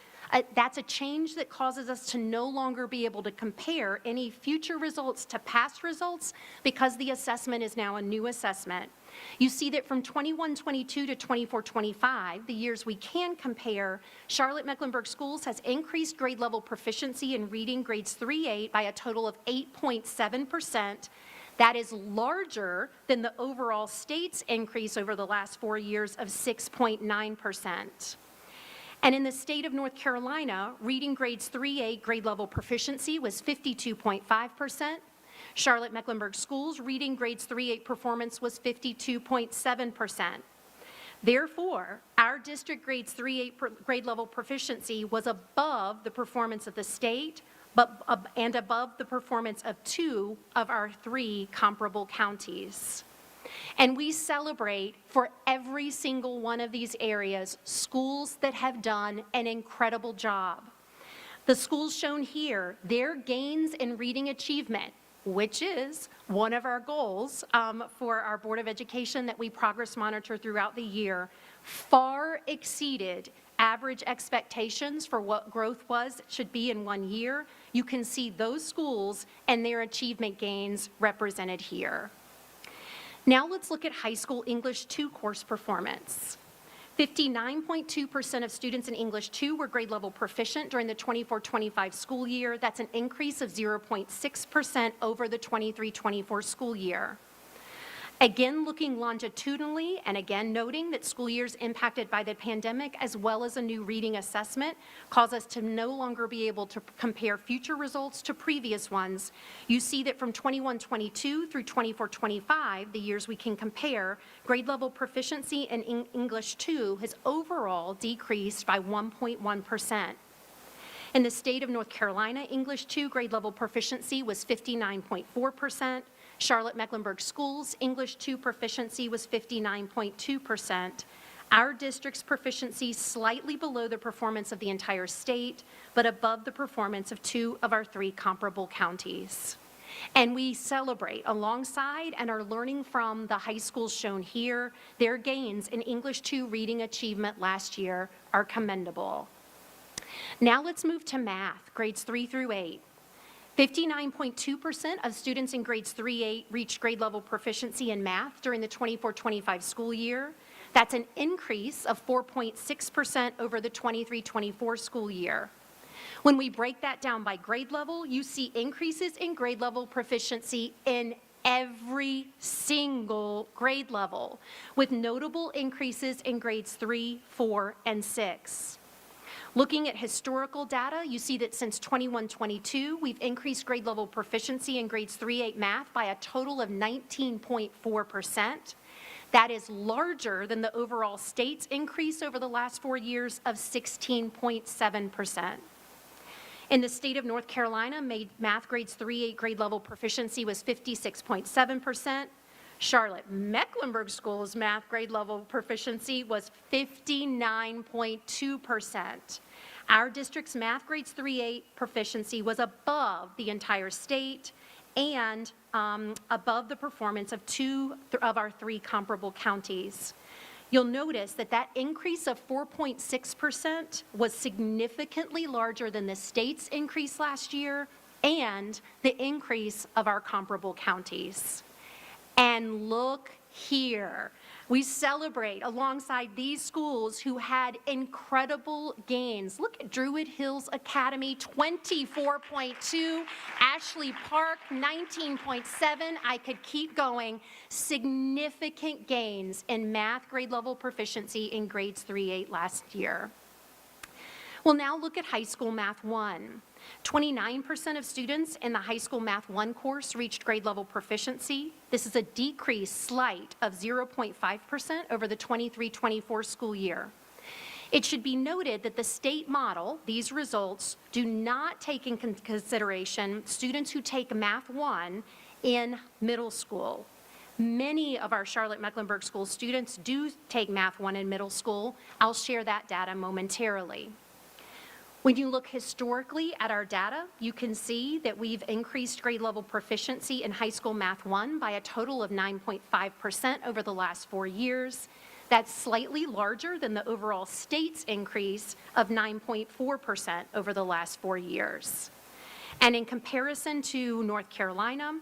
that's a change that causes us to no longer be able to compare any future results to past results because the assessment is now a new assessment. You see that from 21-22 to 24-25, the years we can compare, Charlotte-Mecklenburg Schools has increased grade level proficiency in reading grades 3-8 by a total of 8.7%. That is larger than the overall state's increase over the last 4 years of 6.9%. And in the state of North Carolina, reading grades 3-8 grade level proficiency was 52.5%. Charlotte-Mecklenburg Schools reading grades 3-8 performance was 52.7%. Therefore, our district grades 3-8 grade level proficiency was above the performance of the state, and above the performance of 2 of our 3 comparable counties. And we celebrate for every single one of these areas schools that have done an incredible job. The schools shown here, their gains in reading achievement, which is one of our goals for our Board of Education that we progress monitor throughout the year, far exceeded average expectations for what growth should be in 1 year. You can see those schools and their achievement gains represented here. Now let's look at high school English 2 course performance. 59.2% of students in English 2 were grade level proficient during the 24-25 school year. That's an increase of 0.6% over the 23-24 school year. Again, looking longitudinally, and again noting that school years impacted by the pandemic as well as a new reading assessment cause us to no longer be able to compare future results to previous ones. You see that from 21-22 through 24-25, the years we can compare, grade level proficiency in English 2 has overall decreased by 1.1%. In the state of North Carolina, English 2 grade level proficiency was 59.4%. Charlotte-Mecklenburg Schools, English 2 proficiency was 59.2%. Our district's proficiency slightly below the performance of the entire state, but above the performance of 2 of our 3 comparable counties. And we celebrate alongside and are learning from the high schools shown here. Their gains in English 2 reading achievement last year are commendable. Now let's move to math, grades 3 through 8. 59.2% of students in grades 3-8 reached grade level proficiency in math during the 24-25 school year. That's an increase of 4.6% over the 23-24 school year. When we break that down by grade level, you see increases in grade level proficiency in every single grade level, with notable increases in grades 3, 4, and 6. Looking at historical data, you see that since 21-22, we've increased grade level proficiency in grades 3-8 math by a total of 19.4%. That is larger than the overall state's increase over the last 4 years of 16.7%. In the state of North Carolina, math grades 3-8 grade level proficiency was 56.7%. Charlotte-Mecklenburg Schools math grade level proficiency was 59.2%. Our district's math grades 3-8 proficiency was above the entire state and above the performance of 2 of our 3 comparable counties. You'll notice that that increase of 4.6% was significantly larger than the state's increase last year and the increase of our comparable counties. And look here, We celebrate alongside these schools who had incredible gains. Look at Druid Hills Academy, 24.2, Ashley Park, 19.7. I could keep going. Significant gains in math grade level proficiency in grades 3-8 last year. We'll now look at high school math 1. 29% of students in the high school math 1 course reached grade level proficiency. This is a decrease slight of 0.5% over the 23-24 school year. It should be noted that the state model, these results, do not take in consideration students who take math 1 in middle school. Many of our Charlotte-Mecklenburg school students do take math 1 in middle school. I'll share that data momentarily. When you look historically at our data, you can see that we've increased grade level proficiency in high school math 1 by a total of 9.5% over the last 4 years. That's slightly larger than the overall state's increase of 9.4% over the last 4 years. And in comparison to North Carolina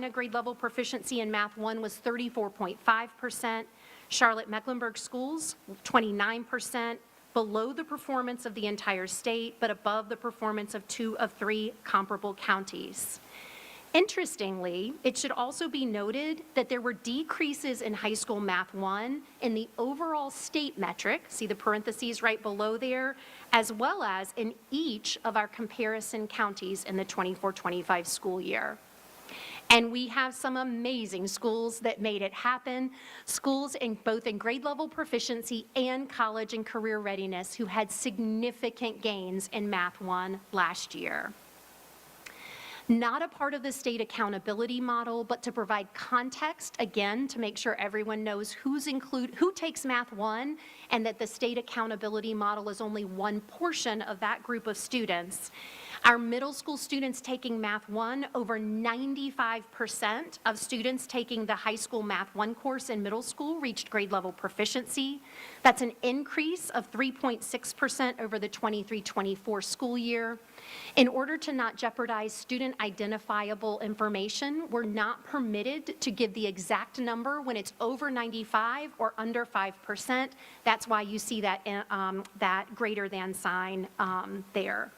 grade level proficiency in math 1 was 34.5%. Charlotte-Mecklenburg schools, 29%. Below the performance of the entire state, but above the performance of 2 of 3 comparable counties. Interestingly, it should also be noted that there were decreases in high school math 1 in the overall state metric, see the parentheses right below there, as well as in each of our comparison counties in the 24-25 school year. And we have some amazing schools that made it happen, schools in both in grade level proficiency and college and career readiness who had significant gains in math 1 last year. Not a part of the state accountability model, but to provide context, again, to make sure everyone knows who takes math 1 and that the state accountability model is only one portion of that group of students. Our middle school students taking math 1, over 95% of students taking the high school math 1 course in middle school reached grade level proficiency. That's an increase of 3.6% over the 23-24 school year. In order to not jeopardize student identifiable information, we're not permitted to give the exact number when it's over 95 or under 5%. That's why you see that, that greater than sign there.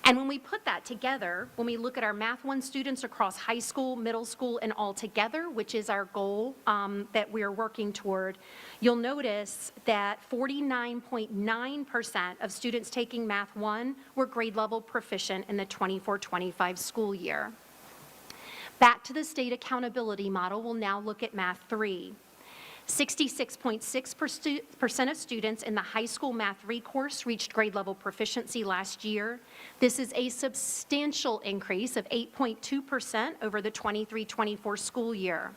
And when we put that together, when we look at our math 1 students across high school, middle school, and all together, which is our goal that we're working toward, you'll notice that 49.9% of students taking math 1 were grade level proficient in the 24-25 school year. Back to the state accountability model, we'll now look at math 3. 66.6% of students in the high school math 3 course reached grade level proficiency last year. This is a substantial increase of 8.2% over the 23-24 school year.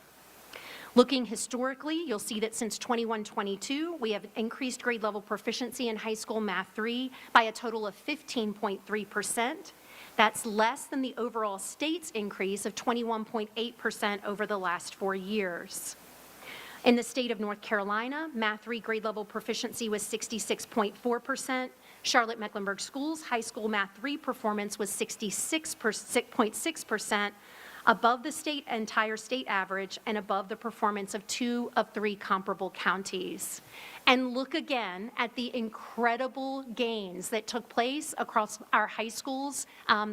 Looking historically, you'll see that since 21-22, we have increased grade level proficiency in high school math 3 by a total of 15.3%. That's less than the overall state's increase of 21.8% over the last 4 years. In the state of North Carolina, math 3 grade level proficiency was 66.4%. Charlotte-Mecklenburg schools high school math 3 performance was 66.6%, above the entire state average and above the performance of 2 of 3 comparable counties. And look again at the incredible gains that took place across our high schools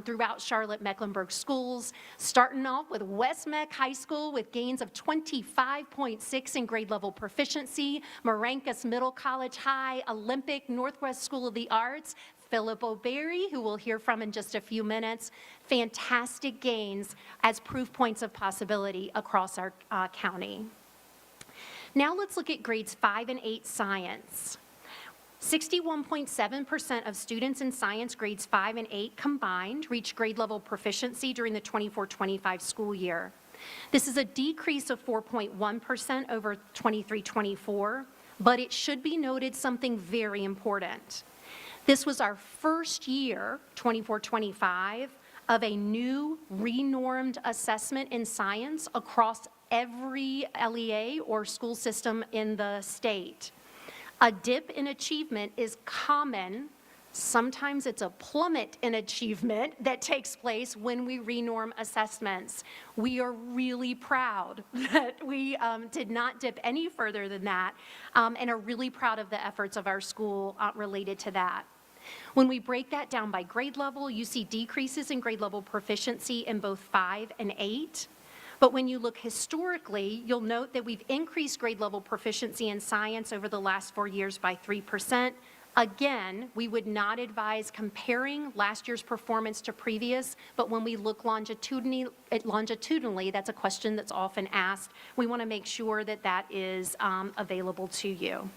throughout Charlotte-Mecklenburg schools, starting off with West Meck High School with gains of 25.6 in grade level proficiency, Maracas Middle College High, Olympic, Northwest School of the Arts, Philip O'Berry, who we'll hear from in just a few minutes, fantastic gains as proof points of possibility across our county. Now let's look at grades 5 and 8 science. 61.7% of students in science grades 5 and 8 combined reached grade level proficiency during the 24-25 school year. This is a decrease of 4.1% over 23-24, but it should be noted something very important. This was our first year, 24-25, of a new renormed assessment in science across every LEA or school system in the state. A dip in achievement is common Sometimes it's a plummet in achievement that takes place when we renorm assessments. We are really proud that we did not dip any further than that, and are really proud of the efforts of our school related to that. When we break that down by grade level, you see decreases in grade level proficiency in both 5 and 8. But when you look historically, you'll note that we've increased grade level proficiency in science over the last 4 years by 3%. Again, we would not advise comparing last year's performance to previous, but when we look longitudinally, that's a question that's often asked. We want to make sure that that is available to you.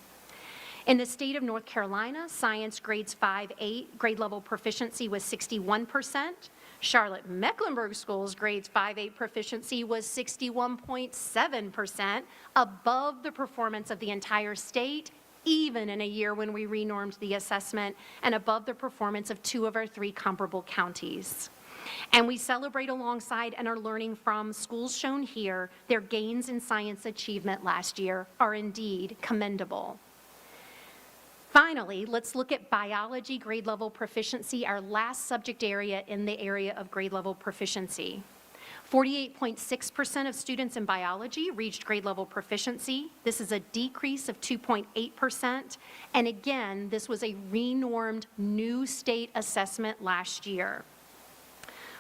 In the state of North Carolina, science grades 5-8, grade level proficiency was 61%. Charlotte Mecklenburg Schools grades 5-8 proficiency was 61.7%, above the performance of the entire state, even in a year when we renormed the assessment, and above the performance of 2 of our 3 comparable counties. And we celebrate alongside and are learning from schools shown here. Their gains in science achievement last year are indeed commendable. Finally, let's look at biology grade level proficiency, our last subject area in the area of grade level proficiency. 48.6% of students in biology reached grade level proficiency. This is a decrease of 2.8%. And again, this was a renormed new state assessment last year.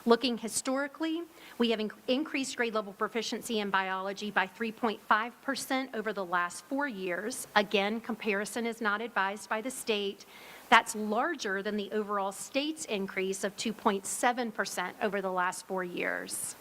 Looking historically, we have increased grade level proficiency in biology by 3.5% over the last 4 years. Again, comparison is not advised by the state. That's larger than the overall state's increase of 2.7% over the last 4 years.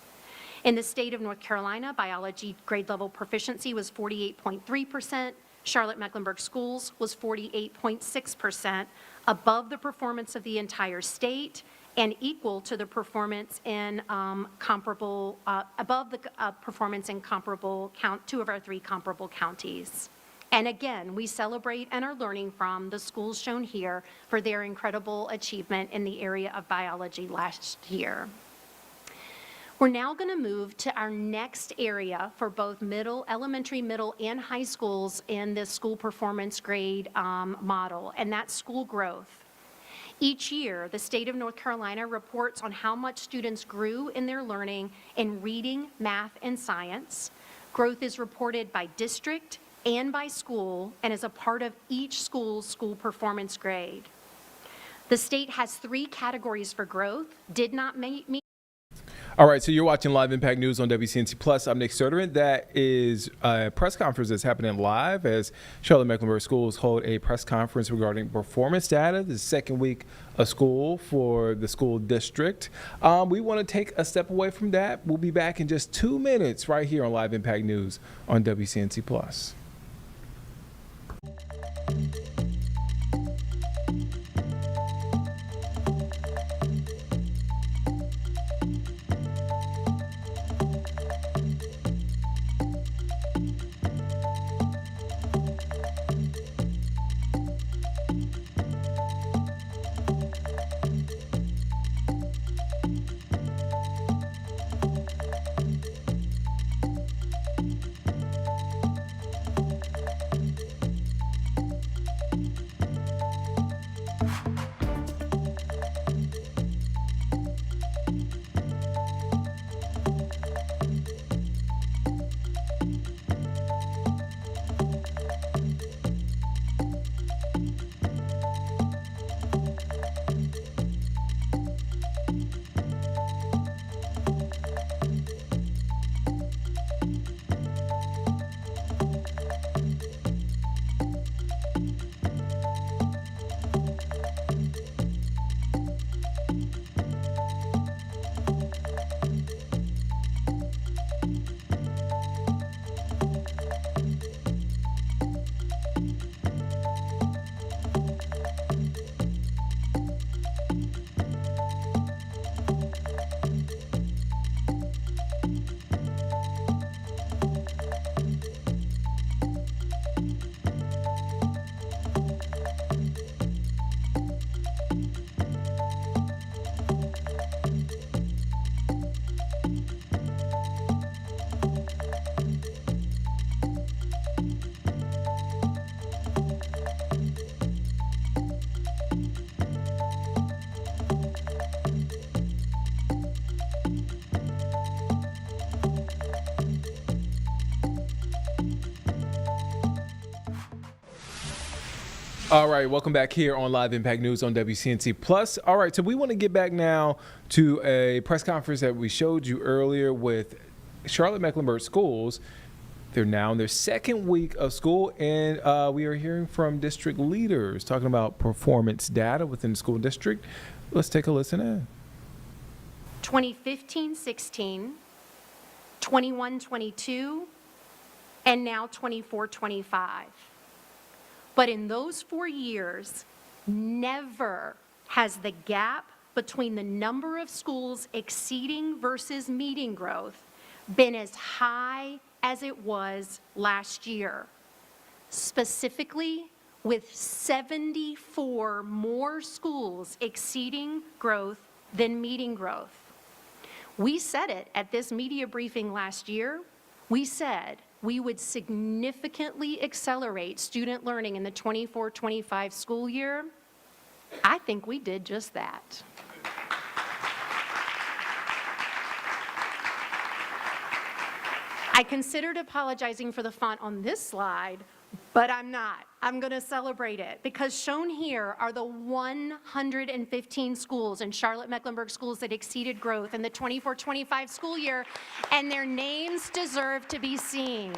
In the state of North Carolina, biology grade level proficiency was 48.3%. Charlotte Mecklenburg Schools was 48.6%, above the performance of the entire state and equal to the performance in above the performance in comparable 2 of our 3 comparable counties. And again, we celebrate and are learning from the schools shown here for their incredible achievement in the area of biology last year. We're now going to move to our next area for both elementary, middle, and high schools in this school performance grade model, and that's school growth. Each year, the state of North Carolina reports on how much students grew in their learning in reading, math, and science. Growth is reported by district and by school and is a part of each school's school performance grade. The state has 3 categories for growth, did not meet. All right, so you're watching Live Impact News on WCNC Plus. I'm Nick Soderman. That is a press conference that's happening live as Charlotte Mecklenburg Schools hold a press conference regarding performance data, the second week of school for the school district. We want to take a step away from that. We'll be back in just 2 minutes right here on Live Impact News on WCNC Plus. All right, welcome back here on Live Impact News on WCNC Plus. All right, so we want to get back now to a press conference that we showed you earlier with Charlotte Mecklenburg Schools. They're now in their second week of school, and we are hearing from district leaders talking about performance data within the school district. Let's take a listen in. 2015-16, 21-22, and now 24-25. But in those 4 years, never has the gap between the number of schools exceeding versus meeting growth been as high as it was last year. Specifically, with 74 more schools exceeding growth than meeting growth. We said it at this media briefing last year. We said we would significantly accelerate student learning in the 24-25 school year. I think we did just that. I considered apologizing for the font on this slide, but I'm not. I'm going to celebrate it because shown here are the 115 schools in Charlotte Mecklenburg Schools that exceeded growth in the 24-25 school year, and their names deserve to be seen.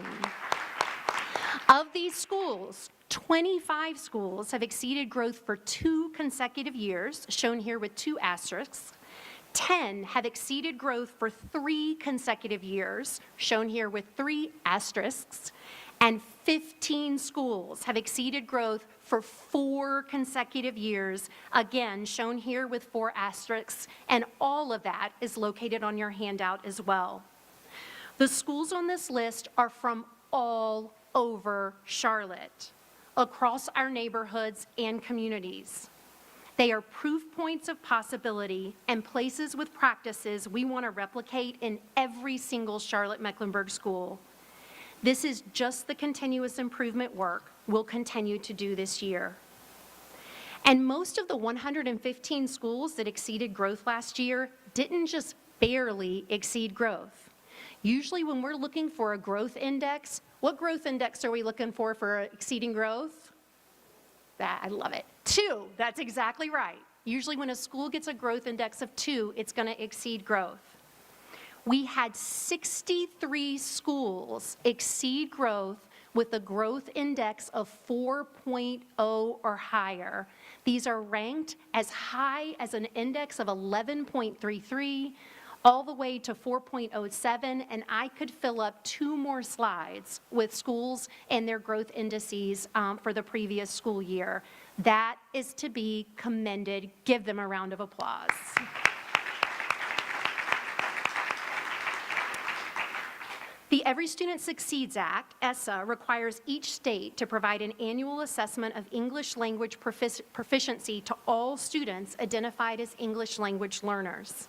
Of these schools, 25 schools have exceeded growth for 2 consecutive years, shown here with 2 asterisks. 10 have exceeded growth for 3 consecutive years, shown here with 3 asterisks. And 15 schools have exceeded growth for 4 consecutive years, again, shown here with 4 asterisks, and all of that is located on your handout as well. The schools on this list are from all over Charlotte, across our neighborhoods and communities. They are proof points of possibility and places with practices we want to replicate in every single Charlotte Mecklenburg school. This is just the continuous improvement work we'll continue to do this year. And most of the 115 schools that exceeded growth last year didn't just barely exceed growth. Usually when we're looking for a growth index, what growth index are we looking for exceeding growth? I love it. 2, that's exactly right. Usually when a school gets a growth index of 2, it's going to exceed growth. We had 63 schools exceed growth with a growth index of 4.0 or higher. These are ranked as high as an index of 11.33 all the way to 4.07, and I could fill up 2 more slides with schools and their growth indices for the previous school year. That is to be commended. Give them a round of applause. The Every Student Succeeds Act, ESSA, requires each state to provide an annual assessment of English language proficiency to all students identified as English language learners.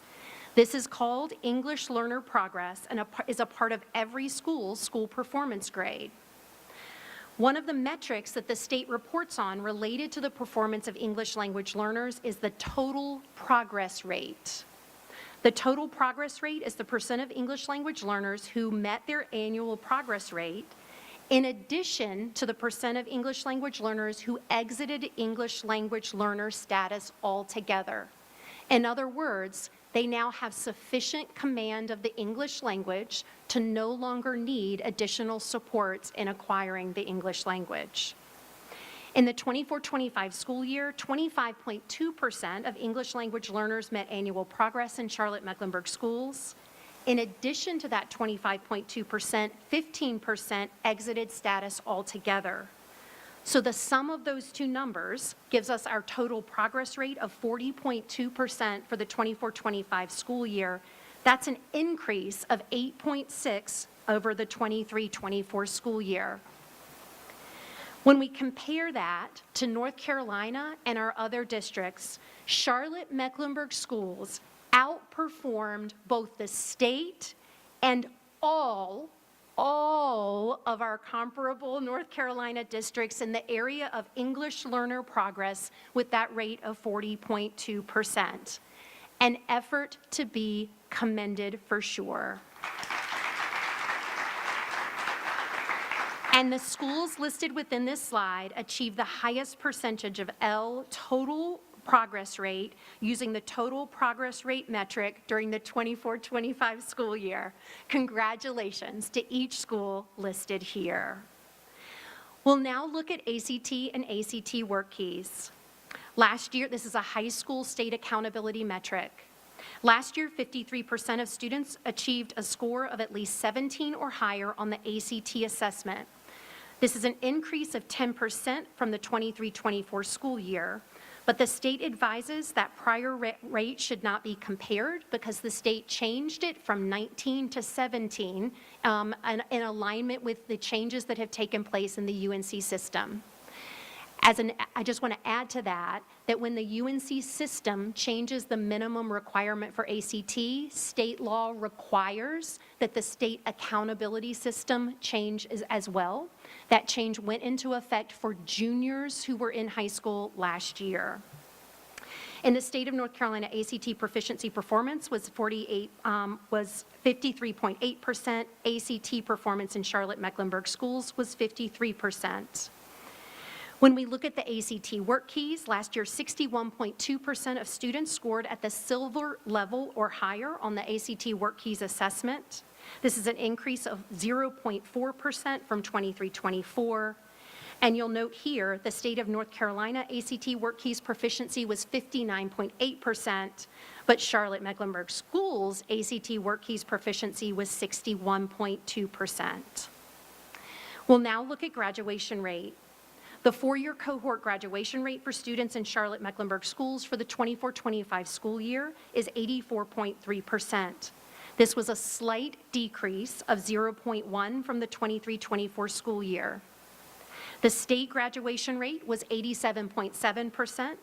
This is called English Learner Progress and is a part of every school's school performance grade. One of the metrics that the state reports on related to the performance of English language learners is the total progress rate. The total progress rate is the percent of English language learners who met their annual progress rate, in addition to the percent of English language learners who exited English language learner status altogether. In other words, they now have sufficient command of the English language to no longer need additional supports in acquiring the English language. In the 24-25 school year, 25.2% of English language learners met annual progress in Charlotte Mecklenburg schools. In addition to that 25.2%, 15% exited status altogether. So the sum of those 2 numbers gives us our total progress rate of 40.2% for the 24-25 school year. That's an increase of 8.6 over the 23-24 school year. When we compare that to North Carolina and our other districts, Charlotte Mecklenburg schools outperformed both the state and all of our comparable North Carolina districts in the area of English learner progress with that rate of 40.2%. An effort to be commended for sure. And the schools listed within this slide achieved the highest percentage of L total progress rate using the total progress rate metric during the 24-25 school year. Congratulations to each school listed here. We'll now look at ACT and ACT work keys. Last year, this is a high school state accountability metric. Last year, 53% of students achieved a score of at least 17 or higher on the ACT assessment. This is an increase of 10% from the 23-24 school year, but the state advises that prior rate should not be compared because the state changed it from 19 to 17 in alignment with the changes that have taken place in the UNC system. I just want to add to that when the UNC system changes the minimum requirement for ACT, state law requires that the state accountability system change as well. That change went into effect for juniors who were in high school last year. In the state of North Carolina, ACT proficiency performance was 53.8%. ACT performance in Charlotte-Mecklenburg schools was 53%. When we look at the ACT work keys, last year 61.2% of students scored at the silver level or higher on the ACT work keys assessment. This is an increase of 0.4% from 23-24. And you'll note here, the state of North Carolina ACT work keys proficiency was 59.8%, but Charlotte-Mecklenburg schools ACT work keys proficiency was 61.2%. We'll now look at graduation rate. The four-year cohort graduation rate for students in Charlotte-Mecklenburg schools for the 24-25 school year is 84.3%. This was a slight decrease of 0.1 from the 23-24 school year. The state graduation rate was 87.7%.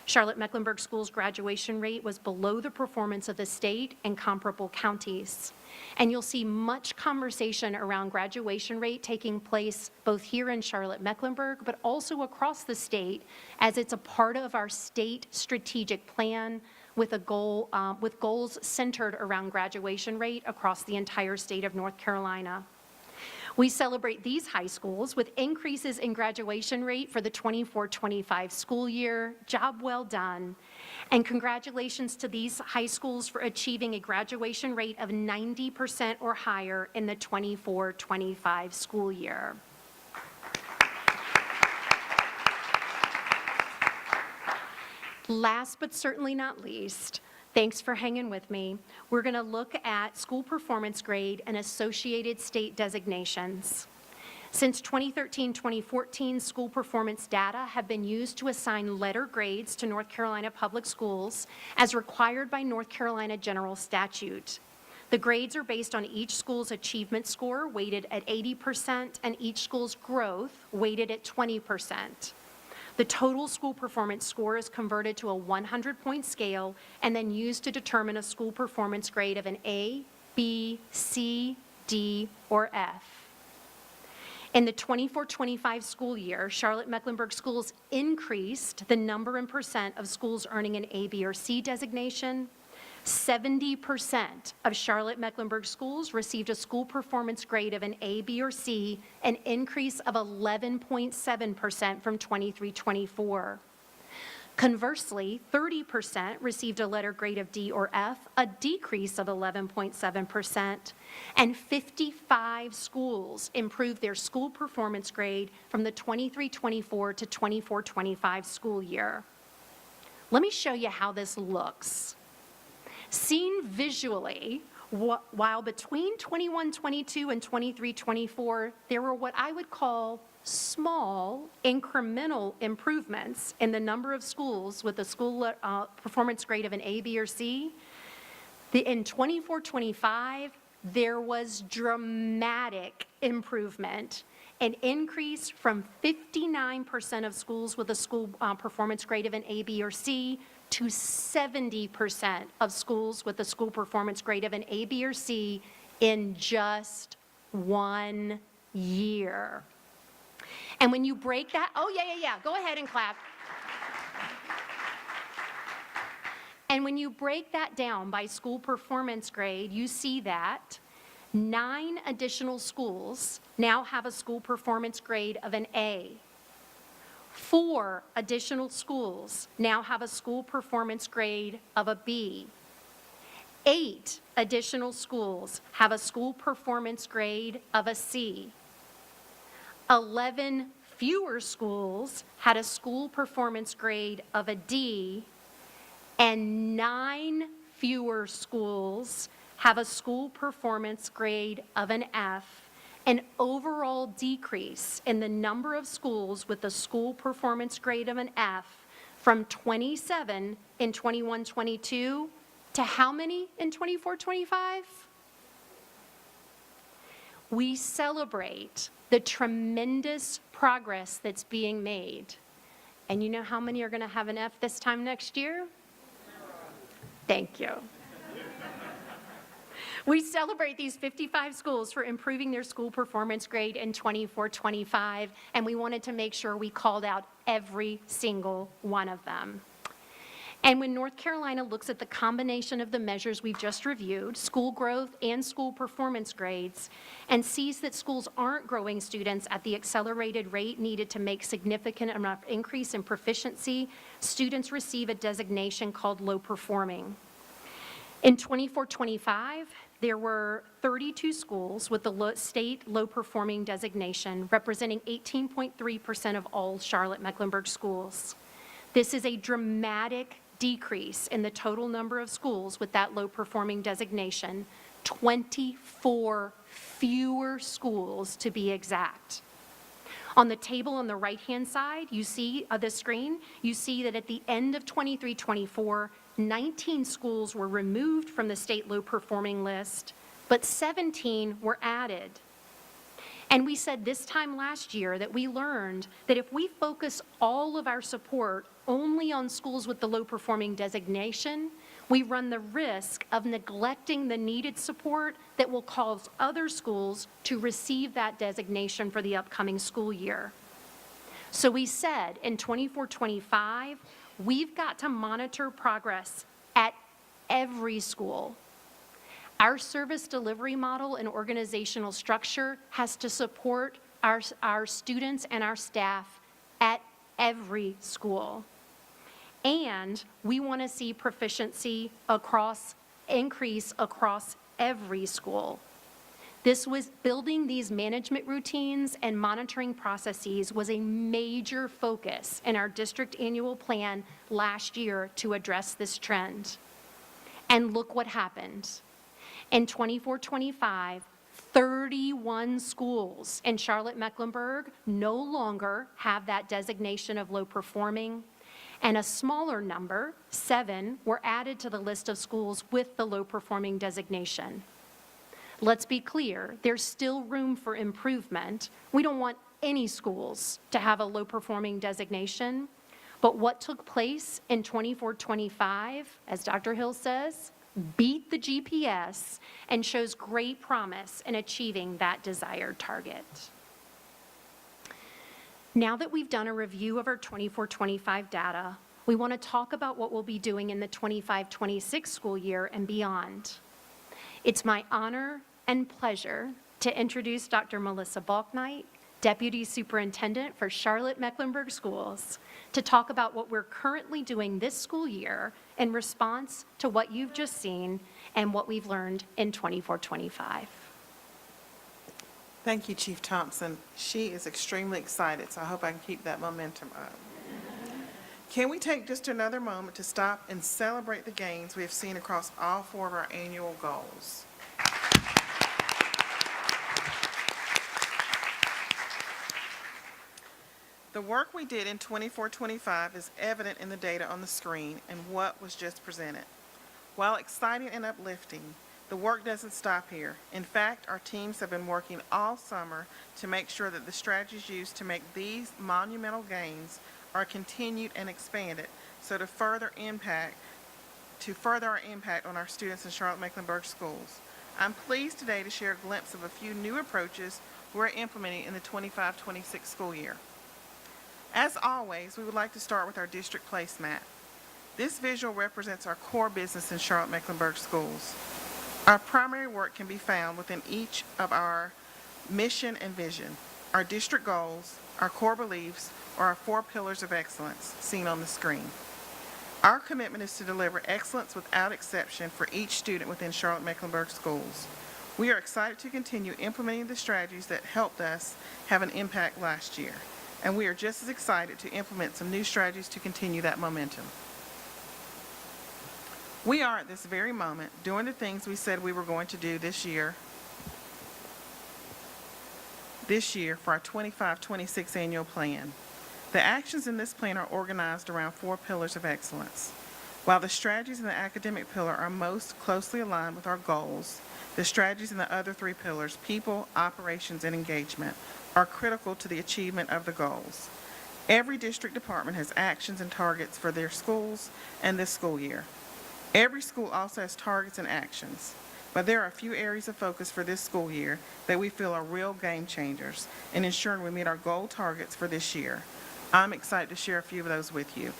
Charlotte-Mecklenburg schools graduation rate was below the performance of the state and comparable counties. And you'll see much conversation around graduation rate taking place both here in Charlotte-Mecklenburg, but also across the state, as it's a part of our state strategic plan with goals centered around graduation rate across the entire state of North Carolina. We celebrate these high schools with increases in graduation rate for the 24-25 school year. Job well done. And congratulations to these high schools for achieving a graduation rate of 90% or higher in the 24-25 school year. Last but certainly not least, thanks for hanging with me. We're going to look at school performance grade and associated state designations. Since 2013-2014, school performance data have been used to assign letter grades to North Carolina public schools as required by North Carolina general statute. The grades are based on each school's achievement score weighted at 80% and each school's growth weighted at 20%. The total school performance score is converted to a 100-point scale and then used to determine a school performance grade of an A, B, C, D, or F. In the 24-25 school year, Charlotte-Mecklenburg schools increased the number and percent of schools earning an A, B, or C designation. 70% of Charlotte-Mecklenburg schools received a school performance grade of an A, B, or C, an increase of 11.7% from 23-24. Conversely, 30% received a letter grade of D or F, a decrease of 11.7%, and 55 schools improved their school performance grade from the 23-24 to 24-25 school year. Let me show you how this looks. Seen visually, while between 21-22 and 23-24, there were what I would call small incremental improvements in the number of schools with a school performance grade of an A, B, or C. In 24-25, there was dramatic improvement, an increase from 59% of schools with a school performance grade of an A, B, or C to 70% of schools with a school performance grade of an A, B, or C in just 1 year. And when you break that, oh yeah, go ahead and clap. And when you break that down by school performance grade, you see that 9 additional schools now have a school performance grade of an A. 4 additional schools now have a school performance grade of a B. 8 additional schools have a school performance grade of a C. 11 fewer schools had a school performance grade of a D, and 9 fewer schools have a school performance grade of an F, an overall decrease in the number of schools with a school performance grade of an F from 27 in 21-22 to how many in 24-25? We celebrate the tremendous progress that's being made. And you know how many are going to have an F this time next year? Thank you. We celebrate these 55 schools for improving their school performance grade in 24-25, and we wanted to make sure we called out every single one of them. And when North Carolina looks at the combination of the measures we've just reviewed, school growth and school performance grades, and sees that schools aren't growing students at the accelerated rate needed to make significant enough increase in proficiency, students receive a designation called low performing. In 24-25, there were 32 schools with the state low performing designation, representing 18.3% of all Charlotte-Mecklenburg schools. This is a dramatic decrease in the total number of schools with that low performing designation, 24 fewer schools to be exact. On the table on the right-hand side, you see the screen, you see that at the end of 23-24, 19 schools were removed from the state low performing list, but 17 were added. And we said this time last year that we learned that if we focus all of our support only on schools with the low performing designation, we run the risk of neglecting the needed support that will cause other schools to receive that designation for the upcoming school year. So we said in 24-25, we've got to monitor progress at every school. Our service delivery model and organizational structure has to support our students and our staff at every school. And we want to see proficiency increase across every school. This was building these management routines and monitoring processes was a major focus in our district annual plan last year to address this trend. And look what happened. In 24-25, 31 schools in Charlotte-Mecklenburg no longer have that designation of low performing, and a smaller number, 7, were added to the list of schools with the low performing designation. Let's be clear, there's still room for improvement. We don't want any schools to have a low performing designation, but what took place in 24-25, as Dr. Hill says, beat the GPS and shows great promise in achieving that desired target. Now that we've done a review of our 24-25 data, we want to talk about what we'll be doing in the 25-26 school year and beyond. It's my honor and pleasure to introduce Dr. Melissa Balknight, Deputy Superintendent for Charlotte-Mecklenburg Schools, to talk about what we're currently doing this school year in response to what you've just seen and what we've learned in 24-25. Thank you, Chief Thompson. She is extremely excited, so I hope I can keep that momentum up. Can we take just another moment to stop and celebrate the gains we have seen across all 4 of our annual goals? The work we did in 24-25 is evident in the data on the screen and what was just presented. While exciting and uplifting, the work doesn't stop here. In fact, our teams have been working all summer to make sure that the strategies used to make these monumental gains are continued and expanded, so to further our impact on our students in Charlotte-Mecklenburg schools. I'm pleased today to share a glimpse of a few new approaches we're implementing in the 25-26 school year. As always, we would like to start with our district place map. This visual represents our core business in Charlotte-Mecklenburg schools. Our primary work can be found within each of our mission and vision, our district goals, our core beliefs, or our 4 pillars of excellence seen on the screen. Our commitment is to deliver excellence without exception for each student within Charlotte-Mecklenburg schools. We are excited to continue implementing the strategies that helped us have an impact last year, and we are just as excited to implement some new strategies to continue that momentum. We are at this very moment doing the things we said we were going to do this year for our 25-26 annual plan. The actions in this plan are organized around 4 pillars of excellence. While the strategies in the academic pillar are most closely aligned with our goals, the strategies in the other 3 pillars, people, operations, and engagement, are critical to the achievement of the goals. Every district department has actions and targets for their schools and this school year. Every school also has targets and actions, but there are a few areas of focus for this school year that we feel are real game changers in ensuring we meet our goal targets for this year. I'm excited to share a few of those with you.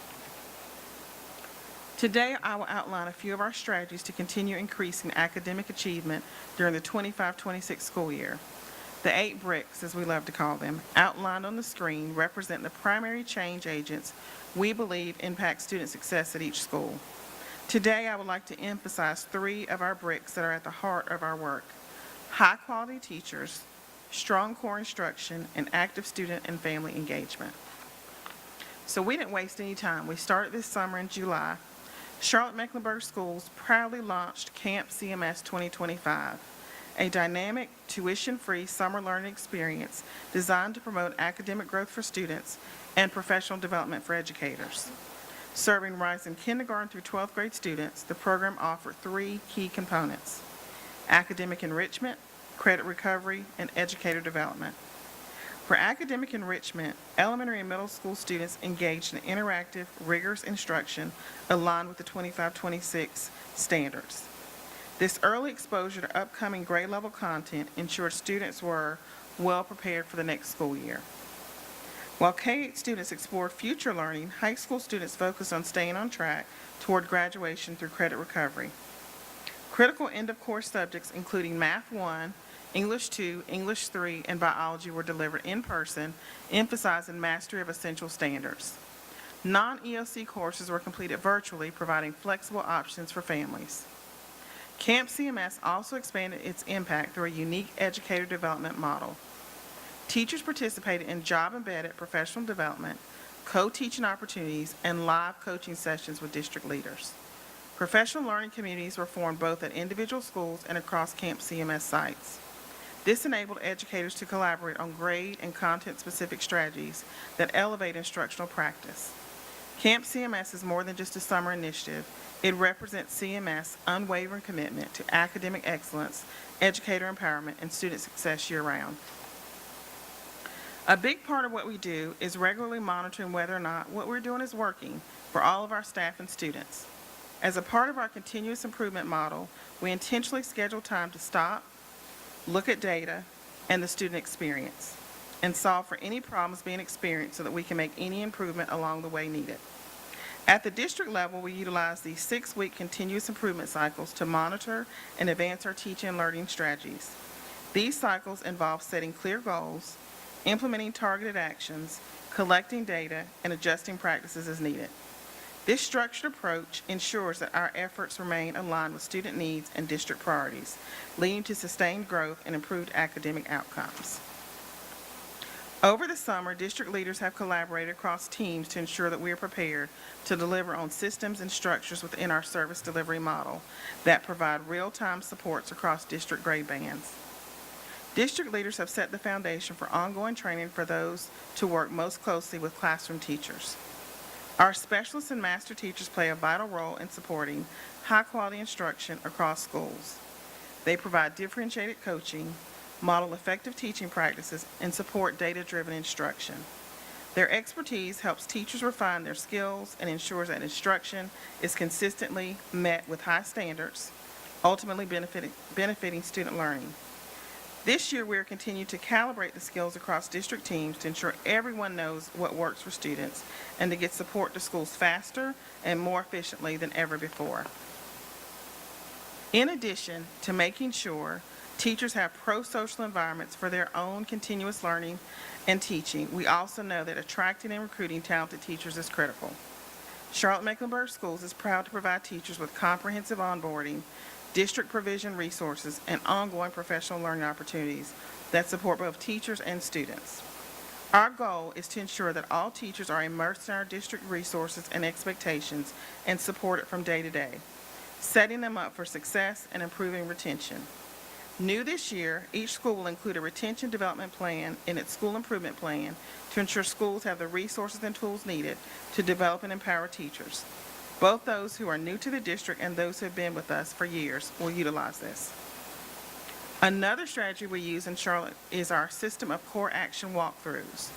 Today, I will outline a few of our strategies to continue increasing academic achievement during the 25-26 school year. The 8 bricks, as we love to call them, outlined on the screen represent the primary change agents we believe impact student success at each school. Today, I would like to emphasize 3 of our bricks that are at the heart of our work: high-quality teachers, strong core instruction, and active student and family engagement. So we didn't waste any time. We started this summer in July. Charlotte-Mecklenburg Schools proudly launched Camp CMS 2025, a dynamic, tuition-free summer learning experience designed to promote academic growth for students and professional development for educators. Serving rising kindergarten through 12th grade students, the program offered 3 key components: academic enrichment, credit recovery, and educator development. For academic enrichment, elementary and middle school students engaged in interactive, rigorous instruction aligned with the 25-26 standards. This early exposure to upcoming grade level content ensured students were well prepared for the next school year. While K-8 students explored future learning, high school students focused on staying on track toward graduation through credit recovery. Critical end-of-course subjects including Math 1, English 2, English 3, and biology were delivered in person, emphasizing mastery of essential standards. Non-EOC courses were completed virtually, providing flexible options for families. Camp CMS also expanded its impact through a unique educator development model. Teachers participated in job-embedded professional development, co-teaching opportunities, and live coaching sessions with district leaders. Professional learning communities were formed both at individual schools and across Camp CMS sites. This enabled educators to collaborate on grade and content-specific strategies that elevate instructional practice. Camp CMS is more than just a summer initiative. It represents CMS' unwavering commitment to academic excellence, educator empowerment, and student success year-round. A big part of what we do is regularly monitoring whether or not what we're doing is working for all of our staff and students. As a part of our continuous improvement model, we intentionally schedule time to stop, look at data and the student experience, and solve for any problems being experienced so that we can make any improvement along the way needed. At the district level, we utilize these 6-week continuous improvement cycles to monitor and advance our teaching and learning strategies. These cycles involve setting clear goals, implementing targeted actions, collecting data, and adjusting practices as needed. This structured approach ensures that our efforts remain aligned with student needs and district priorities, leading to sustained growth and improved academic outcomes. Over the summer, district leaders have collaborated across teams to ensure that we are prepared to deliver on systems and structures within our service delivery model that provide real-time supports across district grade bands. District leaders have set the foundation for ongoing training for those to work most closely with classroom teachers. Our specialists and master teachers play a vital role in supporting high-quality instruction across schools. They provide differentiated coaching, model effective teaching practices, and support data-driven instruction. Their expertise helps teachers refine their skills and ensures that instruction is consistently met with high standards, ultimately benefiting student learning. This year, we are continuing to calibrate the skills across district teams to ensure everyone knows what works for students and to get support to schools faster and more efficiently than ever before. In addition to making sure teachers have pro-social environments for their own continuous learning and teaching, we also know that attracting and recruiting talented teachers is critical. Charlotte-Mecklenburg Schools is proud to provide teachers with comprehensive onboarding, district provision resources, and ongoing professional learning opportunities that support both teachers and students. Our goal is to ensure that all teachers are immersed in our district resources and expectations and supported from day to day, setting them up for success and improving retention. New this year, each school will include a retention development plan in its school improvement plan to ensure schools have the resources and tools needed to develop and empower teachers. Both those who are new to the district and those who have been with us for years will utilize this. Another strategy we use in Charlotte is our system of core action walkthroughs.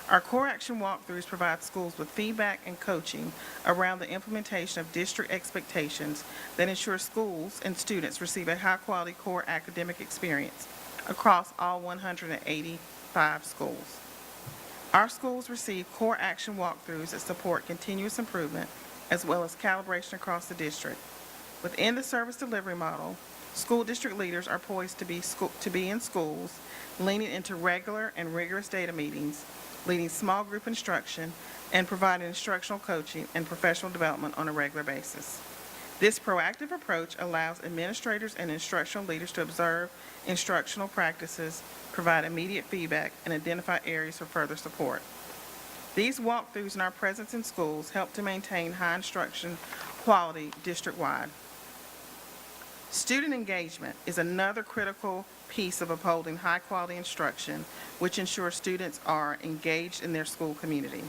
Our core action walkthroughs provide schools with feedback and coaching around the implementation of district expectations that ensure schools and students receive a high-quality core academic experience across all 185 schools. Our schools receive core action walkthroughs that support continuous improvement as well as calibration across the district. Within the service delivery model, school district leaders are poised to be in schools, leaning into regular and rigorous data meetings, leading small group instruction, and providing instructional coaching and professional development on a regular basis. This proactive approach allows administrators and instructional leaders to observe instructional practices, provide immediate feedback, and identify areas for further support. These walkthroughs and our presence in schools help to maintain high instruction quality district-wide. Student engagement is another critical piece of upholding high-quality instruction, which ensures students are engaged in their school community.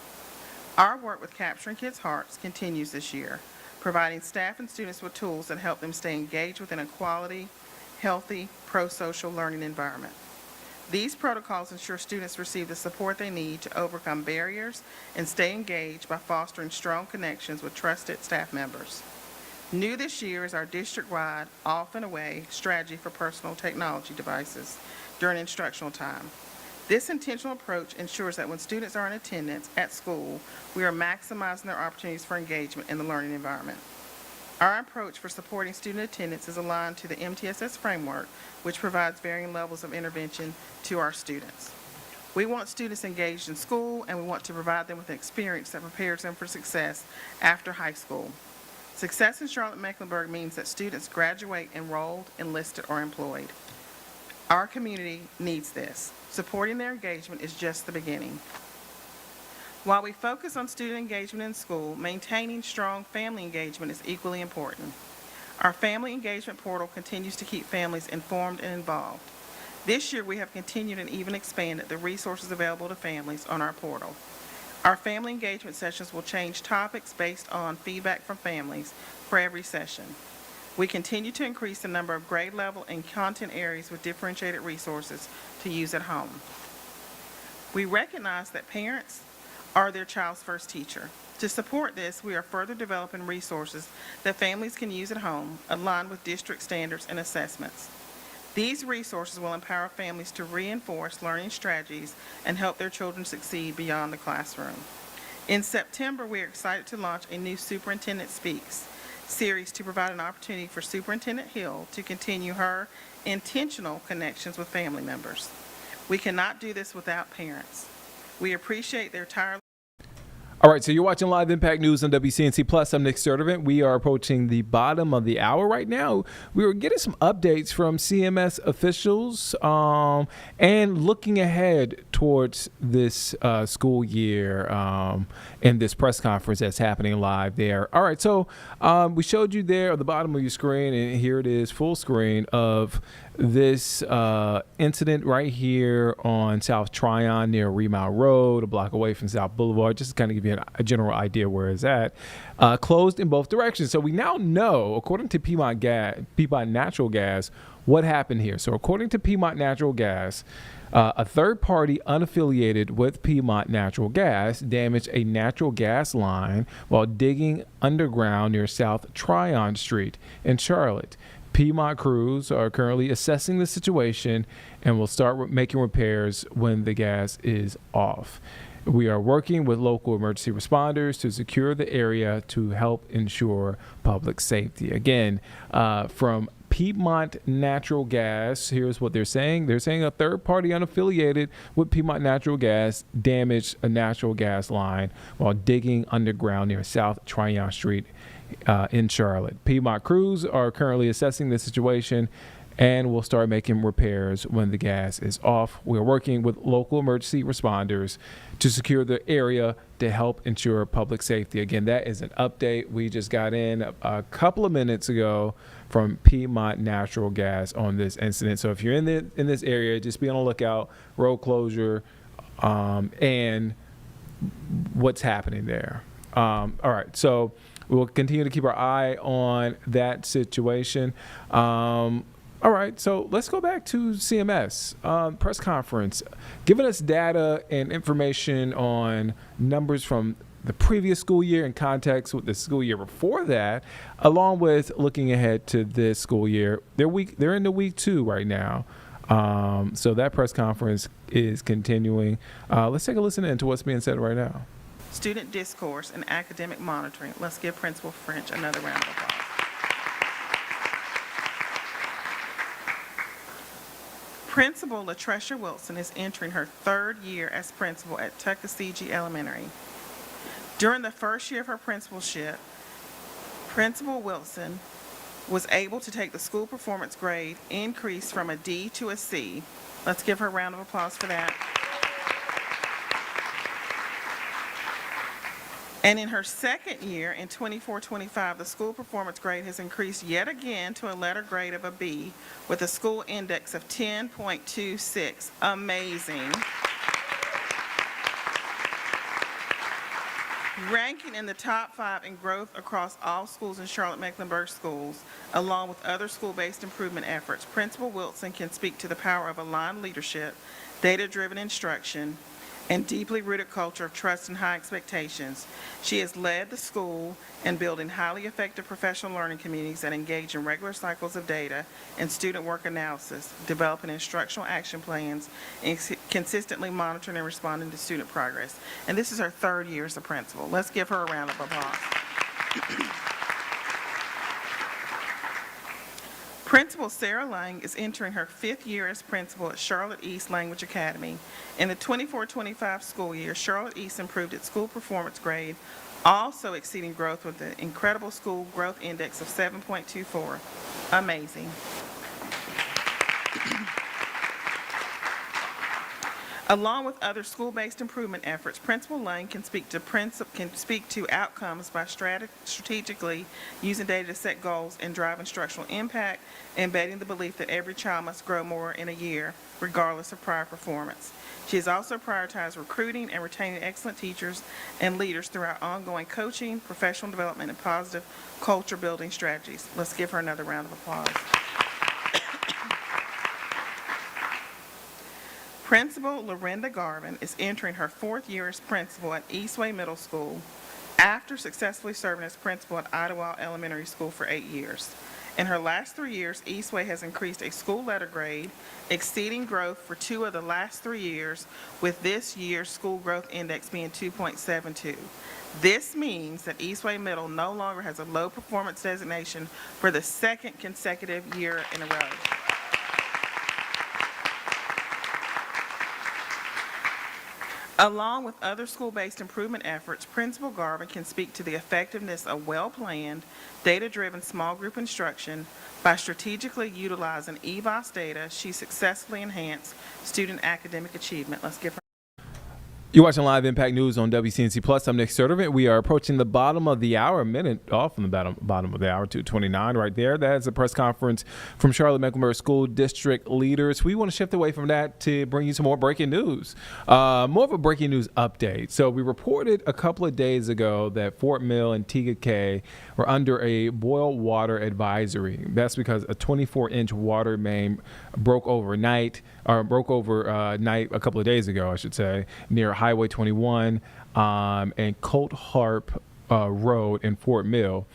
Our work with Capturing Kids' Hearts continues this year, providing staff and students with tools that help them stay engaged within a quality, healthy, pro-social learning environment. These protocols ensure students receive the support they need to overcome barriers and stay engaged by fostering strong connections with trusted staff members. New this year is our district-wide off and away strategy for personal technology devices during instructional time. This intentional approach ensures that when students are in attendance at school, we are maximizing their opportunities for engagement in the learning environment. Our approach for supporting student attendance is aligned to the MTSS framework, which provides varying levels of intervention to our students. We want students engaged in school, and we want to provide them with an experience that prepares them for success after high school. Success in Charlotte-Mecklenburg means that students graduate enrolled, enlisted, or employed. Our community needs this. Supporting their engagement is just the beginning. While we focus on student engagement in school, maintaining strong family engagement is equally important. Our family engagement portal continues to keep families informed and involved. This year, we have continued and even expanded the resources available to families on our portal. Our family engagement sessions will change topics based on feedback from families for every session. We continue to increase the number of grade level and content areas with differentiated resources to use at home. We recognize that parents are their child's first teacher. To support this, we are further developing resources that families can use at home, aligned with district standards and assessments. These resources will empower families to reinforce learning strategies and help their children succeed beyond the classroom. In September, we are excited to launch a new Superintendent Speaks series to provide an opportunity for Superintendent Hill to continue her intentional connections with family members. We cannot do this without parents. We appreciate their tireless. All right, so you're watching Live Impact News on WCNC Plus. I'm Nick Sturdivant. We are approaching the bottom of the hour right now. We were getting some updates from CMS officials and looking ahead towards this school year and this press conference that's happening live there. All right, so we showed you there at the bottom of your screen, and here it is, full screen of this incident right here on South Tryon near Remount Road, a block away from South Boulevard, just to kind of give you a general idea where it's at, closed in both directions. So we now know, according to Piedmont Natural Gas, what happened here. So according to Piedmont Natural Gas, a third party unaffiliated with Piedmont Natural Gas damaged a natural gas line while digging underground near South Tryon Street in Charlotte. Piedmont crews are currently assessing the situation and will start making repairs when the gas is off. We are working with local emergency responders to secure the area to help ensure public safety. Again, from Piedmont Natural Gas. Here's what they're saying. They're saying a third party unaffiliated with Piedmont Natural Gas damaged a natural gas line while digging underground near South Tryon Street in Charlotte. Piedmont crews are currently assessing the situation and will start making repairs when the gas is off. We're working with local emergency responders to secure the area to help ensure public safety. Again, that is an update we just got in a couple of minutes ago from Piedmont Natural Gas on this incident. So if you're in this area, just be on the lookout, road closure, and what's happening there. All right, so we'll continue to keep our eye on that situation. All right, so let's go back to CMS press conference, giving us data and information on numbers from the previous school year in context with the school year before that, along with looking ahead to this school year. They're in the week 2 right now. So that press conference is continuing. Let's take a listen into what's being said right now. Student discourse and academic monitoring. Let's give Principal French another round of applause. Principal Latresha Wilson is entering her 3rd year as principal at Tuckasegee Elementary. During the first year of her principalship, Principal Wilson was able to take the school performance grade increase from a D to a C. Let's give her a round of applause for that. And in her 2nd year, in 24-25, the school performance grade has increased yet again to a letter grade of a B with a school index of 10.26. Amazing. Ranking in the top 5 in growth across all schools in Charlotte-Mecklenburg schools, along with other school-based improvement efforts, Principal Wilson can speak to the power of aligned leadership, data-driven instruction, and deeply rooted culture of trust and high expectations. She has led the school in building highly effective professional learning communities that engage in regular cycles of data and student work analysis, developing instructional action plans, and consistently monitoring and responding to student progress. And this is her 3rd year as a principal. Let's give her a round of applause. Principal Sarah Lang is entering her 5th year as principal at Charlotte East Language Academy. In the 24-25 school year, Charlotte East improved its school performance grade, also exceeding growth with an incredible school growth index of 7.24. Amazing. Along with other school-based improvement efforts, Principal Lang can speak to outcomes by strategically using data to set goals and drive instructional impact, embedding the belief that every child must grow more in a year, regardless of prior performance. She has also prioritized recruiting and retaining excellent teachers and leaders through our ongoing coaching, professional development, and positive culture building strategies. Let's give her another round of applause. Principal Lorinda Garvin is entering her 4th year as principal at Eastway Middle School after successfully serving as principal at Idlewild Elementary School for 8 years. In her last 3 years, Eastway has increased a school letter grade, exceeding growth for 2 of the last 3 years, with this year's school growth index being 2.72. This means that Eastway Middle no longer has a low performance designation for the 2nd consecutive year in a row. Along with other school-based improvement efforts, Principal Garvin can speak to the effectiveness of well-planned, data-driven small group instruction. By strategically utilizing EVOS data, she successfully enhanced student academic achievement. Let's give her. You're watching Live Impact News on WCNC Plus. I'm Nick Sertovant. We are approaching the bottom of the hour, a minute off from the bottom of the hour, 2:29 right there. That's a press conference from Charlotte-Mecklenburg School District leaders. We want to shift away from that to bring you some more breaking news, more of a breaking news update. So we reported a couple of days ago that Fort Mill and Tega were under a boil water advisory. That's because a 24-inch water main broke overnight a couple of days ago, I should say, near Highway 21 and Colt Harp Road in Fort Mill.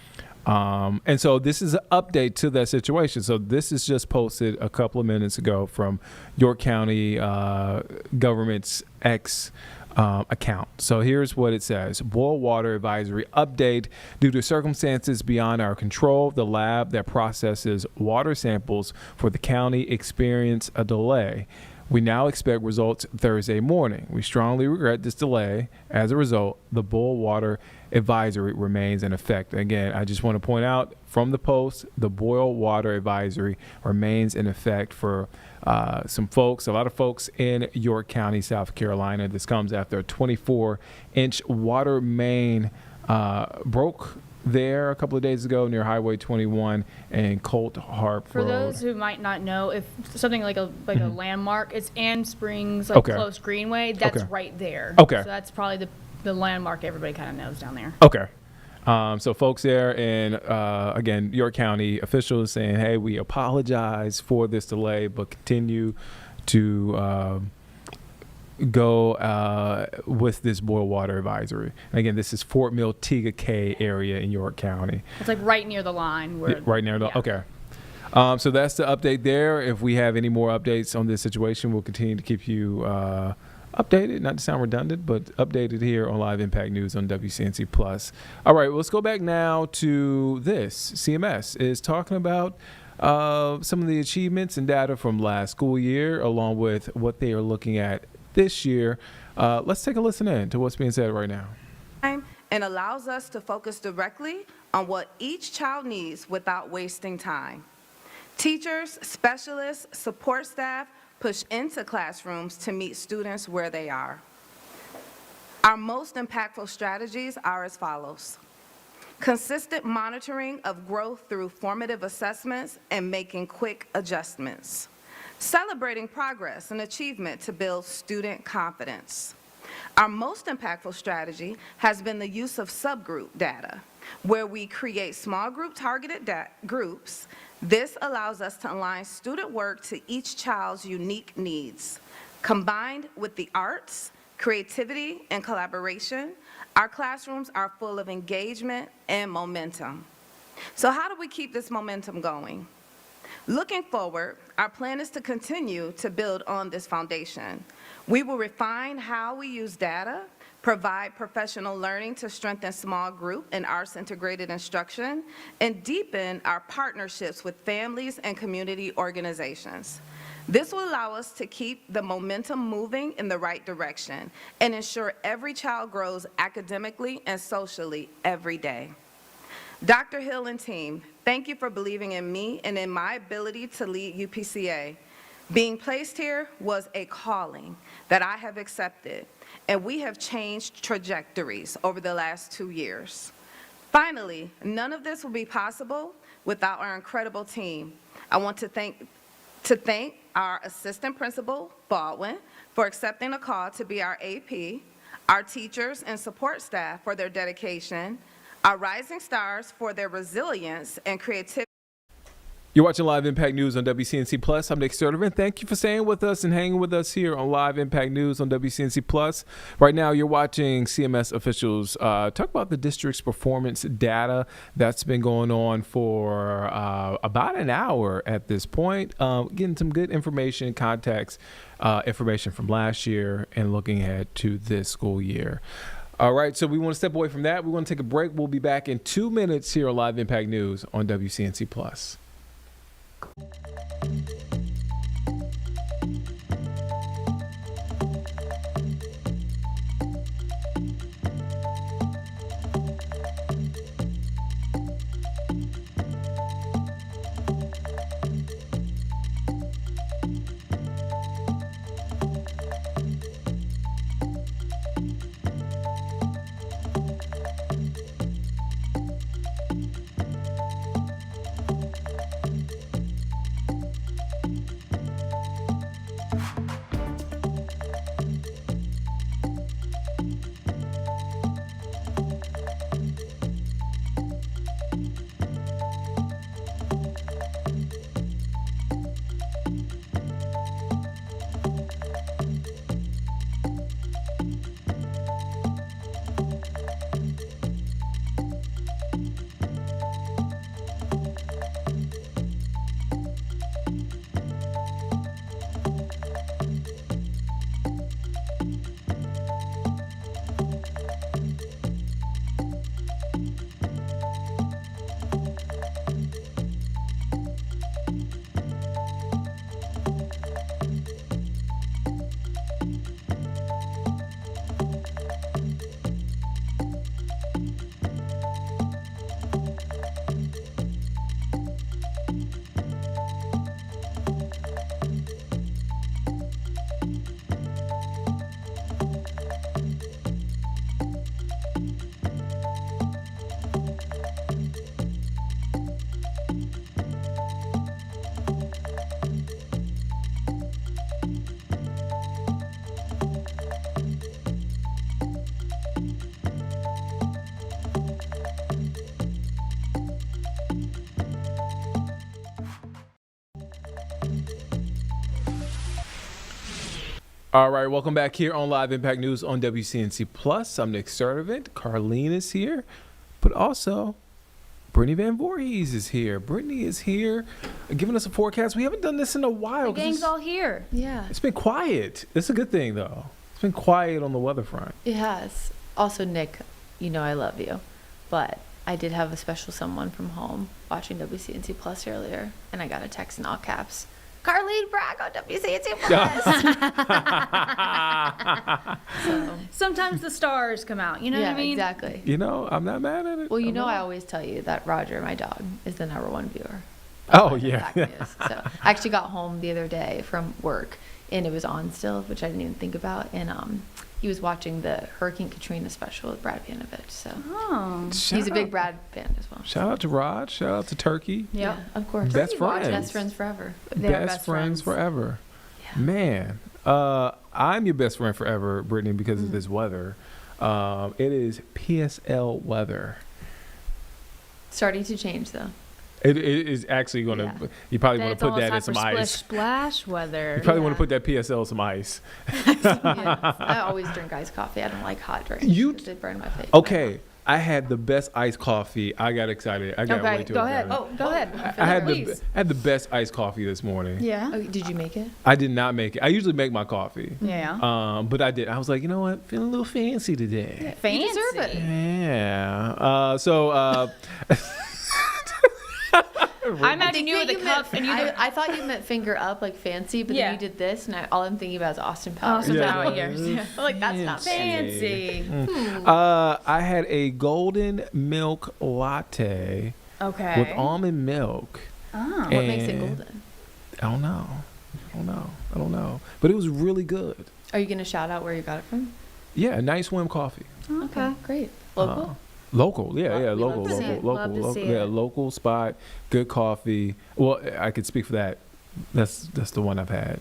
And so this is an update to that situation. So this is just posted a couple of minutes ago from York County government's X account. So here's what it says. Boil water advisory update. Due to circumstances beyond our control, the lab that processes water samples for the county experienced a delay. We now expect results Thursday morning. We strongly regret this delay. As a result, the boil water advisory remains in effect. Again, I just want to point out from the Post, the boil water advisory remains in effect for a lot of folks in York County, South Carolina. This comes after a 24-inch water main broke there a couple of days ago near Highway 21 and Colt Harp For Road. those who might not know, if something like a landmark, it's Ann Springs, Close Greenway. That's right there. Okay. So that's probably the landmark everybody kind of knows down there. Okay. So folks there, and again, York County officials saying, hey, we apologize for this delay, but continue to go with this boil water advisory. And again, this is Fort Mill, Tega Cay area in York County. It's like right near the line. Right near the, yeah. okay. So that's the update there. If we have any more updates on this situation, we'll continue to keep you updated, not to sound redundant, but updated here on Live Impact News on WCNC Plus. All right, well, let's go back now to this. CMS is talking about some of the achievements and data from last school year, along with what they are looking at this year. Let's take a listen in to what's being said right now. And allows us to focus directly on what each child needs without wasting time. Teachers, specialists, support staff push into classrooms to meet students where they are. Our most impactful strategies are as follows. Consistent monitoring of growth through formative assessments and making quick adjustments. Celebrating progress and achievement to build student confidence. Our most impactful strategy has been the use of subgroup data, where we create small group targeted groups. This allows us to align student work to each child's unique needs. Combined with the arts, creativity, and collaboration, our classrooms are full of engagement and momentum. So how do we keep this momentum going? Looking forward, our plan is to continue to build on this foundation. We will refine how we use data, provide professional learning to strengthen small group and arts integrated instruction, and deepen our partnerships with families and community organizations. This will allow us to keep the momentum moving in the right direction and ensure every child grows academically and socially every day. Dr. Hill and team, thank you for believing in me and in my ability to lead UPCA. Being placed here was a calling that I have accepted, and we have changed trajectories over the last 2 years. Finally, none of this will be possible without our incredible team. I want to thank our assistant principal, Baldwin, for accepting a call to be our AP, our teachers and support staff for their dedication, our rising stars for their resilience and creativity. You're watching Live Impact News on WCNC Plus. I'm Nick Sturtevant. Thank you for staying with us and hanging with us here on Live Impact News on WCNC Plus. Right now, you're watching CMS officials talk about the district's performance data that's been going on for about an hour at this point. Getting some good information, context, information from last year and looking ahead to this school year. All right, so we want to step away from that. We want to take a break. We'll be back in 2 minutes here on Live Impact News on WCNC Plus. All right, welcome back here on Live Impact News on WCNC Plus. I'm Nick Sturdivant. Carlene is here, but also Brittany Van Voorhees is here. Brittany is here, giving us a forecast. We haven't done this in a while. The gang's all here. Yeah. It's been quiet. It's a good thing, though. It's been quiet on the weather front. It has. Also, Nick, you know I love you, but I did have a special someone from home watching WCNC Plus earlier, and I got a text in all caps. Carlene Bragg on WCNC Plus. So, sometimes the stars come out. You know what I mean? Exactly. You know, I'm not mad at it. Well, I always tell you that Roger, my dog, is the #1 viewer. Oh, yeah. So I actually got home the other day from work, and it was on still, which I didn't even think about. And he was watching the Hurricane Katrina special with Brad Panovich. So he's a big Brad fan as well. Shout out to Rod. Shout out to Turkey. Yeah, of course. Best friends. Best friends forever. Best friends forever. Yeah. Man, I'm your best friend forever, Brittany, because of this weather. It is PSL weather. Starting to change, though. It is actually going to. Yeah. You probably want to put that in some ice. Splash weather. You probably want to put that PSL in some ice. I always drink iced coffee. I don't like hot drinks. They burn my face. Okay. I had the best iced coffee. I got excited. I got way too excited. Go ahead. I had the best iced coffee this morning. Yeah. Oh, did you make it? I did not make it. I usually make my coffee. Yeah. But I did. I was like, you know what? Feeling a little fancy today. Yeah, fancy. You deserve it. Yeah. I imagine you with a cup and you. I thought you meant finger up, like fancy, but then you did this, and all I'm thinking about is Austin Powers. Austin Powers. Yeah. Like that's not fancy. I had a golden milk latte. Okay. With almond milk. Oh. What makes it golden? I don't know. But it was really good. Are you gonna shout out where you got it from? Yeah, Nice Swim Coffee. Okay, great. Local. Local, yeah, Love to see it. Local spot, good coffee. Well, I could speak for that. That's the one I've had.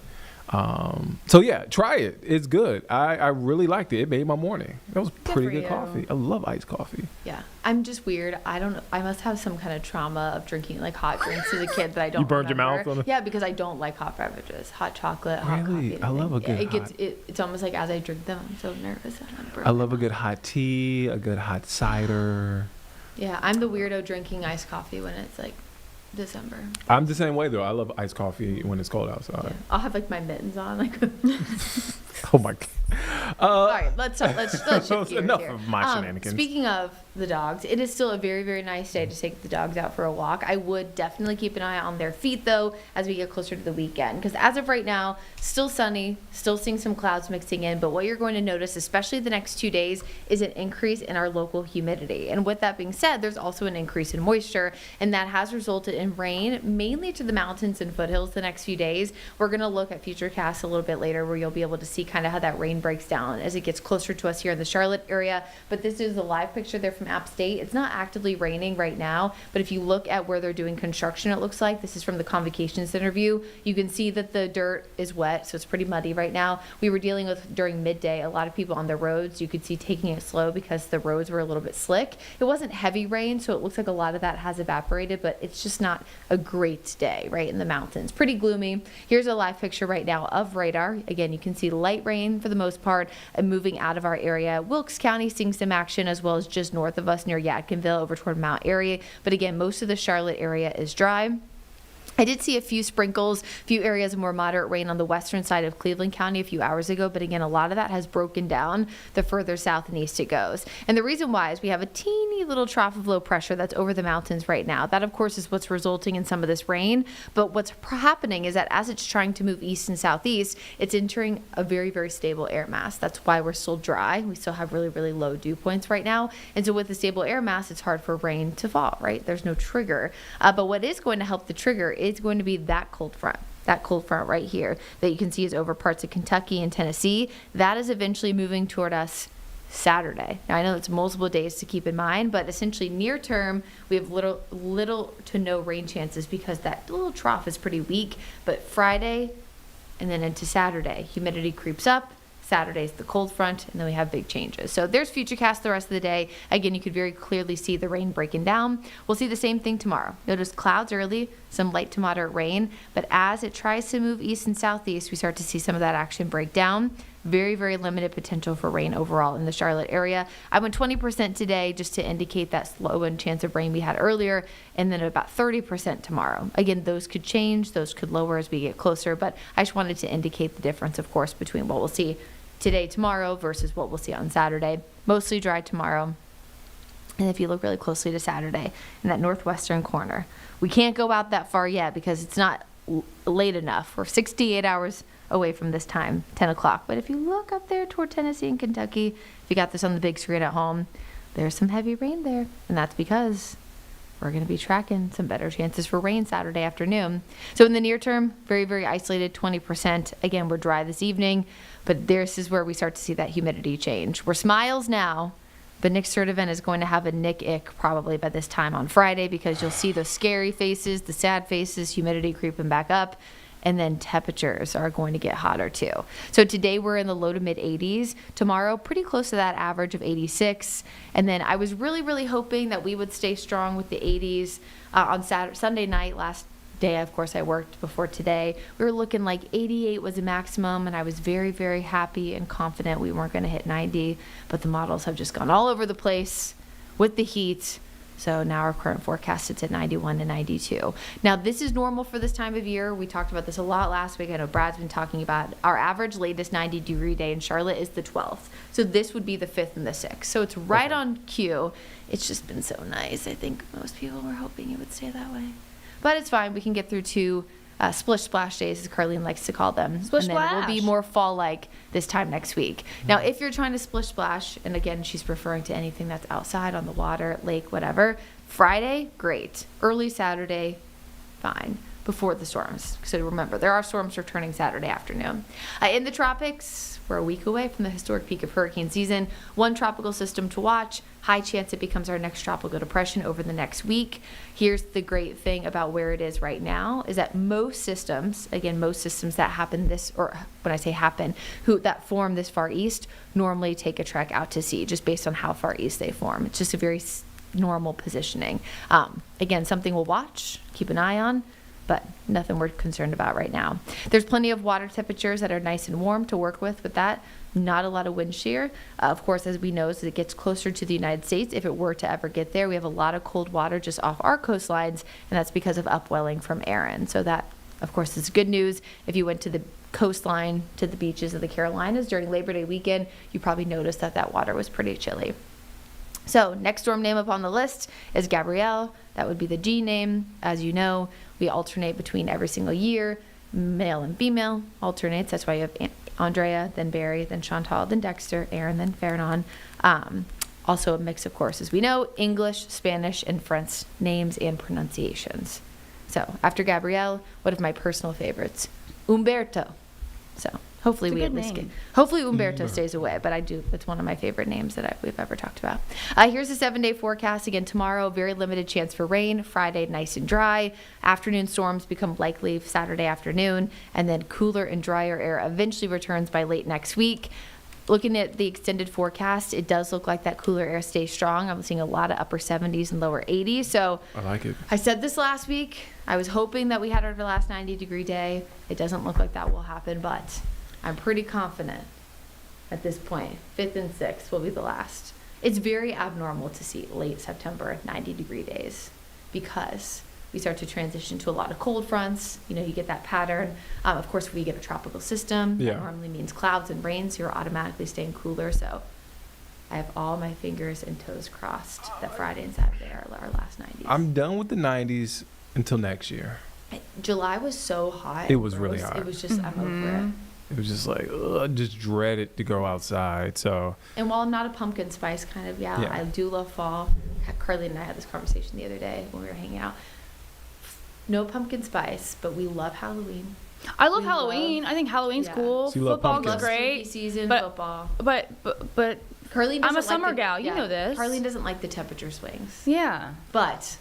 So yeah, try it. It's good. I really liked it. It made my morning. That was pretty good coffee. I love iced coffee. Yeah, I'm just weird. I don't know. I must have some kind of trauma of drinking like hot drinks as a kid that I don't. You burned remember. your mouth on it? Yeah, because I don't like hot beverages, hot chocolate, hot coffee. I love a good. It's almost like as I drink them, I'm so nervous. I love a good hot tea, a good hot cider. Yeah, I'm the weirdo drinking iced coffee when it's like December. I'm the same way though. I love iced coffee when it's cold outside. Yeah. I'll have like my mittens on. Like. Oh my God. All right, let's shift gears enough here. of my shenanigans. Speaking of the dogs, it is still a very, very nice day to take the dogs out for a walk. I would definitely keep an eye on their feet though as we get closer to the weekend, because as of right now, still sunny, still seeing some clouds mixing in, but what you're going to notice, especially the next 2 days, is an increase in our local humidity. And with that being said, there's also an increase in moisture, and that has resulted in rain mainly to the mountains and foothills the next few days. We're going to look at future casts a little bit later where you'll be able to see kind of how that rain breaks down as it gets closer to us here in the Charlotte area. But this is a live picture there from App State. It's not actively raining right now, but if you look at where they're doing construction, it looks like this is from the Convocation Center view. You can see that the dirt is wet, so it's pretty muddy right now. We were dealing with during midday a lot of people on the roads. You could see taking it slow because the roads were a little bit slick. It wasn't heavy rain, so it looks like a lot of that has evaporated, but it's just not a great day right in the mountains. Pretty gloomy. Here's a live picture right now of radar. Again, you can see light rain for the most part and moving out of our area. Wilkes County seeing some action as well as just north of us near Yadkinville over toward Mount Airy. But again, most of the Charlotte area is dry. I did see a few sprinkles, a few areas of more moderate rain on the western side of Cleveland County a few hours ago, but again, a lot of that has broken down the further south and east it goes. And the reason why is we have a teeny little trough of low pressure that's over the mountains right now. That, of course, is what's resulting in some of this rain, but what's happening is that as it's trying to move east and southeast, it's entering a very, very stable air mass. That's why we're still dry. We still have really, really low dew points right now, and so with the stable air mass, it's hard for rain to fall, right? There's no trigger, but what is going to help the trigger is going to be that cold front right here that you can see is over parts of Kentucky and Tennessee. That is eventually moving toward us Saturday. Now, I know it's multiple days to keep in mind, but essentially near term, we have little to no rain chances because that little trough is pretty weak. But Friday and then into Saturday, humidity creeps up. Saturday's the cold front, and then we have big changes. So there's Futurecast the rest of the day. Again, you could very clearly see the rain breaking down. We'll see the same thing tomorrow. Notice clouds early, some light to moderate rain, but as it tries to move east and southeast, we start to see some of that action break down. Very, very limited potential for rain overall in the Charlotte area. I went 20% today just to indicate that slow and chance of rain we had earlier, and then about 30% tomorrow. Again, those could change, those could lower as we get closer, but I just wanted to indicate the difference, of course, between what we'll see today, tomorrow versus what we'll see on Saturday. Mostly dry tomorrow. And if you look really closely to Saturday in that northwestern corner, we can't go out that far yet because it's not late enough. We're 68 hours away from this time, 10 o'clock. But if you look up there toward Tennessee and Kentucky, if you got this on the big screen at home, there's some heavy rain there. And that's because we're going to be tracking some better chances for rain Saturday afternoon. So in the near term, very, very isolated, 20%. Again, we're dry this evening, but this is where we start to see that humidity change. We're smiles now, but Nick Sturdivant is going to have a Nick ick probably by this time on Friday because you'll see those scary faces, the sad faces, humidity creeping back up. And then temperatures are going to get hotter too. So today we're in the low to mid 80s. Tomorrow, pretty close to that average of 86. And then I was really, really hoping that we would stay strong with the 80s on Sunday night. Last day, of course, I worked before today. We were looking like 88 was a maximum, and I was very, very happy and confident we weren't going to hit 90. But the models have just gone all over the place with the heat. So now our current forecast is at 91 to 92. Now, this is normal for this time of year. We talked about this a lot last week. I know Brad's been talking about our average latest 90-degree day in Charlotte is the 12th. So this would be the 5th and the 6th. So it's right on cue. It's just been so nice. I think most people were hoping it would stay that way. But it's fine. We can get through 2 splish splash days, as Carlene likes to call them. Splish and then splash. It will be more fall-like this time next week. Now, if you're trying to splish splash, and again, she's referring to anything that's outside on the water, lake, whatever, Friday, great. Early Saturday, fine. Before the storms. So remember, there are storms returning Saturday afternoon. In the tropics, we're a week away from the historic peak of hurricane season. One tropical system to watch. High chance it becomes our next tropical depression over the next week. Here's the great thing about where it is right now is that most systems, again, most systems that happen this, or when I say happen, that form this far east, normally take a trek out to sea just based on how far east they form. It's just a very normal positioning. Again, something we'll watch, keep an eye on, but nothing we're concerned about right now. There's plenty of water temperatures that are nice and warm to work with that. Not a lot of wind shear. Of course, as we know, as it gets closer to the United States, if it were to ever get there, we have a lot of cold water just off our coastlines, and that's because of upwelling from Erin. So that, of course, is good news. If you went to the coastline, to the beaches of the Carolinas during Labor Day weekend, you probably noticed that water was pretty chilly. So next storm name up on the list is Gabrielle. That would be the G name. As you know, we alternate between every single year. Male and female alternates. That's why you have Andrea, then Barry, then Chantal, then Dexter, Aaron, then Fernan. Also a mix, of course, as we know, English, Spanish, and French names and pronunciations. So after Gabrielle, one of my personal favorites, Umberto. So hopefully we at least get, hopefully Umberto stays away, but it's one of my favorite names that we've ever talked about. Here's the 7-day forecast. Again, tomorrow, very limited chance for rain. Friday, nice and dry. Afternoon storms become likely Saturday afternoon, and then cooler and drier air eventually returns by late next week. Looking at the extended forecast, it does look like that cooler air stays strong. I'm seeing a lot of upper 70s and lower 80s. So I like it. I said this last week. I was hoping that we had our last 90-degree day. It doesn't look like that will happen, but I'm pretty confident at this point, 5th and 6th will be the last. It's very abnormal to see late September 90-degree days because we start to transition to a lot of cold fronts. You get that pattern. Of course, we get a tropical system. Yeah. That normally means clouds and rain, so you're automatically staying cooler. So I have all my fingers and toes crossed that Friday and Saturday are our last 90s. I'm done with the 90s until next year. July was so hot. It was really hot. It was just, I'm over it. It was just like, I just dreaded to go outside. So. And while I'm not a pumpkin spice kind of gal, I do love fall. Carly and I had this conversation the other day when we were hanging out. No pumpkin spice, but we love Halloween. I love Halloween. I think Halloween's cool. So you love Football's pumpkins. great. Season, but, football. But Carlene I'm a doesn't summer like gal. You know this. Carlene doesn't like the temperature swings. Yeah. But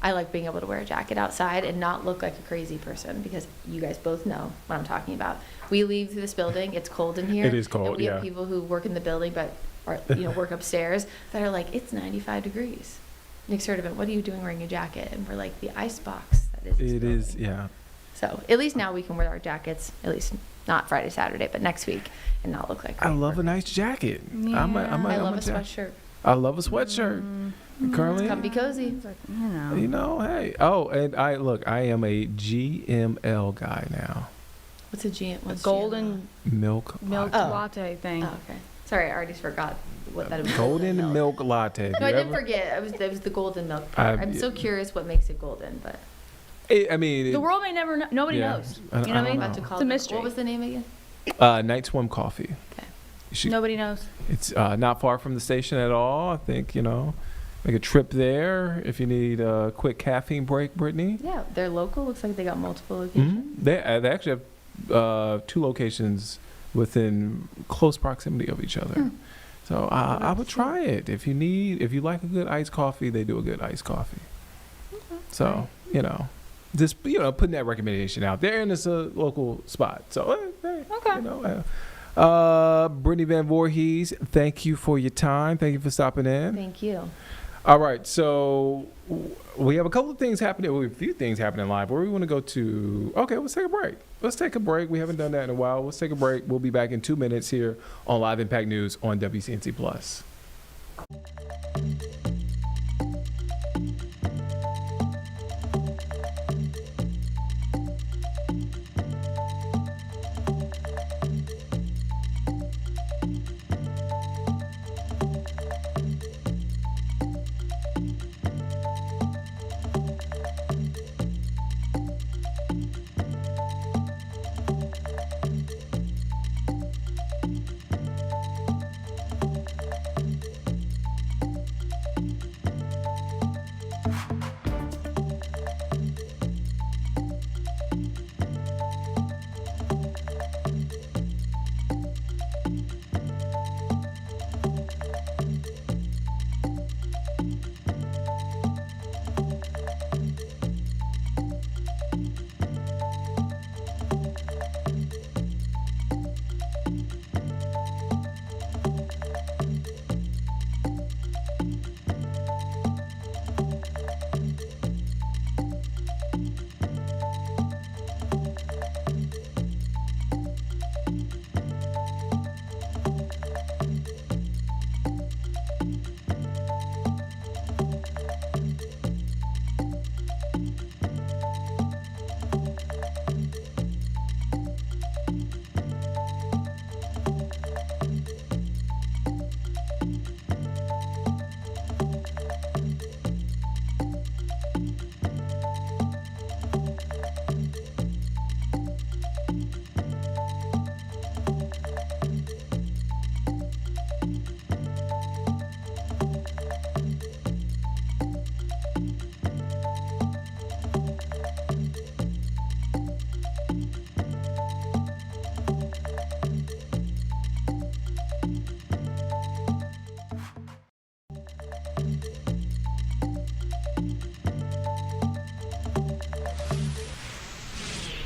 I like being able to wear a jacket outside and not look like a crazy person, because you guys both know what I'm talking about. We leave this building, it's cold in here. It is cold, and we yeah. have people who work in the building but are, work upstairs that are like, it's 95 degrees. Nick Sturdivant, what are you doing wearing a jacket? And we're like, the ice box that is this It building. is, yeah. So at least now we can wear our jackets, at least not Friday, Saturday, but next week, and not look like I love a nice jacket. Yeah. I love a sweatshirt. I love a sweatshirt. Carly? Come be cozy. You know, hey. Oh, and I am a GML guy now. What's a GM? What's Golden Milk latte thing. Oh, okay. Sorry, I already forgot what that is. Golden milk latte. No, I didn't forget. It was the golden milk part. I'm so curious what makes it golden, but I mean, The world may never know. Nobody Yeah. knows. I don't- You know what I I mean? don't about to know. call It's a it. mystery. What was the name again? Night Swim Coffee. Okay. Nobody knows. It's not far from the station at all. I think, make a trip there if you need a quick caffeine break, Brittany. Yeah, they're local. Looks like they got multiple locations. They actually have 2 locations within close proximity of each other. So I would try it. If you like a good iced coffee, they do a good iced coffee. So, just, putting that recommendation out there, and it's a local spot. So, hey, Okay. Brittany Van Voorhees, thank you for your time. Thank you for stopping in. Thank you. All right, so we have a couple of things happening. We have a few things happening live. Where we want to go to? Okay, let's take a break. We haven't done that in a while. Let's take a break. We'll be back in 2 minutes here on Live Impact News on WCNC Plus.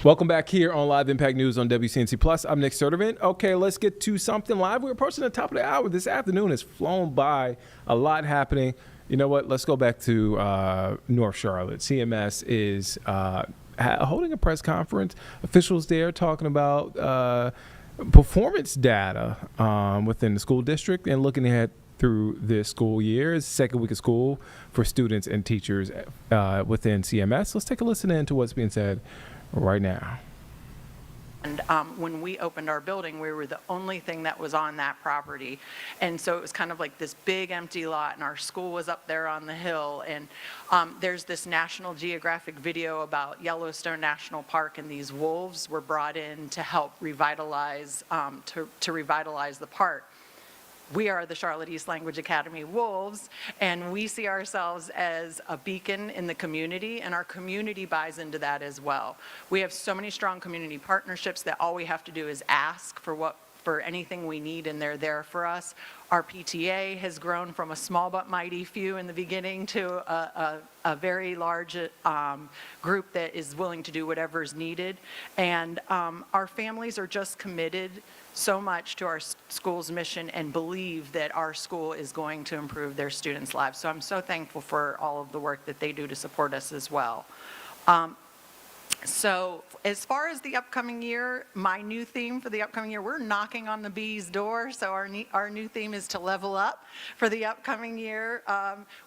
Welcome back here on Live Impact News on WCNC Plus. I'm Nick Sturdivant. Okay, let's get to something live. We're approaching the top of the hour. This afternoon has flown by. A lot happening. You know what? Let's go back to North Charlotte. CMS is holding a press conference. Officials there talking about performance data within the school district and looking ahead through this school year. It's the second week of school for students and teachers within CMS. Let's take a listen in to what's being said right now. And when we opened our building, we were the only thing that was on that property. And so it was kind of like this big empty lot, and our school was up there on the hill. And there's this National Geographic video about Yellowstone National Park, and these wolves were brought in to help revitalize, to revitalize the park. We are the Charlotte East Language Academy Wolves, and we see ourselves as a beacon in the community, and our community buys into that as well. We have so many strong community partnerships that all we have to do is ask for for anything we need, and they're there for us. Our PTA has grown from a small but mighty few in the beginning to a very large group that is willing to do whatever is needed. And our families are just committed so much to our school's mission and believe that our school is going to improve their students' lives. So I'm so thankful for all of the work that they do to support us as well. So as far as the upcoming year, my new theme for the upcoming year, we're knocking on the bee's door. So our new theme is to level up for the upcoming year.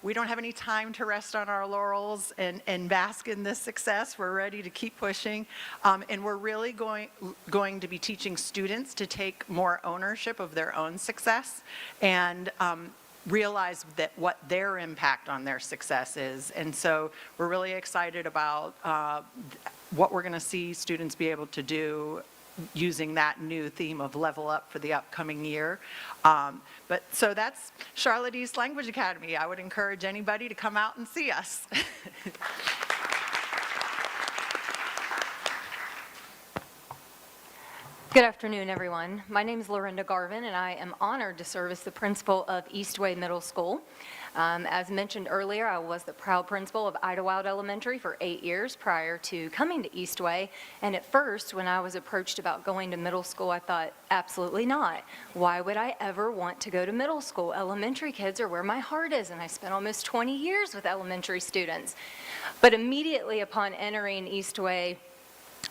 We don't have any time to rest on our laurels and bask in this success. We're ready to keep pushing. And we're really going to be teaching students to take more ownership of their own success and realize that what their impact on their success is. And so we're really excited about what we're going to see students be able to do using that new theme of level up for the upcoming year. So that's Charlotte East Language Academy. I would encourage anybody to come out and see us. Good afternoon, everyone. My name is Lorinda Garvin, and I am honored to serve as the principal of Eastway Middle School. As mentioned earlier, I was the proud principal of Idlewild Elementary for 8 years prior to coming to Eastway. And at first, when I was approached about going to middle school, I thought, absolutely not. Why would I ever want to go to middle school? Elementary kids are where my heart is, and I spent almost 20 years with elementary students. But immediately upon entering Eastway,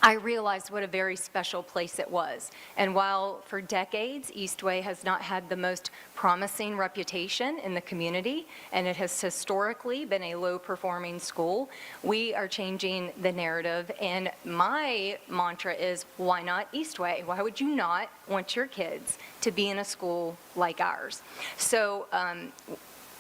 I realized what a very special place it was. And while for decades, Eastway has not had the most promising reputation in the community, and it has historically been a low-performing school, we are changing the narrative. And my mantra is, why not Eastway? Why would you not want your kids to be in a school like ours? So,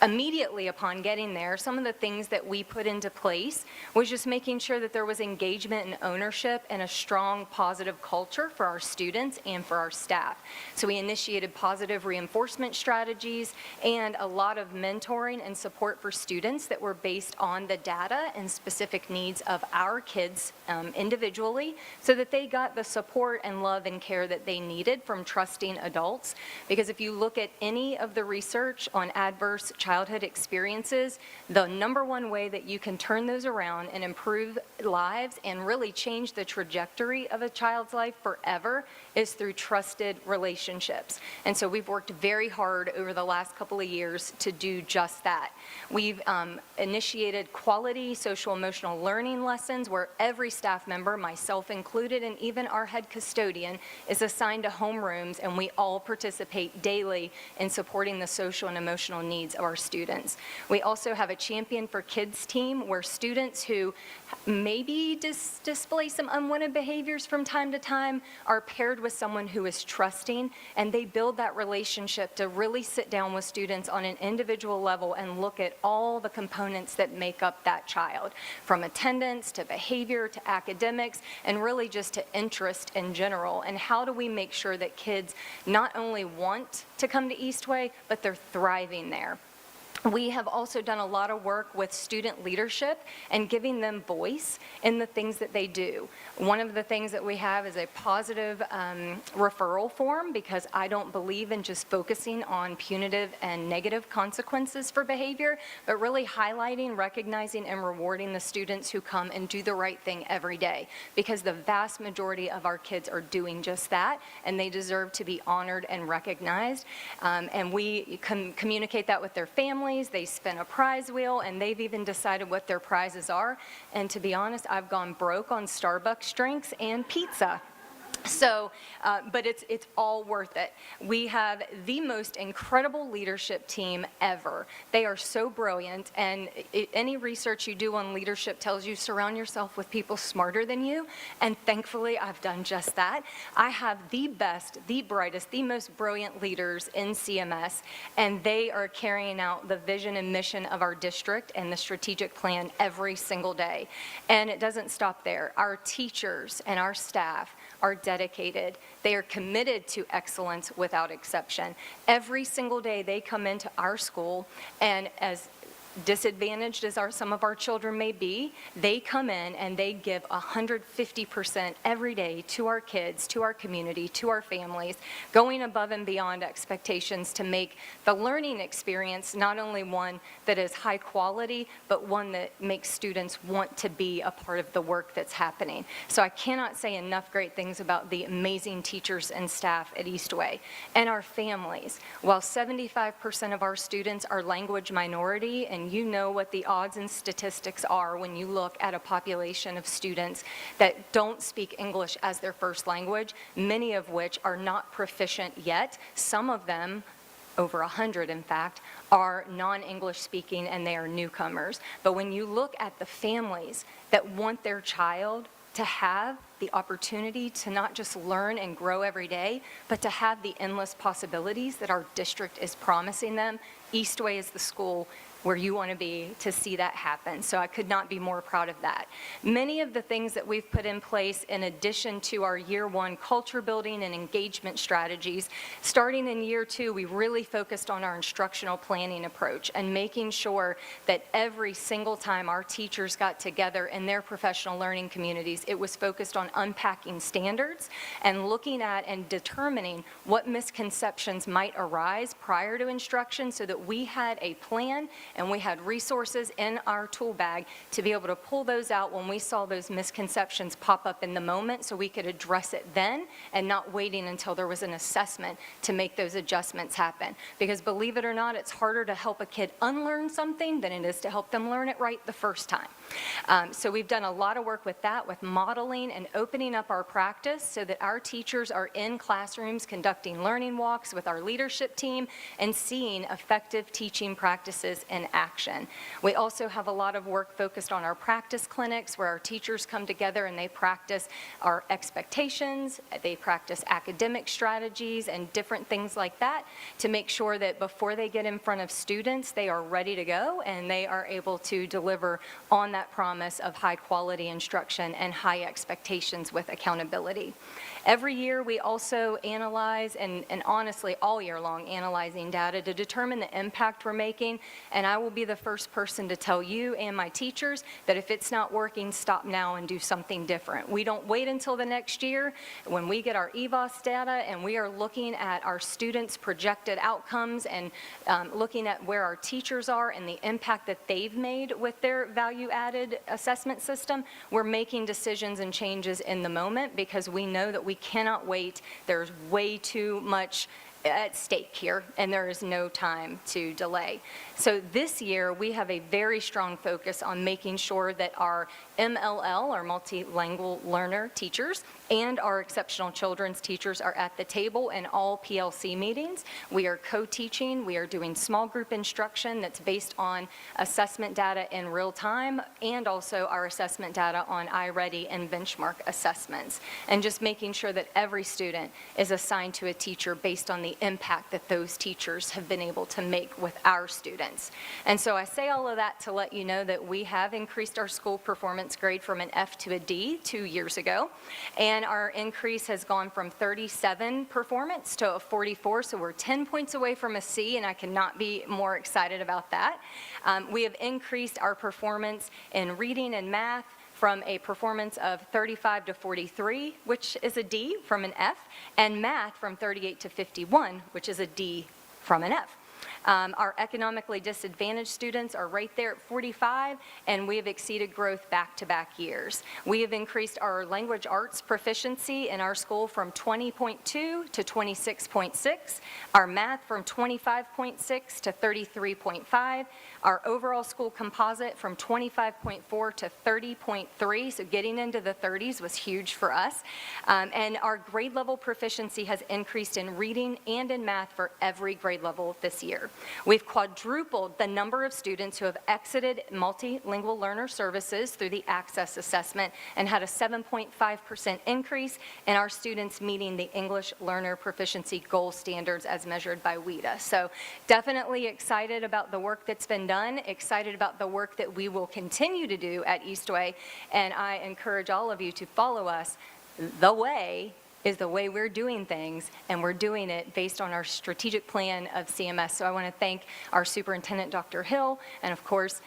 immediately upon getting there, some of the things that we put into place was just making sure that there was engagement and ownership and a strong positive culture for our students and for our staff. So we initiated positive reinforcement strategies and a lot of mentoring and support for students that were based on the data and specific needs of our kids individually, so that they got the support and love and care that they needed from trusting adults. Because if you look at any of the research on adverse childhood experiences, the number one way that you can turn those around and improve lives and really change the trajectory of a child's life forever is through trusted relationships. And so we've worked very hard over the last couple of years to do just that. We've initiated quality social emotional learning lessons where every staff member, myself included, and even our head custodian is assigned to homerooms, and we all participate daily in supporting the social and emotional needs of our students. We also have a Champion for Kids team where students who maybe display some unwanted behaviors from time to time are paired with someone who is trusting, and they build that relationship to really sit down with students on an individual level and look at all the components that make up that child, from attendance to behavior to academics, and really just to interest in general. And how do we make sure that kids not only want to come to Eastway, but they're thriving there? We have also done a lot of work with student leadership and giving them voice in the things that they do. One of the things that we have is a positive referral form, because I don't believe in just focusing on punitive and negative consequences for behavior, but really highlighting, recognizing, and rewarding the students who come and do the right thing every day, because the vast majority of our kids are doing just that, and they deserve to be honored and recognized. And we communicate that with their families. They spin a prize wheel, and they've even decided what their prizes are. And to be honest, I've gone broke on Starbucks drinks and pizza. So, but it's all worth it. We have the most incredible leadership team ever. They are so brilliant, and any research you do on leadership tells you surround yourself with people smarter than you, and thankfully I've done just that. I have the best, the brightest, the most brilliant leaders in CMS, and they are carrying out the vision and mission of our district and the strategic plan every single day. And it doesn't stop there. Our teachers and our staff are dedicated. They are committed to excellence without exception. Every single day they come into our school, and as disadvantaged as some of our children may be, they come in and they give 150% every day to our kids, to our community, to our families, going above and beyond expectations to make the learning experience not only one that is high quality, but one that makes students want to be a part of the work that's happening. So I cannot say enough great things about the amazing teachers and staff at Eastway and our families. While 75% of our students are language minority, and you know what the odds and statistics are when you look at a population of students that don't speak English as their first language, many of which are not proficient yet. Some of them, over 100 in fact, are non-English speaking and they are newcomers. But when you look at the families that want their child to have the opportunity to not just learn and grow every day, but to have the endless possibilities that our district is promising them, Eastway is the school where you want to be to see that happen. So I could not be more proud of that. Many of the things that we've put in place in addition to our year one culture building and engagement strategies, starting in year two, we really focused on our instructional planning approach and making sure that every single time our teachers got together in their professional learning communities, it was focused on unpacking standards and looking at and determining what misconceptions might arise prior to instruction so that we had a plan and we had resources in our tool bag to be able to pull those out when we saw those misconceptions pop up in the moment so we could address it then and not waiting until there was an assessment to make those adjustments happen. Because believe it or not, it's harder to help a kid unlearn something than it is to help them learn it right the first time. So we've done a lot of work with that, with modeling and opening up our practice so that our teachers are in classrooms conducting learning walks with our leadership team and seeing effective teaching practices in action. We also have a lot of work focused on our practice clinics where our teachers come together and they practice our expectations, they practice academic strategies and different things like that to make sure that before they get in front of students, they are ready to go and they are able to deliver on that promise of high quality instruction and high expectations with accountability. Every year we also analyze, and honestly all year long, analyzing data to determine the impact we're making, and I will be the first person to tell you and my teachers that if it's not working, stop now and do something different. We don't wait until the next year. When we get our EVOS data and we are looking at our students' projected outcomes and looking at where our teachers are and the impact that they've made with their value-added assessment system, we're making decisions and changes in the moment because we know that we cannot wait. There's way too much at stake here, and there is no time to delay. So this year, we have a very strong focus on making sure that our MLL, our multilingual learner teachers, and our exceptional children's teachers are at the table in all PLC meetings. We are co-teaching, we are doing small group instruction that's based on assessment data in real time, and also our assessment data on iReady and benchmark assessments. And just making sure that every student is assigned to a teacher based on the impact that those teachers have been able to make with our students. And so I say all of that to let you know that we have increased our school performance grade from an F to a D 2 years ago. And our increase has gone from 37 performance to a 44, so we're 10 points away from a C, and I cannot be more excited about that. We have increased our performance in reading and math from a performance of 35 to 43, which is a D from an F, and math from 38 to 51, which is a D from an F. Our economically disadvantaged students are right there at 45, and we have exceeded growth back-to-back years. We have increased our language arts proficiency in our school from 20.2 to 26.6, our math from 25.6 to 33.5, our overall school composite from 25.4 to 30.3, so getting into the 30s was huge for us. And our grade level proficiency has increased in reading and in math for every grade level this year. We've quadrupled the number of students who have exited multilingual learner services through the Access Assessment and had a 7.5% increase in our students meeting the English learner proficiency goal standards as measured by WIDA. So definitely excited about the work that's been done, excited about the work that we will continue to do at Eastway, and I encourage all of you to follow us the way is the way we're doing things, and we're doing it based on our strategic plan of CMS. So I want to thank our superintendent, Dr. Hill, and of course,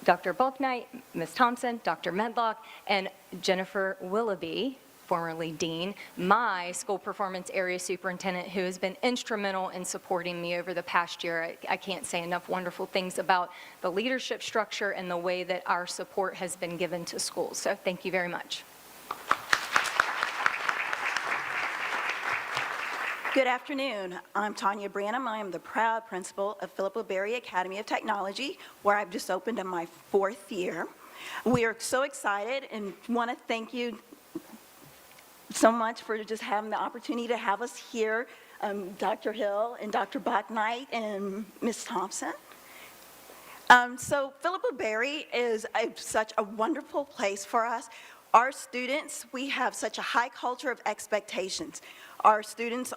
Dr. Bulknight, Ms. Thompson, Dr. Medlock, and Jennifer Willoughby, formerly Dean, my school performance area superintendent, who has been instrumental in supporting me over the past year. I can't say enough wonderful things about the leadership structure and the way that our support has been given to schools. So thank you very much. Good afternoon. I'm Tanya Branham. I am the proud principal of Philippa Berry Academy of Technology, where I've just opened in my 4th year. We are so excited and want to thank you so much for just having the opportunity to have us here, Dr. Hill and Dr. Bachnight and Ms. Thompson. So Philippa Berry is such a wonderful place for us. Our students, we have such a high culture of expectations. Our students,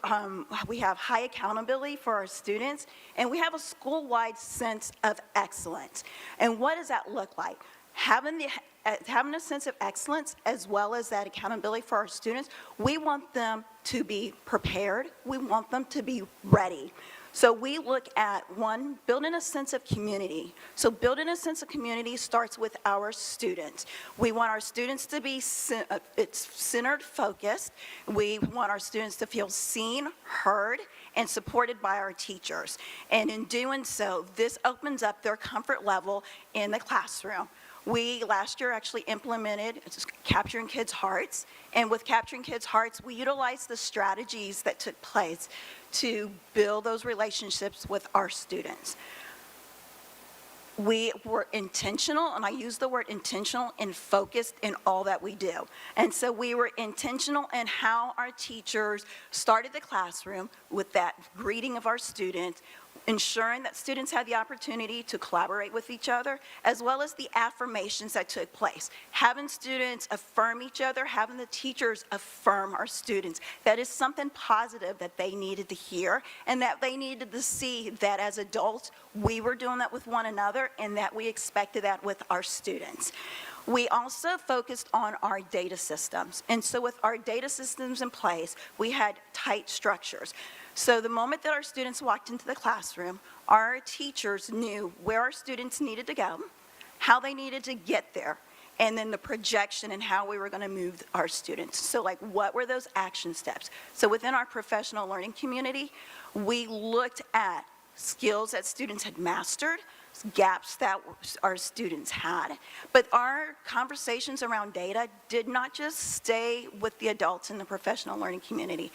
we have high accountability for our students, and we have a school-wide sense of excellence. And what does that look like? Having a sense of excellence as well as that accountability for our students, we want them to be prepared. We want them to be ready. So we look at, one, building a sense of community. So building a sense of community starts with our students. We want our students to be centered, focused. We want our students to feel seen, heard, and supported by our teachers. And in doing so, this opens up their comfort level in the classroom. We, last year, actually implemented Capturing Kids' Hearts. And with Capturing Kids' Hearts, we utilized the strategies that took place to build those relationships with our students. We were intentional, and I use the word intentional, and focused in all that we do. And so we were intentional in how our teachers started the classroom with that greeting of our students, ensuring that students had the opportunity to collaborate with each other, as well as the affirmations that took place. Having students affirm each other, having the teachers affirm our students. That is something positive that they needed to hear, and that they needed to see that as adults, we were doing that with one another, and that we expected that with our students. We also focused on our data systems. And so with our data systems in place, we had tight structures. So the moment that our students walked into the classroom, our teachers knew where our students needed to go, how they needed to get there, and then the projection and how we were going to move our students. So like, what were those action steps? So within our professional learning community, we looked at skills that students had mastered, gaps that our students had. But our conversations around data did not just stay with the adults in the professional learning community.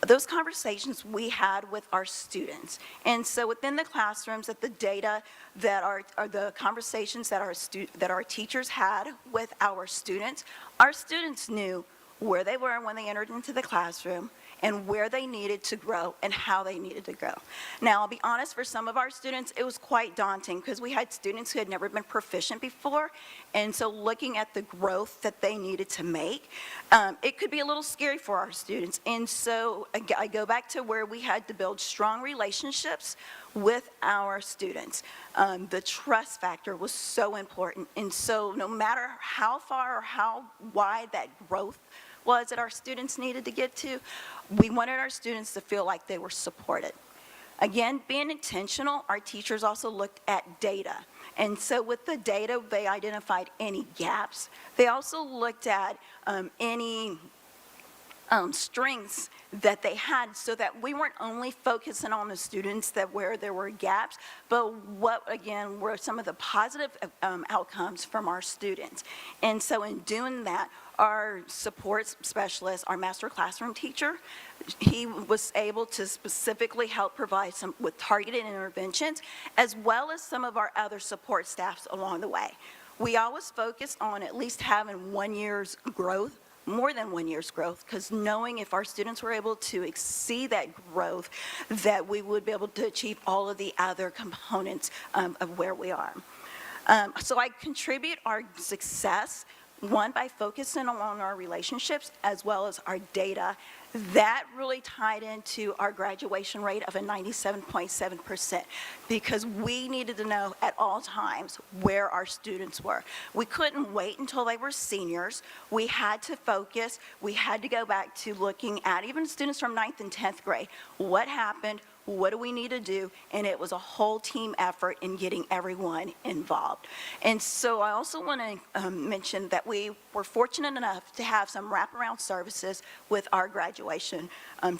Those conversations we had with our students. And so within the classrooms, that the data that are the conversations that our teachers had with our students knew where they were when they entered into the classroom, and where they needed to grow and how they needed to grow. Now, I'll be honest, for some of our students, it was quite daunting because we had students who had never been proficient before, and so looking at the growth that they needed to make, it could be a little scary for our students. And so I go back to where we had to build strong relationships with our students. The trust factor was so important, and so no matter how far or how wide that growth was that our students needed to get to, we wanted our students to feel like they were supported. Again, being intentional, our teachers also looked at data. And so with the data, they identified any gaps. They also looked at any strengths that they had, so that we weren't only focusing on the students where there were gaps, but what, again, were some of the positive outcomes from our students. And so in doing that, our support specialist, our master classroom teacher, he was able to specifically help provide some with targeted interventions, as well as some of our other support staffs along the way. We always focused on at least having 1 year's growth, more than 1 year's growth, because knowing if our students were able to exceed that growth, that we would be able to achieve all of the other components of where we are. So I contribute our success one, by focusing on our relationships as well as our data. That really tied into our graduation rate of a 97.7% because we needed to know at all times where our students were. We couldn't wait until they were seniors. We had to focus. We had to go back to looking at even students from 9th and 10th grade. What happened? What do we need to do? And it was a whole team effort in getting everyone involved. And so I also want to mention that we were fortunate enough to have some wraparound services with our graduation,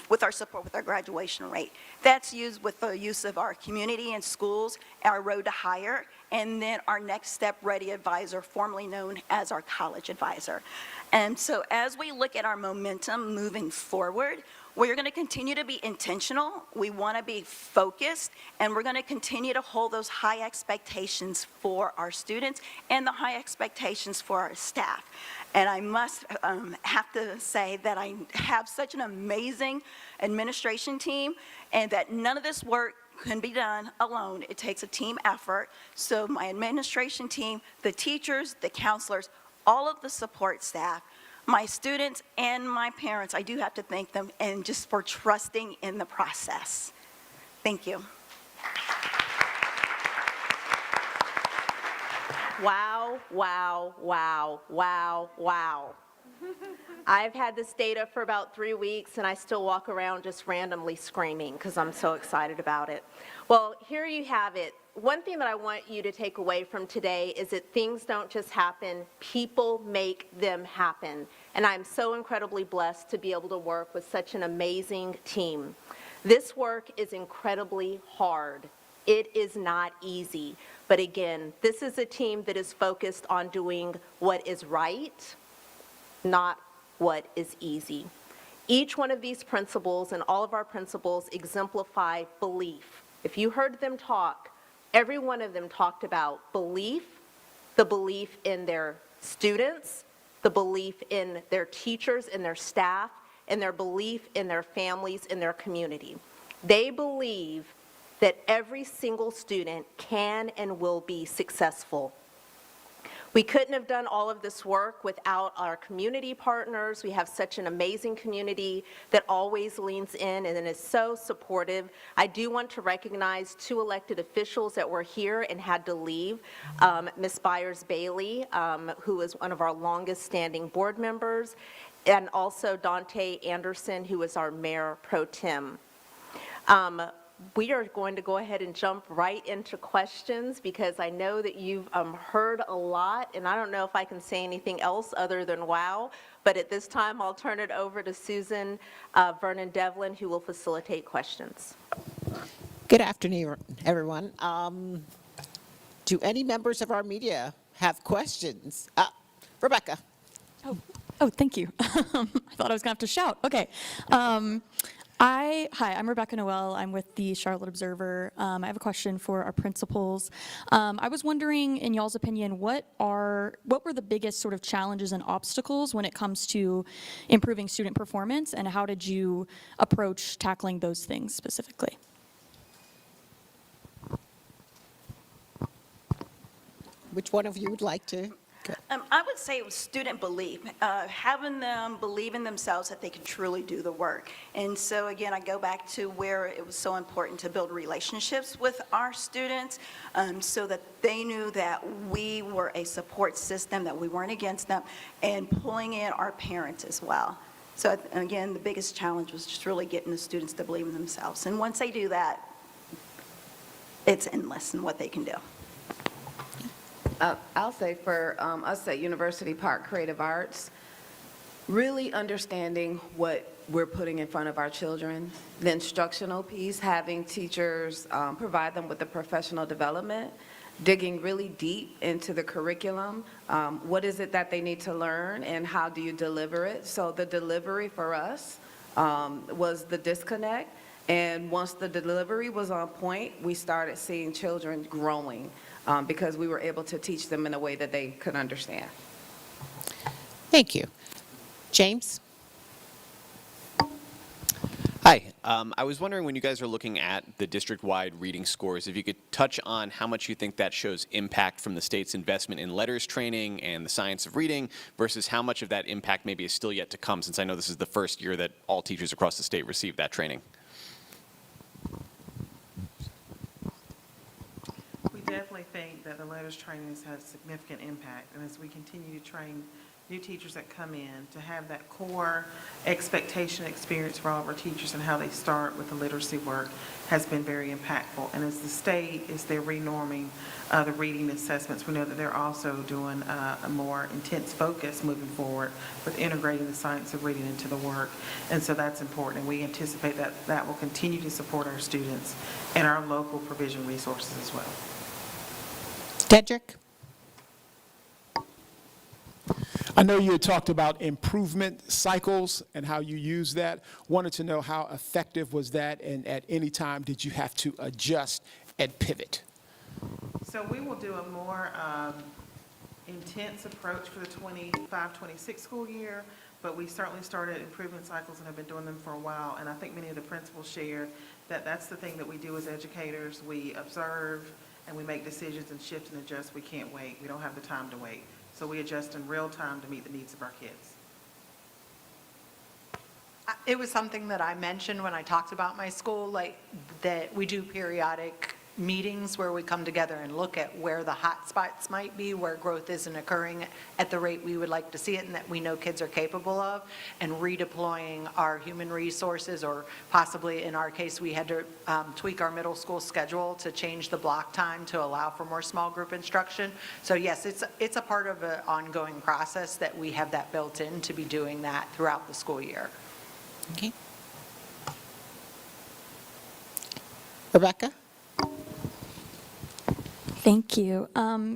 with our support with our graduation rate. That's used with the use of our community and schools, our Road to Hire, and then our Next Step Ready Advisor, formerly known as our college advisor. And so as we look at our momentum moving forward, we're going to continue to be intentional, we want to be focused, and we're going to continue to hold those high expectations for our students and the high expectations for our staff. And I must have to say that I have such an amazing administration team and that none of this work can be done alone. It takes a team effort. So my administration team, the teachers, the counselors, all of the support staff, my students and my parents, I do have to thank them and just for trusting in the process. Thank you. Wow, wow, wow, wow, wow. I've had this data for about 3 weeks and I still walk around just randomly screaming because I'm so excited about it. Well, here you have it. One thing that I want you to take away from today is that things don't just happen, people make them happen. And I'm so incredibly blessed to be able to work with such an amazing team. This work is incredibly hard. It is not easy. But again, this is a team that is focused on doing what is right, not what is easy. Each one of these principles and all of our principles exemplify belief. If you heard them talk, every one of them talked about belief, the belief in their students, the belief in their teachers and their staff, and their belief in their families and their community. They believe that every single student can and will be successful. We couldn't have done all of this work without our community partners. We have such an amazing community that always leans in and is so supportive. I do want to recognize 2 elected officials that were here and had to leave. Ms. Byers-Bailey, who is one of our longest standing board members, and also Dante Anderson, who is our mayor pro tem. We are going to go ahead and jump right into questions because I know that you've heard a lot, and I don't know if I can say anything else other than wow, but at this time I'll turn it over to Susan Vernon Devlin, who will facilitate questions. Good afternoon, everyone. Do any members of our media have questions? Rebecca. Oh, thank you. I thought I was going to have to shout. Okay. Hi, I'm Rebecca Noel. I'm with the Charlotte Observer. I have a question for our principals. I was wondering, in y'all's opinion, what were the biggest sort of challenges and obstacles when it comes to improving student performance, and how did you approach tackling those things specifically? Which one of you would like to? I would say it was student belief, having them believe in themselves that they can truly do the work. And so again, I go back to where it was so important to build relationships with our students so that they knew that we were a support system, that we weren't against them, and pulling in our parents as well. So again, the biggest challenge was just really getting the students to believe in themselves. And once they do that, it's endless in what they can do. I'll say for us at University Park Creative Arts, really understanding what we're putting in front of our children, the instructional piece, having teachers provide them with the professional development, digging really deep into the curriculum, what is it that they need to learn and how do you deliver it. So the delivery for us was the disconnect, and once the delivery was on point, we started seeing children growing. Because we were able to teach them in a way that they could understand. Thank you. James? Hi, I was wondering, when you guys are looking at the district-wide reading scores, if you could touch on how much you think that shows impact from the state's investment in letters training and the science of reading versus how much of that impact maybe is still yet to come, since I know this is the first year that all teachers across the state receive that training. We definitely think that the letters training has had a significant impact, and as we continue to train new teachers that come in, to have that core expectation experience for all of our teachers and how they start with the literacy work has been very impactful. And as the state is there renorming the reading assessments, we know that they're also doing a more intense focus moving forward with integrating the science of reading into the work. And so that's important, and we anticipate that that will continue to support our students and our local provision resources as well. Dedrick? I know you had talked about improvement cycles and how you use that. Wanted to know how effective was that, and at any time did you have to adjust and pivot? So we will do a more intense approach for the 25-26 school year, but we certainly started improvement cycles and have been doing them for a while. And I think many of the principals shared that that's the thing that we do as educators. We observe and we make decisions and shift and adjust. We can't wait. We don't have the time to wait. So we adjust in real time to meet the needs of our kids. It was something that I mentioned when I talked about my school, like that we do periodic meetings where we come together and look at where the hot spots might be, where growth isn't occurring at the rate we would like to see it and that we know kids are capable of, and redeploying our human resources, or possibly in our case, we had to tweak our middle school schedule to change the block time to allow for more small group instruction. So yes, it's a part of an ongoing process that we have that built in to be doing that throughout the school year. Okay. Rebecca? Thank you.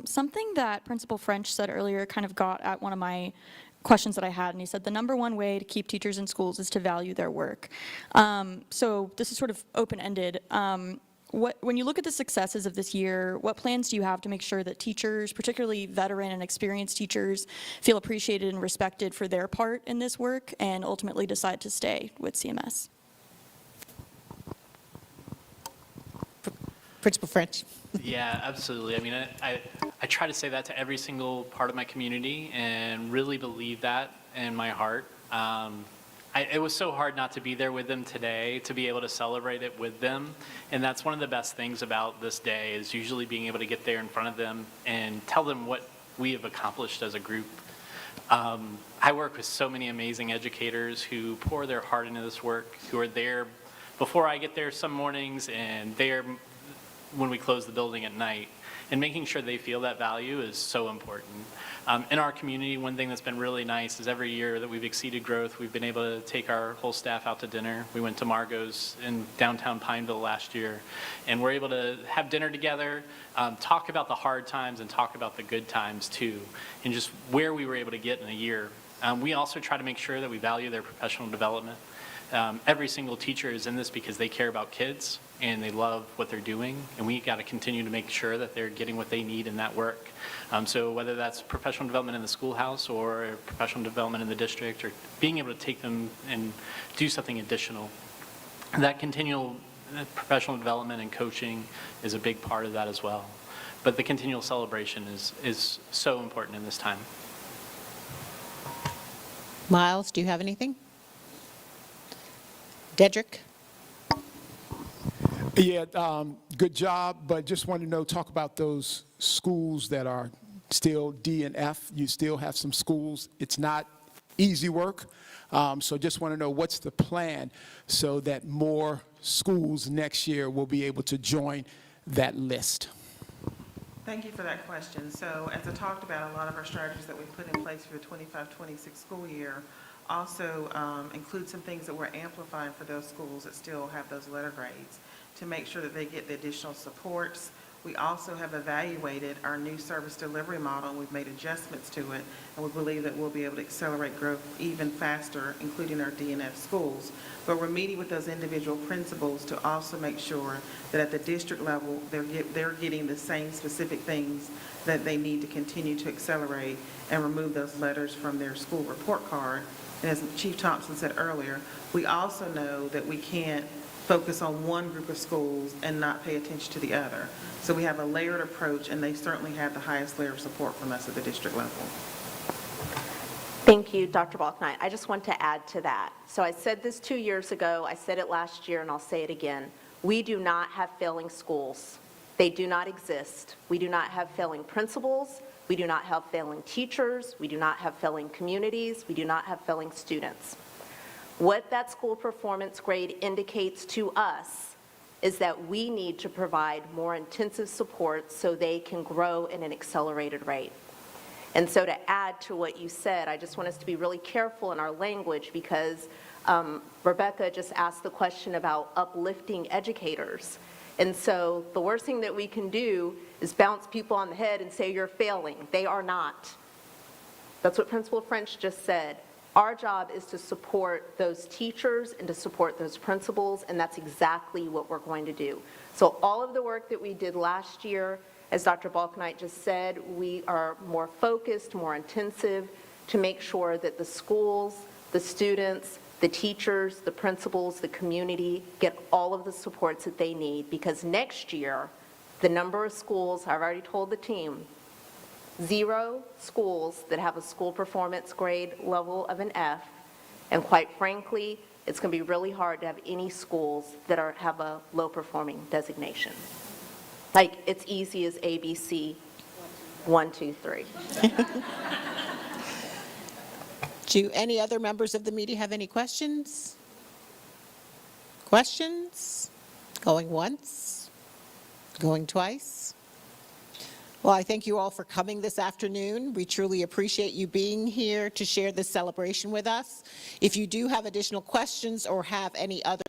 Something that Principal French said earlier kind of got at one of my questions that I had, and he said the number one way to keep teachers in schools is to value their work. So this is sort of open-ended. When you look at the successes of this year, what plans do you have to make sure that teachers, particularly veteran and experienced teachers, feel appreciated and respected for their part in this work and ultimately decide to stay with CMS? Principal French. Yeah, absolutely. I mean, I try to say that to every single part of my community and really believe that in my heart. It was so hard not to be there with them today, to be able to celebrate it with them. And that's one of the best things about this day, is usually being able to get there in front of them and tell them what we have accomplished as a group. I work with so many amazing educators who pour their heart into this work, who are there before I get there some mornings and there when we close the building at night. And making sure they feel that value is so important. In our community, one thing that's been really nice is every year that we've exceeded growth, we've been able to take our whole staff out to dinner. We went to Margot's in downtown Pineville last year, and we're able to have dinner together, talk about the hard times and talk about the good times too, and just where we were able to get in a year. We also try to make sure that we value their professional development. Every single teacher is in this because they care about kids and they love what they're doing, and we got to continue to make sure that they're getting what they need in that work. So whether that's professional development in the schoolhouse or professional development in the district, or being able to take them and do something additional, that continual professional development and coaching is a big part of that as well. But the continual celebration is so important in this time. Miles, do you have anything? Dedrick? Yeah, good job, but just wanted to know, talk about those schools that are still D and F. You still have some schools. It's not easy work, so just want to know what's the plan so that more schools next year will be able to join that list. Thank you for that question. So as I talked about, a lot of our strategies that we put in place for the 25-26 school year also include some things that we're amplifying for those schools that still have those letter grades to make sure that they get the additional supports. We also have evaluated our new service delivery model, and we've made adjustments to it, and we believe that we'll be able to accelerate growth even faster, including our DNF schools. But we're meeting with those individual principals to also make sure that at the district level, they're getting the same specific things that they need to continue to accelerate and remove those letters from their school report card And as Chief Thompson said earlier, we also know that we can't focus on one group of schools and not pay attention to the other. So we have a layered approach, and they certainly have the highest layer of support from us at the district level. Thank you, Dr. Balknight. I just want to add to that. So I said this 2 years ago, I said it last year, and I'll say it again. We do not have failing schools. They do not exist. We do not have failing principals. We do not have failing teachers. We do not have failing communities. We do not have failing students. What that school performance grade indicates to us is that we need to provide more intensive support so they can grow at an accelerated rate. And so to add to what you said, I just want us to be really careful in our language because Rebecca just asked the question about uplifting educators. And so the worst thing that we can do is bounce people on the head and say you're failing. They are not. That's what Principal French just said. Our job is to support those teachers and to support those principals, and that's exactly what we're going to do. So all of the work that we did last year, as Dr. Balknight just said, we are more focused, more intensive to make sure that the schools, the students, the teachers, the principals, the community get all of the supports that they need, because next year, the number of schools, I've already told the team, 0 schools that have a school performance grade level of an F, and quite frankly, it's going to be really hard to have any schools that have a low performing designation. Like, it's easy as ABC, 1, 2, 3. Do any other members of the media have any questions? Questions? Going once? Going twice? Well, I thank you all for coming this afternoon. We truly appreciate you being here to share this celebration with us. If you do have additional questions or have any other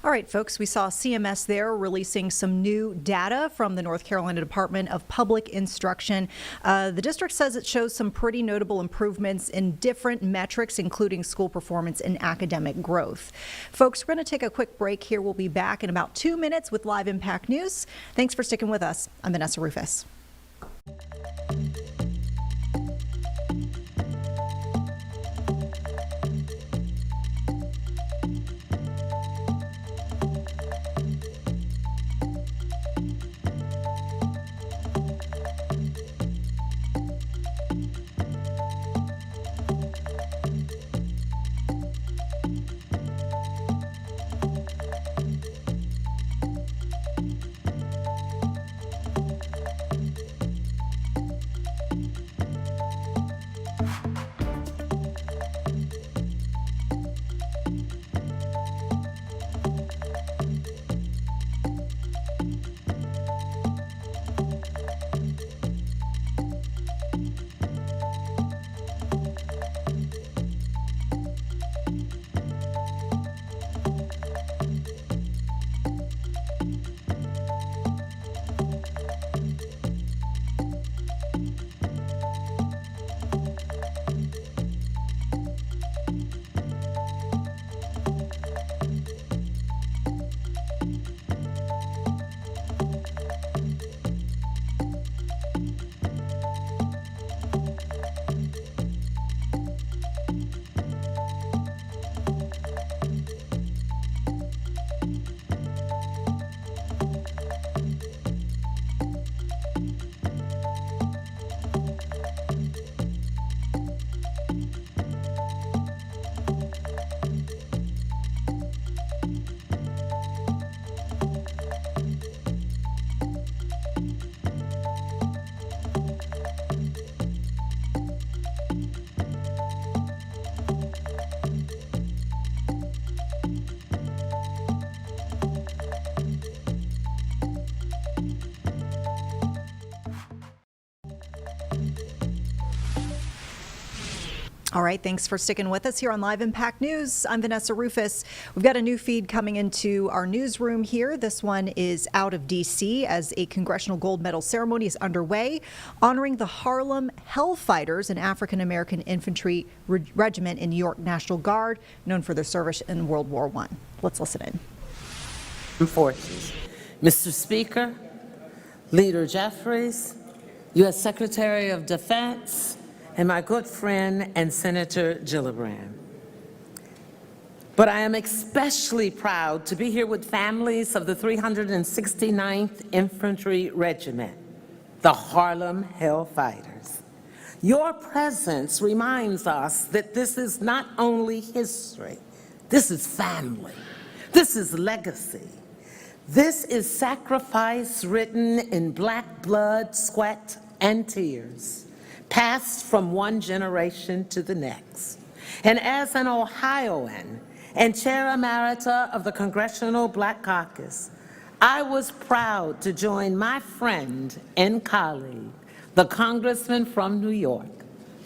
All right, folks, we saw CMS there releasing some new data from the North Carolina Department of Public Instruction. The district says it shows some pretty notable improvements in different metrics, including school performance and academic growth. Folks, we're going to take a quick break here. We'll be back in about 2 minutes with Live Impact News. Thanks for sticking with us. I'm Vanessa Rufus. All right, thanks for sticking with us here on Live Impact News. I'm Vanessa Rufus. We've got a new feed coming into our newsroom here. This one is out of D.C. as a Congressional Gold Medal ceremony is underway, honoring the Harlem Hellfighters, an African-American infantry regiment in New York National Guard, known for their service in World War I. Let's listen in. Forces. Mr. Speaker, Leader Jeffries, U.S. Secretary of Defense, and my good friend and Senator Gillibrand. But I am especially proud to be here with families of the 369th Infantry Regiment, the Harlem Hellfighters. Your presence reminds us that this is not only history, this is family, this is legacy. This is sacrifice written in black blood, sweat, and tears, passed from one generation to the next. And as an Ohioan and Chair Emerita of the Congressional Black Caucus, I was proud to join my friend and colleague, the Congressman from New York,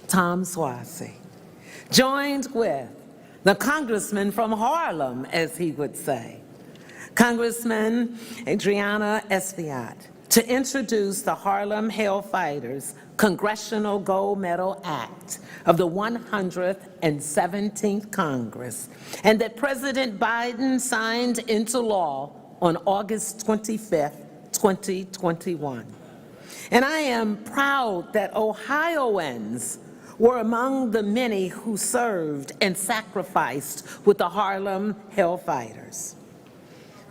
Tom Suozzi, joined with the Congressman from Harlem, as he would say, Congressman Adriana Espaillat, to introduce the Harlem Hellfighters Congressional Gold Medal Act of the 117th Congress, and that President Biden signed into law on August 25th, 2021. And I am proud that Ohioans were among the many who served and sacrificed with the Harlem Hellfighters.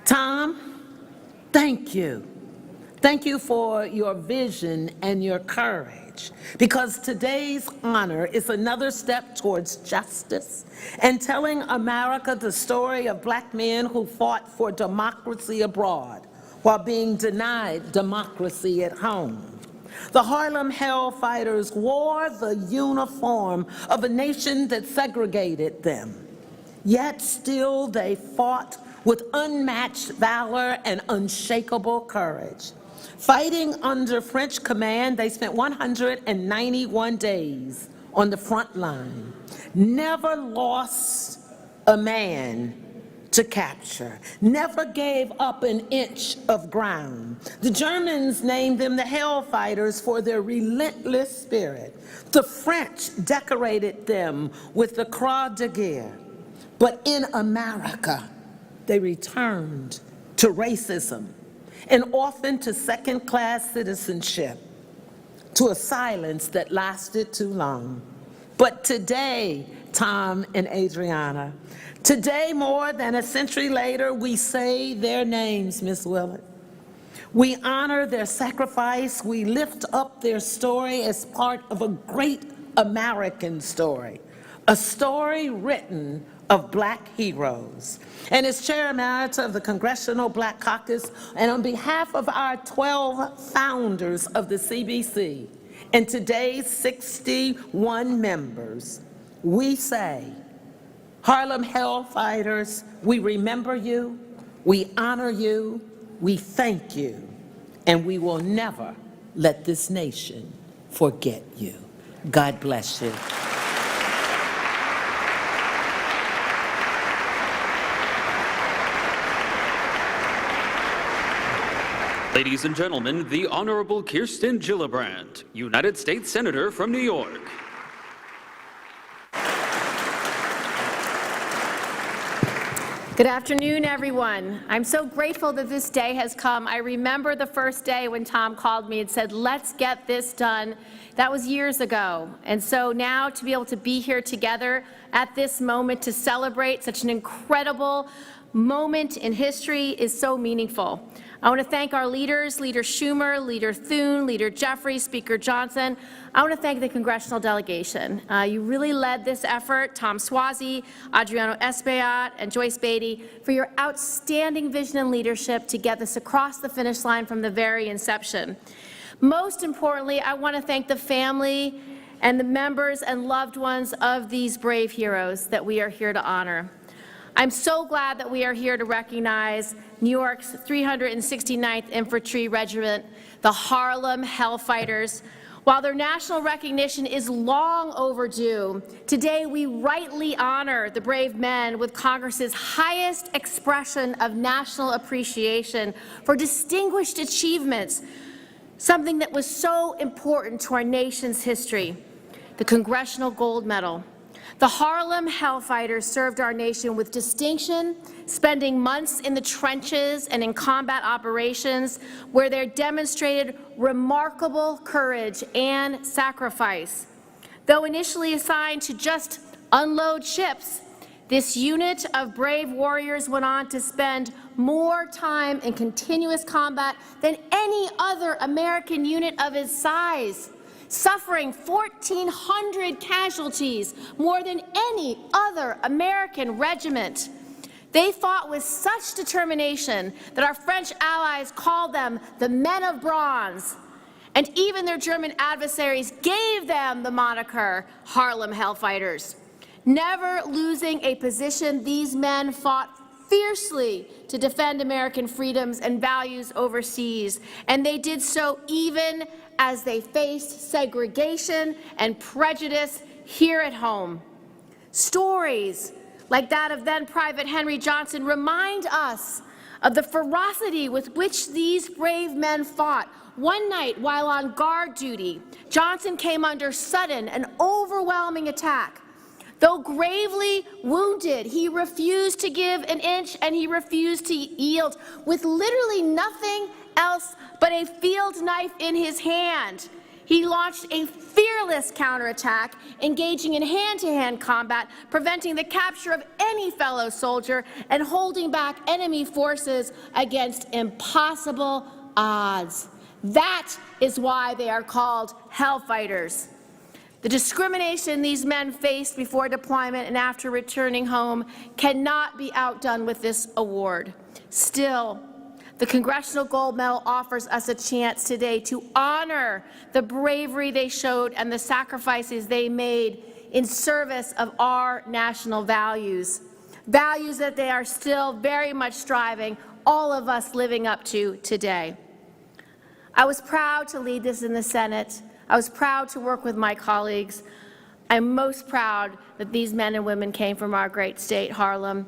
Tom, thank you. Thank you for your vision and your courage, because today's honor is another step towards justice and telling America the story of black men who fought for democracy abroad while being denied democracy at home. The Harlem Hellfighters wore the uniform of a nation that segregated them, yet still they fought with unmatched valor and unshakable courage. Fighting under French command, they spent 191 days on the front line, never lost a man to capture, never gave up an inch of ground. The Germans named them the Hellfighters for their relentless spirit. The French decorated them with the Croix de Guerre. But in America, they returned to racism and often to second-class citizenship, to a silence that lasted too long. But today, Tom and Adriana, today, more than a century later, we say their names, Miss Willett. We honor their sacrifice. We lift up their story as part of a great American story, a story written of black heroes. And as Chair Emerita of the Congressional Black Caucus, and on behalf of our 12 founders of the CBC and today's 61 members, we say, Harlem Hellfighters, we remember you, we honor you, we thank you, and we will never let this nation forget you. God bless you. Ladies and gentlemen, the Honorable Kirsten Gillibrand, United States Senator from New York. Good afternoon, everyone. I'm so grateful that this day has come. I remember the first day when Tom called me and said, let's get this done. That was years ago. And so now to be able to be here together at this moment to celebrate such an incredible moment in history is so meaningful. I want to thank our leaders, Leader Schumer, Leader Thune, Leader Jeffries, Speaker Johnson. I want to thank the congressional delegation. You really led this effort, Tom Suozzi, Adriana Espaillat, and Joyce Beatty, for your outstanding vision and leadership to get this across the finish line from the very inception. Most importantly, I want to thank the family and the members and loved ones of these brave heroes that we are here to honor. I'm so glad that we are here to recognize New York's 369th Infantry Regiment, the Harlem Hellfighters. While their national recognition is long overdue, today we rightly honor the brave men with Congress's highest expression of national appreciation for distinguished achievements, something that was so important to our nation's history, the Congressional Gold Medal. The Harlem Hellfighters served our nation with distinction, spending months in the trenches and in combat operations where they demonstrated remarkable courage and sacrifice. Though initially assigned to just unload ships, this unit of brave warriors went on to spend more time in continuous combat than any other American unit of its size, suffering 1,400 casualties, more than any other American regiment. They fought with such determination that our French allies called them the Men of Bronze, and even their German adversaries gave them the moniker Harlem Hellfighters. Never losing a position, these men fought fiercely to defend American freedoms and values overseas, and they did so even as they faced segregation and prejudice here at home. Stories like that of then Private Henry Johnson remind us of the ferocity with which these brave men fought. One night, while on guard duty, Johnson came under sudden and overwhelming attack. Though gravely wounded, he refused to give an inch and he refused to yield. With literally nothing else but a field knife in his hand, he launched a fearless counterattack, engaging in hand-to-hand combat, preventing the capture of any fellow soldier and holding back enemy forces against impossible odds. That is why they are called Hellfighters. The discrimination these men faced before deployment and after returning home cannot be outdone with this award. Still, the Congressional Gold Medal offers us a chance today to honor the bravery they showed and the sacrifices they made in service of our national values, values that they are still very much striving, all of us living up to today. I was proud to lead this in the Senate. I was proud to work with my colleagues. I'm most proud that these men and women came from our great state, Harlem.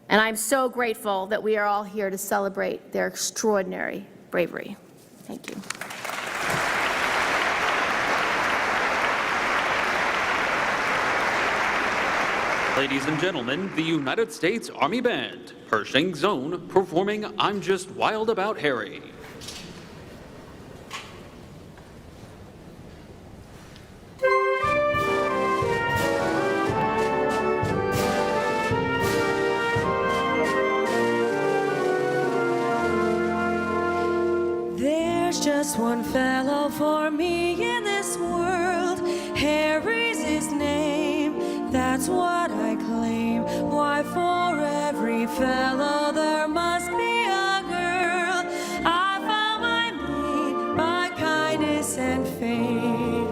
And I'm so grateful that we are all here to celebrate their extraordinary bravery. Thank you. Ladies and gentlemen, the United States Army Band, Pershing Zone, performing I'm Just Wild About Harry. Just one fellow for me in this world. Harry's his name, that's what I claim. Why, for every fellow there must be a girl. I found my mate by kindness and fate.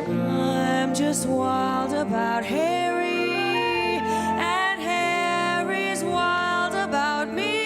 I'm just wild about Harry, and Harry's wild about me.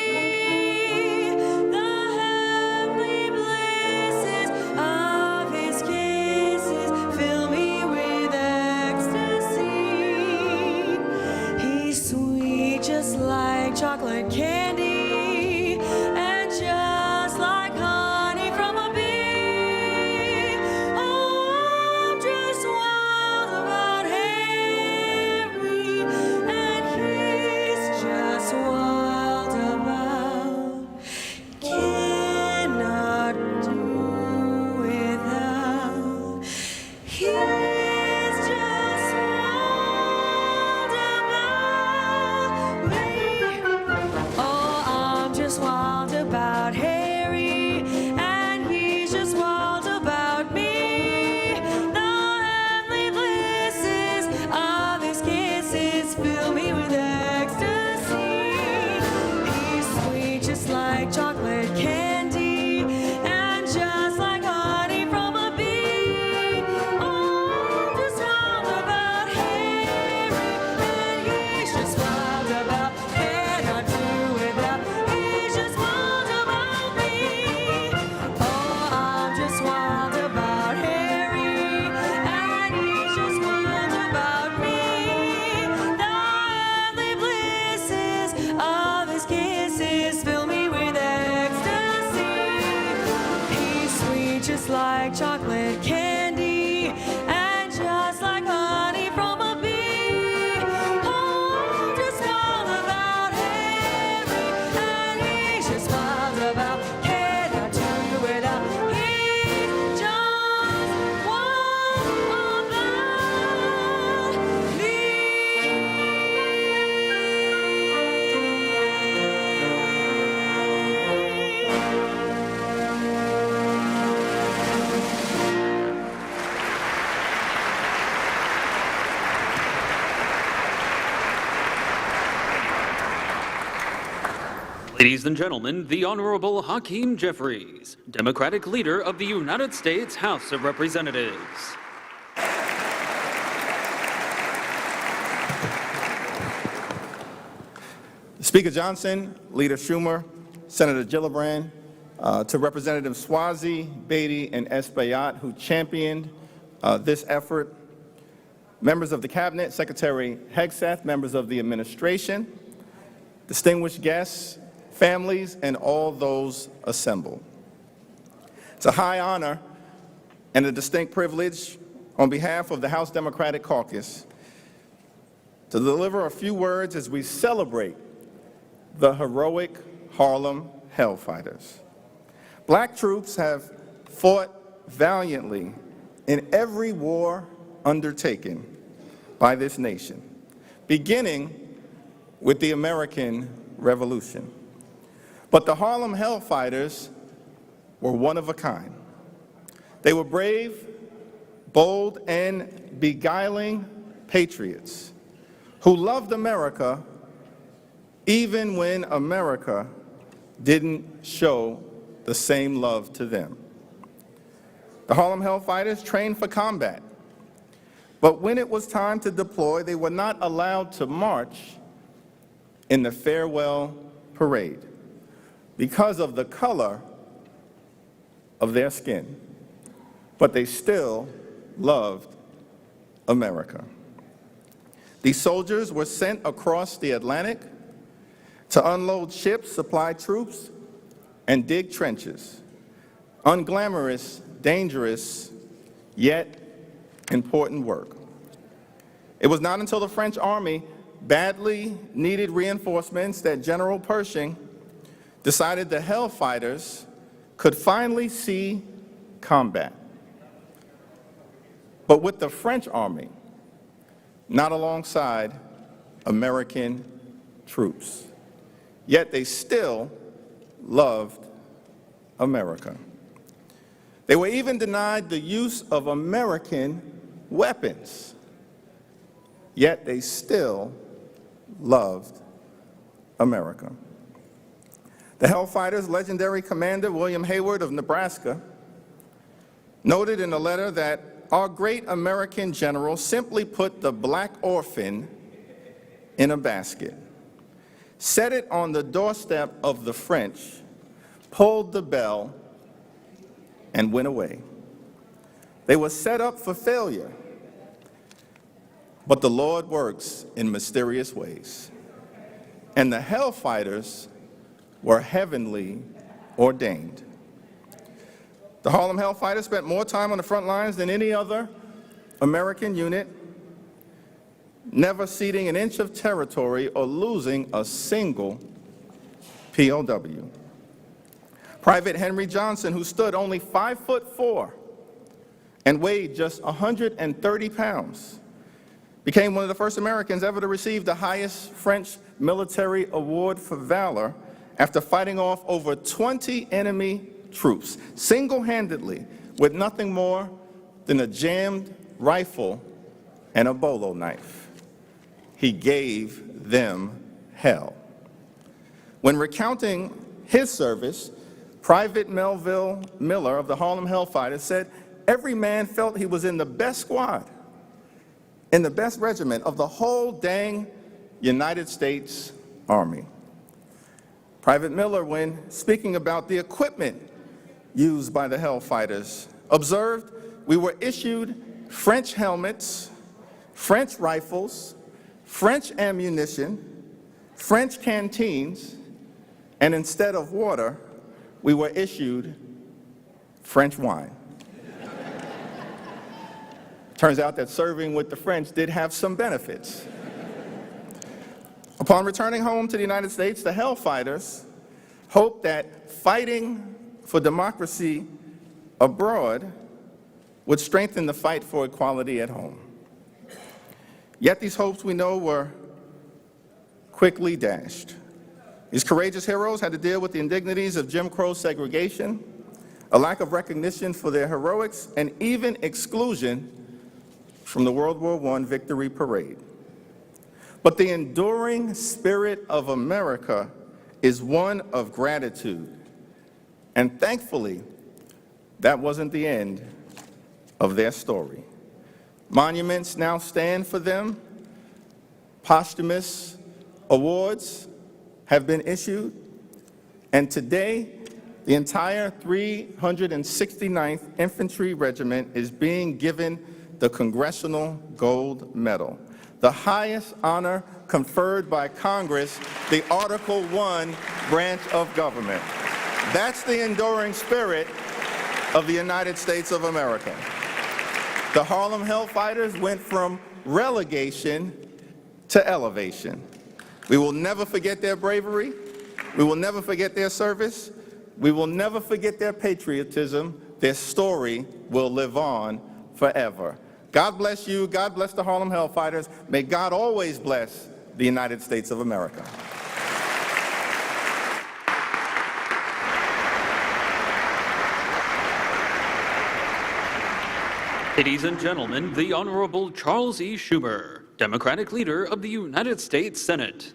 Chocolate candy, and just like honey from a bee. Oh, I'm just wild about Harry, and he's just wild about. Cannot do without. He's just wild about me. Oh, Ladies and gentlemen, the Honorable Hakeem Jeffries, Democratic Leader of the United States House of Representatives. Speaker Johnson, Leader Schumer, Senator Gillibrand, to Representatives Swazi, Beatty, and Espaillat, who championed this effort, members of the Cabinet, Secretary Hegseth, members of the administration, distinguished guests, families, and all those assembled. It's a high honor and a distinct privilege on behalf of the House Democratic Caucus to deliver a few words as we celebrate the heroic Harlem Hellfighters. Black troops have fought valiantly in every war undertaken by this nation, beginning with the American Revolution. But the Harlem Hellfighters were one of a kind. They were brave, bold, and beguiling patriots who loved America even when America didn't show the same love to them. The Harlem Hellfighters trained for combat, but when it was time to deploy, they were not allowed to march in the farewell parade because of the color of their skin, but they still loved America. These soldiers were sent across the Atlantic to unload ships, supply troops, and dig trenches. Unglamorous, dangerous, yet important work. It was not until the French army badly needed reinforcements that General Pershing decided the Hellfighters could finally see combat. But with the French army, not alongside American troops. Yet they still loved America. They were even denied the use of American weapons. Yet they still loved America. The Hellfighters' legendary commander, William Hayward of Nebraska, noted in a letter that our great American general simply put the black orphan in a basket, set it on the doorstep of the French, pulled the bell, and went away. They were set up for failure, but the Lord works in mysterious ways. And the Hellfighters were heavenly ordained. The Harlem Hellfighters spent more time on the front lines than any other American unit, never ceding an inch of territory or losing a single POW. Private Henry Johnson, who stood only 5'4" and weighed just 130 pounds, became one of the first Americans ever to receive the highest French military award for valor after fighting off over 20 enemy troops, single-handedly, with nothing more than a jammed rifle and a bolo knife. He gave them hell. When recounting his service, Private Melville Miller of the Harlem Hellfighters said, "Every man felt he was in the best squad, in the best regiment of the whole dang United States Army." Private Miller, when speaking about the equipment used by the Hellfighters, observed, "We were issued French helmets, French rifles, French ammunition, French canteens, and instead of water, we were issued French wine." Turns out that serving with the French did have some benefits. Upon returning home to the United States, the Hellfighters hoped that fighting for democracy abroad would strengthen the fight for equality at home. Yet these hopes, we know, were quickly dashed. These courageous heroes had to deal with the indignities of Jim Crow segregation, a lack of recognition for their heroics, and even exclusion from the World War I victory parade. But the enduring spirit of America is one of gratitude. And thankfully, that wasn't the end of their story. Monuments now stand for them. Posthumous awards have been issued. And today, the entire 369th Infantry Regiment is being given the Congressional Gold Medal, the highest honor conferred by Congress, the Article I branch of government. That's the enduring spirit of the United States of America. The Harlem Hellfighters went from relegation to elevation. We will never forget their bravery. We will never forget their service. We will never forget their patriotism. Their story will live on forever. God bless you. God bless the Harlem Hellfighters. May God always bless the United States of America. Ladies and gentlemen, the Honorable Charles E. Schumer, Democratic Leader of the United States Senate.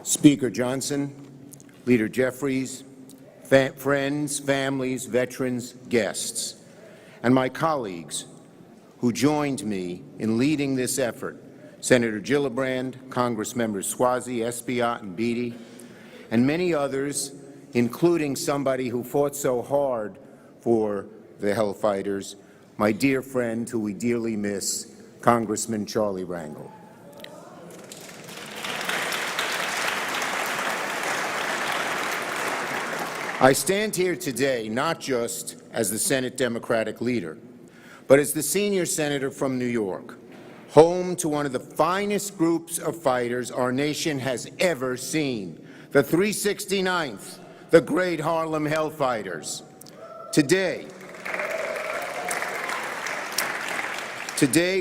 Speaker Johnson, Leader Jeffries, friends, families, veterans, guests, and my colleagues who joined me in leading this effort, Senator Gillibrand, Congressmembers Swazi, Espaillat, and Beatty, and many others, including somebody who fought so hard for the Hellfighters, my dear friend who we dearly miss, Congressman Charlie Rangel. I stand here today not just as the Senate Democratic leader, but as the senior senator from New York, home to one of the finest groups of fighters our nation has ever seen, the 369th, the great Harlem Hellfighters. Today,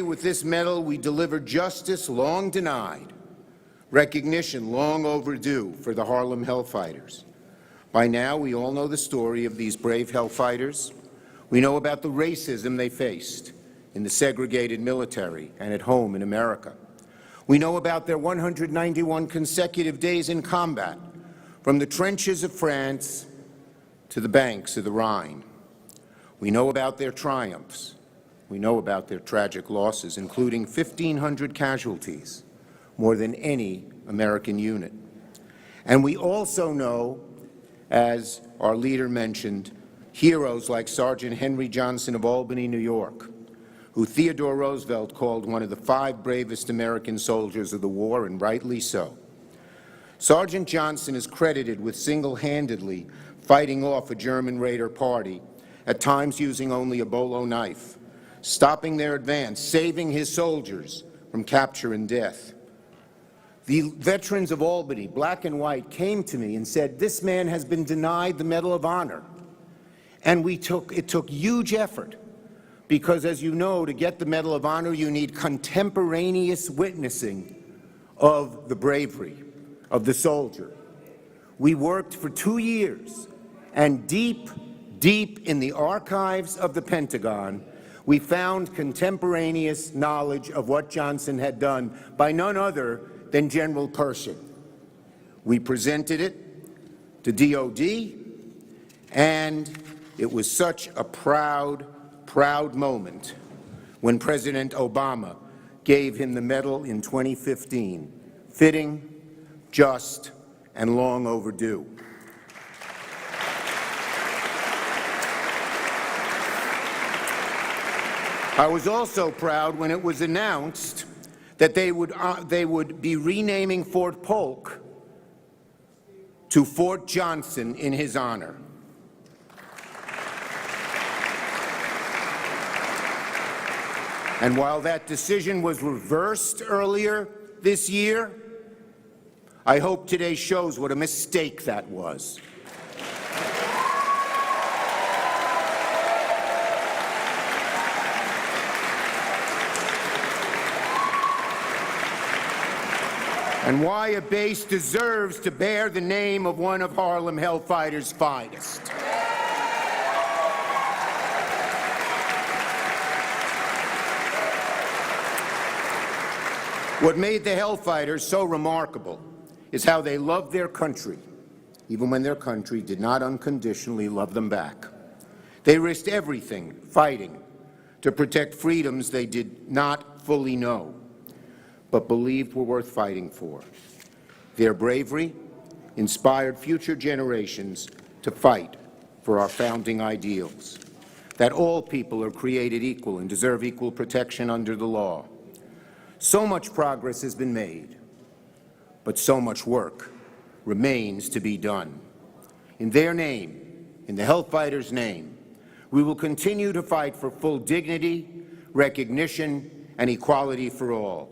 with this medal, we deliver justice long denied, recognition long overdue for the Harlem Hellfighters. By now, we all know the story of these brave Hellfighters. We know about the racism they faced in the segregated military and at home in America. We know about their 191 consecutive days in combat, from the trenches of France to the banks of the Rhine. We know about their triumphs. We know about their tragic losses, including 1,500 casualties, more than any American unit. And we also know, as our leader mentioned, heroes like Sergeant Henry Johnson of Albany, New York, who Theodore Roosevelt called one of the 5 bravest American soldiers of the war, and rightly so. Sergeant Johnson is credited with single-handedly fighting off a German Raider party, at times using only a bolo knife, stopping their advance, saving his soldiers from capture and death. The veterans of Albany, black and white, came to me and said, this man has been denied the Medal of Honor. And it took huge effort, because as you know, to get the Medal of Honor, you need contemporaneous witnessing of the bravery of the soldier. We worked for 2 years, and deep, deep in the archives of the Pentagon, we found contemporaneous knowledge of what Johnson had done by none other than General Pershing. We presented it to DOD, and it was such a proud, proud moment when President Obama gave him the medal in 2015. Fitting, just, and long overdue. I was also proud when it was announced that they would be renaming Fort Polk to Fort Johnson in his honor. And while that decision was reversed earlier this year, I hope today shows what a mistake that was. And why a base deserves to bear the name of one of Harlem Hellfighters' finest. What made the Hellfighters so remarkable is how they loved their country, even when their country did not unconditionally love them back. They risked everything fighting to protect freedoms they did not fully know, but believed were worth fighting for. Their bravery inspired future generations to fight for our founding ideals, that all people are created equal and deserve equal protection under the law. So much progress has been made, but so much work remains to be done. In their name, in the Hellfighters' name, we will continue to fight for full dignity, recognition, and equality for all.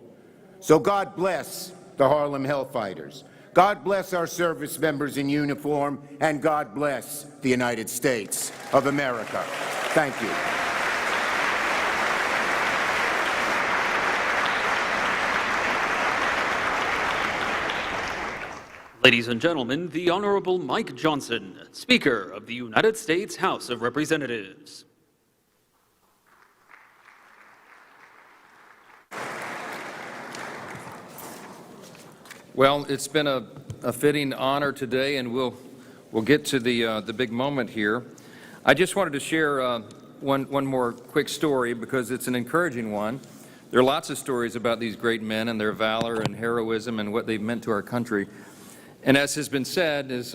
So God bless the Harlem Hellfighters. God bless our service members in uniform, and God bless the United States of America. Thank you. Ladies and gentlemen, the Honorable Mike Johnson, Speaker of the United States House of Representatives. Well, it's been a fitting honor today, and we'll get to the big moment here. I just wanted to share one more quick story because it's an encouraging one. There are lots of stories about these great men and their valor and heroism and what they've meant to our country. And as has been said, as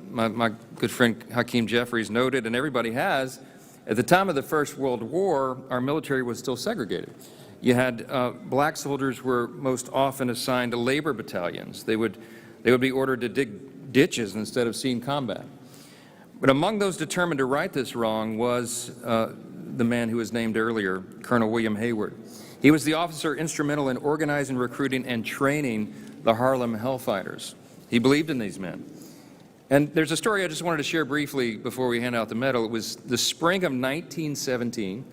my good friend Hakeem Jeffries noted, and everybody has, at the time of the First World War, our military was still segregated. You had black soldiers were most often assigned to labor battalions. They would be ordered to dig ditches instead of seeing combat. But among those determined to right this wrong was the man who was named earlier, Colonel William Hayward. He was the officer instrumental in organizing, recruiting, and training the Harlem Hellfighters. He believed in these men. And there's a story I just wanted to share briefly before we hand out the medal. It was the spring of 1917.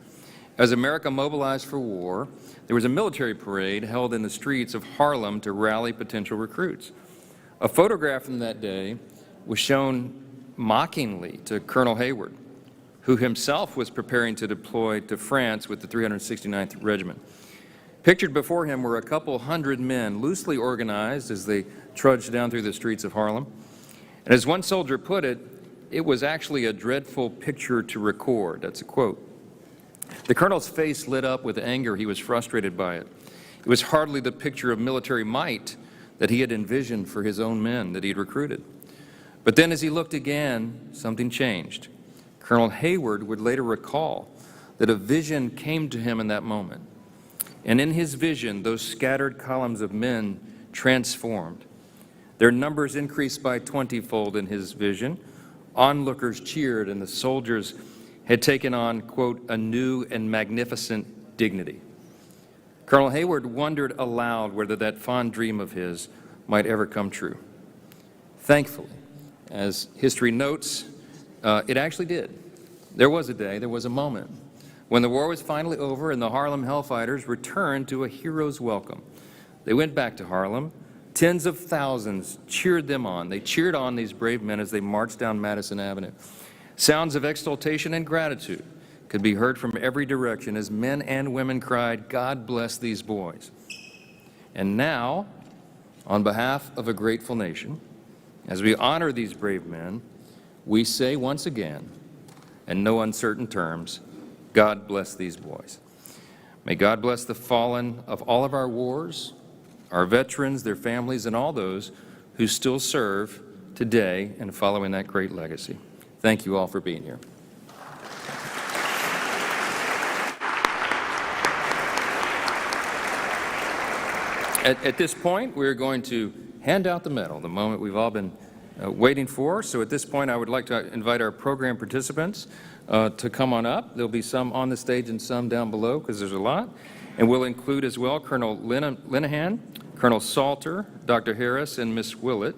As America mobilized for war, there was a military parade held in the streets of Harlem to rally potential recruits. A photograph from that day was shown mockingly to Colonel Hayward, who himself was preparing to deploy to France with the 369th Regiment. Pictured before him were a couple hundred men, loosely organized as they trudged down through the streets of Harlem. And as one soldier put it, it was actually a dreadful picture to record. That's a quote. The colonel's face lit up with anger. He was frustrated by it. It was hardly the picture of military might that he had envisioned for his own men that he had recruited. But then as he looked again, something changed. Colonel Hayward would later recall that a vision came to him in that moment. And in his vision, those scattered columns of men transformed. Their numbers increased by 20-fold in his vision. Onlookers cheered, and the soldiers had taken on, quote, a new and magnificent dignity. Colonel Hayward wondered aloud whether that fond dream of his might ever come true. Thankfully, as history notes, it actually did. There was a day, there was a moment, when the war was finally over and the Harlem Hellfighters returned to a hero's welcome. They went back to Harlem. Tens of thousands cheered them on. They cheered on these brave men as they marched down Madison Avenue. Sounds of exultation and gratitude could be heard from every direction as men and women cried, "God bless these boys." And now, on behalf of a grateful nation, as we honor these brave men, we say once again, in no uncertain terms, God bless these boys. May God bless the fallen of all of our wars, our veterans, their families, and all those who still serve today and following that great legacy. Thank you all for being here. At this point, we're going to hand out the medal, the moment we've all been waiting for. So at this point, I would like to invite our program participants to come on up. There'll be some on the stage and some down below because there's a lot. And we'll include as well Colonel Linehan, Colonel Salter, Dr. Harris, and Miss Willett.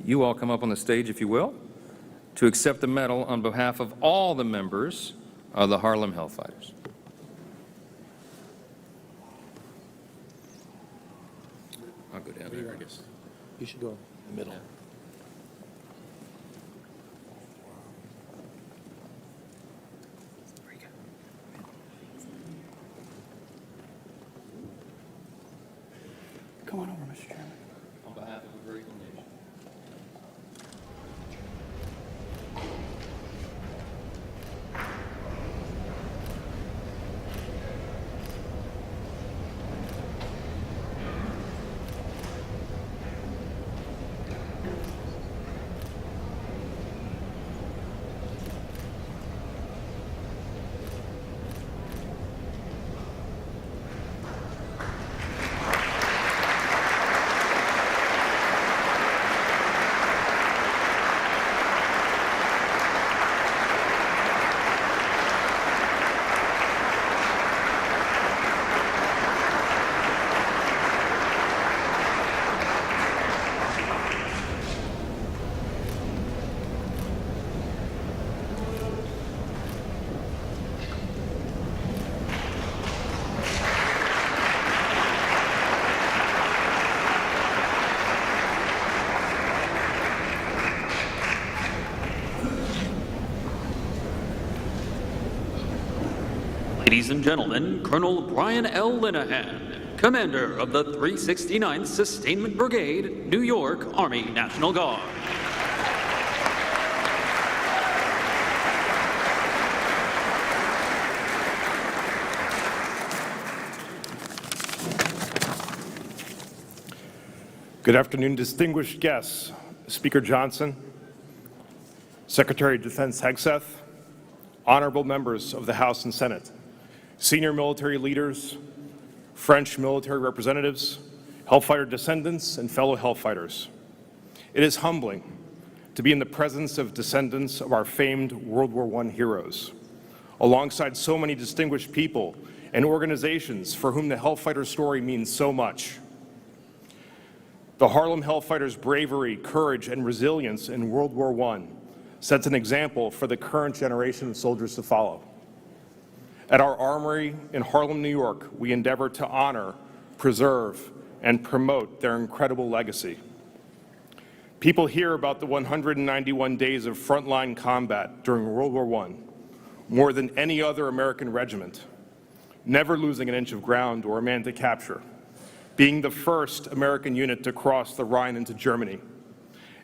You all come up on the stage, if you will, to accept the medal on behalf of all the members of the Harlem Hellfighters. I'll go down there, I guess. You should go in the middle. Ladies and gentlemen, Colonel Brian L. Linehan, Commander of the 369th Sustainment Brigade, New York Army National Guard. Good afternoon, distinguished guests, Speaker Johnson, Secretary of Defense Hegseth, honorable members of the House and Senate, senior military leaders, French military representatives, Hellfighter descendants, and fellow Hellfighters. It is humbling to be in the presence of descendants of our famed World War I heroes, alongside so many distinguished people and organizations for whom the Hellfighter story means so much. The Harlem Hellfighters' bravery, courage, and resilience in World War I sets an example for the current generation of soldiers to follow. At our armory in Harlem, New York, we endeavor to honor, preserve, and promote their incredible legacy. People hear about the 191 days of frontline combat during World War I more than any other American regiment, never losing an inch of ground or a man to capture, being the first American unit to cross the Rhine into Germany,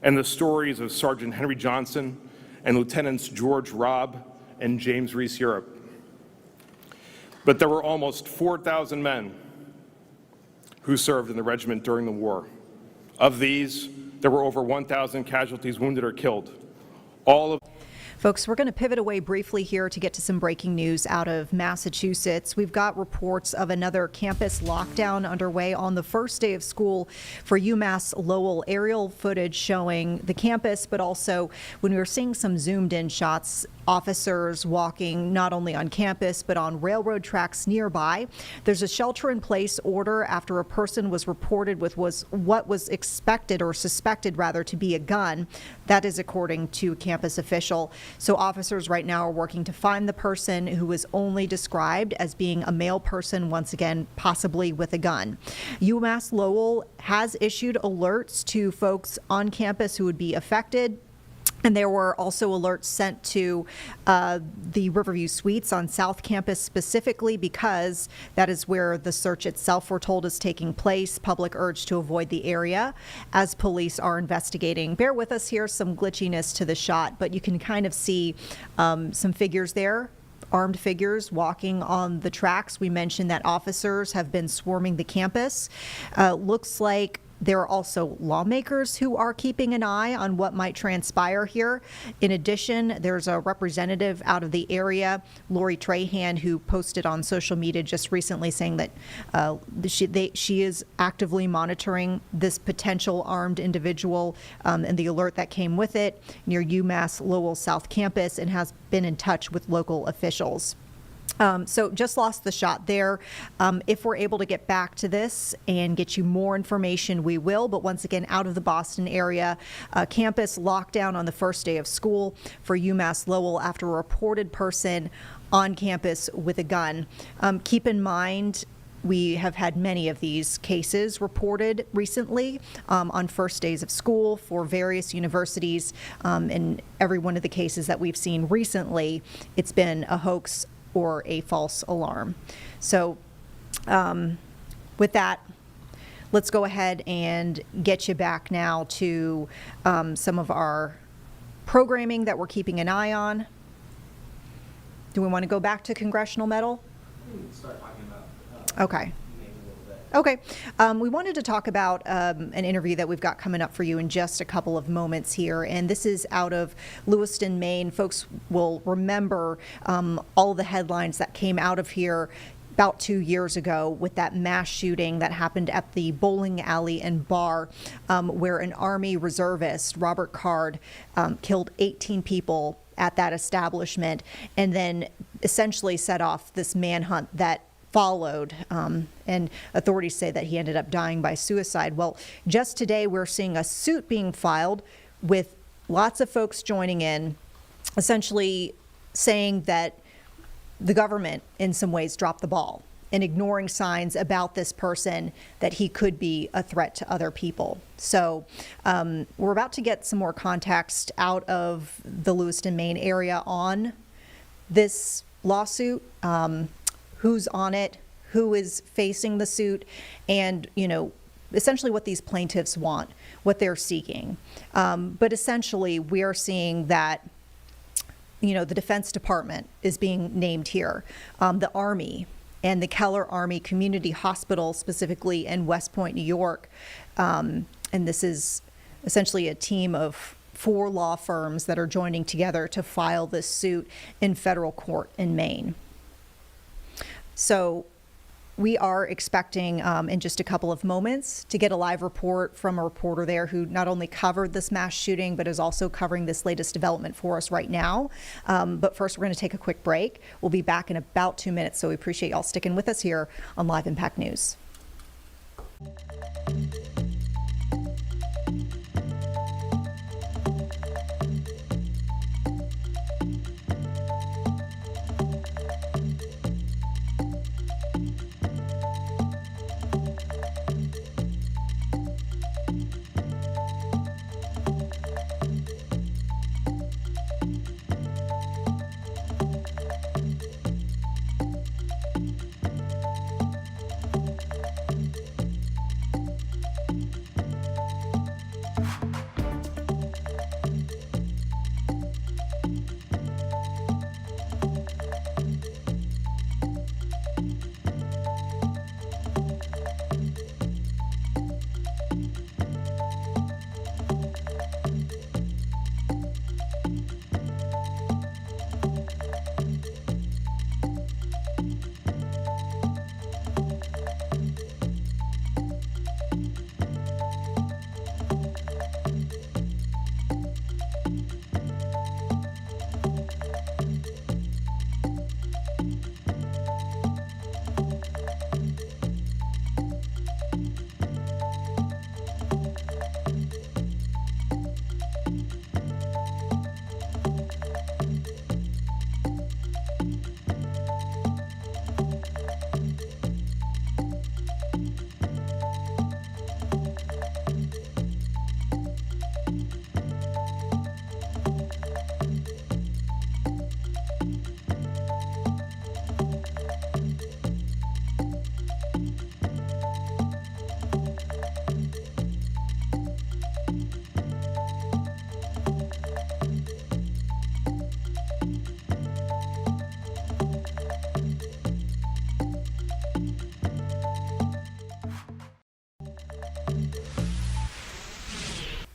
and the stories of Sergeant Henry Johnson and Lieutenants George Robb and James Reese Europe. But there were almost 4,000 men who served in the regiment during the war. Of these, there were over 1,000 casualties, wounded or killed. All of Folks, we're going to pivot away briefly here to get to some breaking news out of Massachusetts. We've got reports of another campus lockdown underway on the first day of school for UMass Lowell. Aerial footage showing the campus, but also when we were seeing some zoomed in shots, officers walking not only on campus but on railroad tracks nearby. There's a shelter-in-place order after a person was reported with what was expected or suspected rather to be a gun. That is according to a campus official. So officers right now are working to find the person who was only described as being a male person, once again, possibly with a gun. UMass Lowell has issued alerts to folks on campus who would be affected. And there were also alerts sent to the Riverview Suites on South Campus specifically because that is where the search itself, we're told, is taking place. Public urged to avoid the area as police are investigating. Bear with us here, some glitchiness to the shot, but you can kind of see some figures there. Armed figures walking on the tracks. We mentioned that officers have been swarming the campus. Looks like there are also lawmakers who are keeping an eye on what might transpire here. In addition, there's a representative out of the area, Lori Trahan, who posted on social media just recently saying that she is actively monitoring this potential armed individual and the alert that came with it near UMass Lowell South Campus and has been in touch with local officials. So just lost the shot there. If we're able to get back to this and get you more information, we will. But once again, out of the Boston area, campus lockdown on the first day of school for UMass Lowell after a reported person on campus with a gun. Keep in mind, we have had many of these cases reported recently on first days of school for various universities. In every one of the cases that we've seen recently, it's been a hoax or a false alarm. So with that, let's go ahead and get you back now to some of our programming that we're keeping an eye on. Do we want to go back to Congressional Medal? Start talking about Okay. Okay. We wanted to talk about an interview that we've got coming up for you in just a couple of moments here. And this is out of Lewiston, Maine. Folks will remember all the headlines that came out of here about 2 years ago with that mass shooting that happened at the bowling alley and bar where an Army reservist, Robert Card, killed 18 people at that establishment and then essentially set off this manhunt that followed, and authorities say that he ended up dying by suicide. Well, just today we're seeing a suit being filed with lots of folks joining in, essentially saying that the government in some ways dropped the ball in ignoring signs about this person that he could be a threat to other people. So we're about to get some more context out of the Lewiston, Maine area on this lawsuit. who's on it, who is facing the suit, and, essentially what these plaintiffs want, what they're seeking. But essentially, we are seeing that, the Defense Department is being named here, the Army, and the Keller Army Community Hospital, specifically in West Point, New York. And this is essentially a team of 4 law firms that are joining together to file this suit in federal court in Maine. So we are expecting in just a couple of moments to get a live report from a reporter there who not only covered this mass shooting, but is also covering this latest development for us right now. But first, we're going to take a quick break. We'll be back in about 2 minutes, so we appreciate y'all sticking with us here on Live Impact News.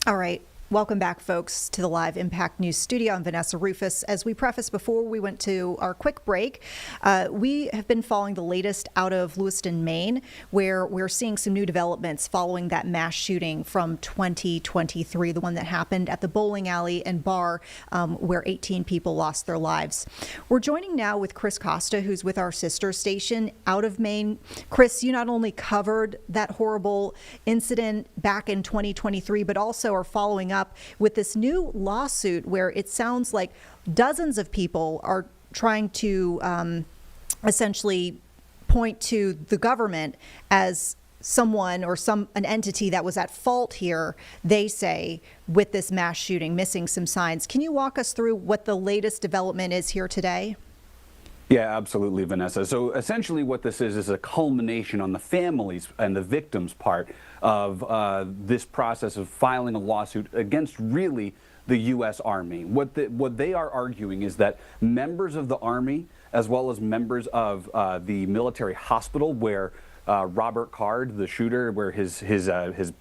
All right. Welcome back, folks, to the Live Impact News studio. I'm Vanessa Rufus. As we prefaced before we went to our quick break, we have been following the latest out of Lewiston, Maine, where we're seeing some new developments following that mass shooting from 2023, the one that happened at the bowling alley and bar where 18 people lost their lives. We're joining now with Chris Costa, who's with our sister station out of Maine. Chris, you not only covered that horrible incident back in 2023, but also are following up with this new lawsuit where it sounds like dozens of people are trying to essentially point to the government as someone or an entity that was at fault here, they say, with this mass shooting, missing some signs. Can you walk us through what the latest development is here today? Yeah, absolutely, Vanessa. So essentially what this is a culmination on the families and the victims' part of this process of filing a lawsuit against really the U.S. Army. What they are arguing is that members of the Army, as well as members of the military hospital where Robert Card, the shooter, where his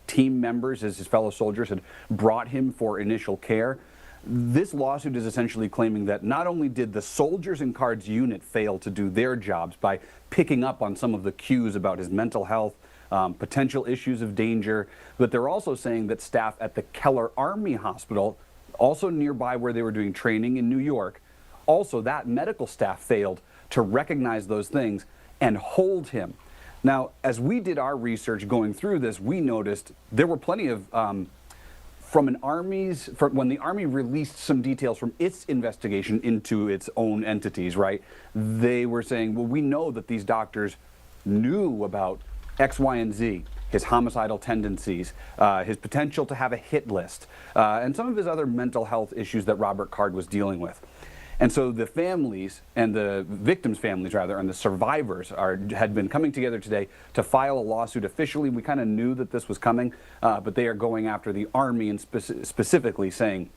team members, his fellow soldiers had brought him for initial care, this lawsuit is essentially claiming that not only did the soldiers in Card's unit fail to do their jobs by picking up on some of the cues about his mental health, potential issues of danger, but they're also saying that staff at the Keller Army Hospital, also nearby where they were doing training in New York, also that medical staff failed to recognize those things and hold him. Now, as we did our research going through this, we noticed there were plenty of when the Army released some details from its investigation into its own entities, right, they were saying, well, we know that these doctors knew about X, Y, and Z, his homicidal tendencies, his potential to have a hit list, and some of his other mental health issues that Robert Card was dealing with. And so the families and the victims' families, rather, and the survivors had been coming together today to file a lawsuit officially. We kind of knew that this was coming, but they are going after the Army and specifically saying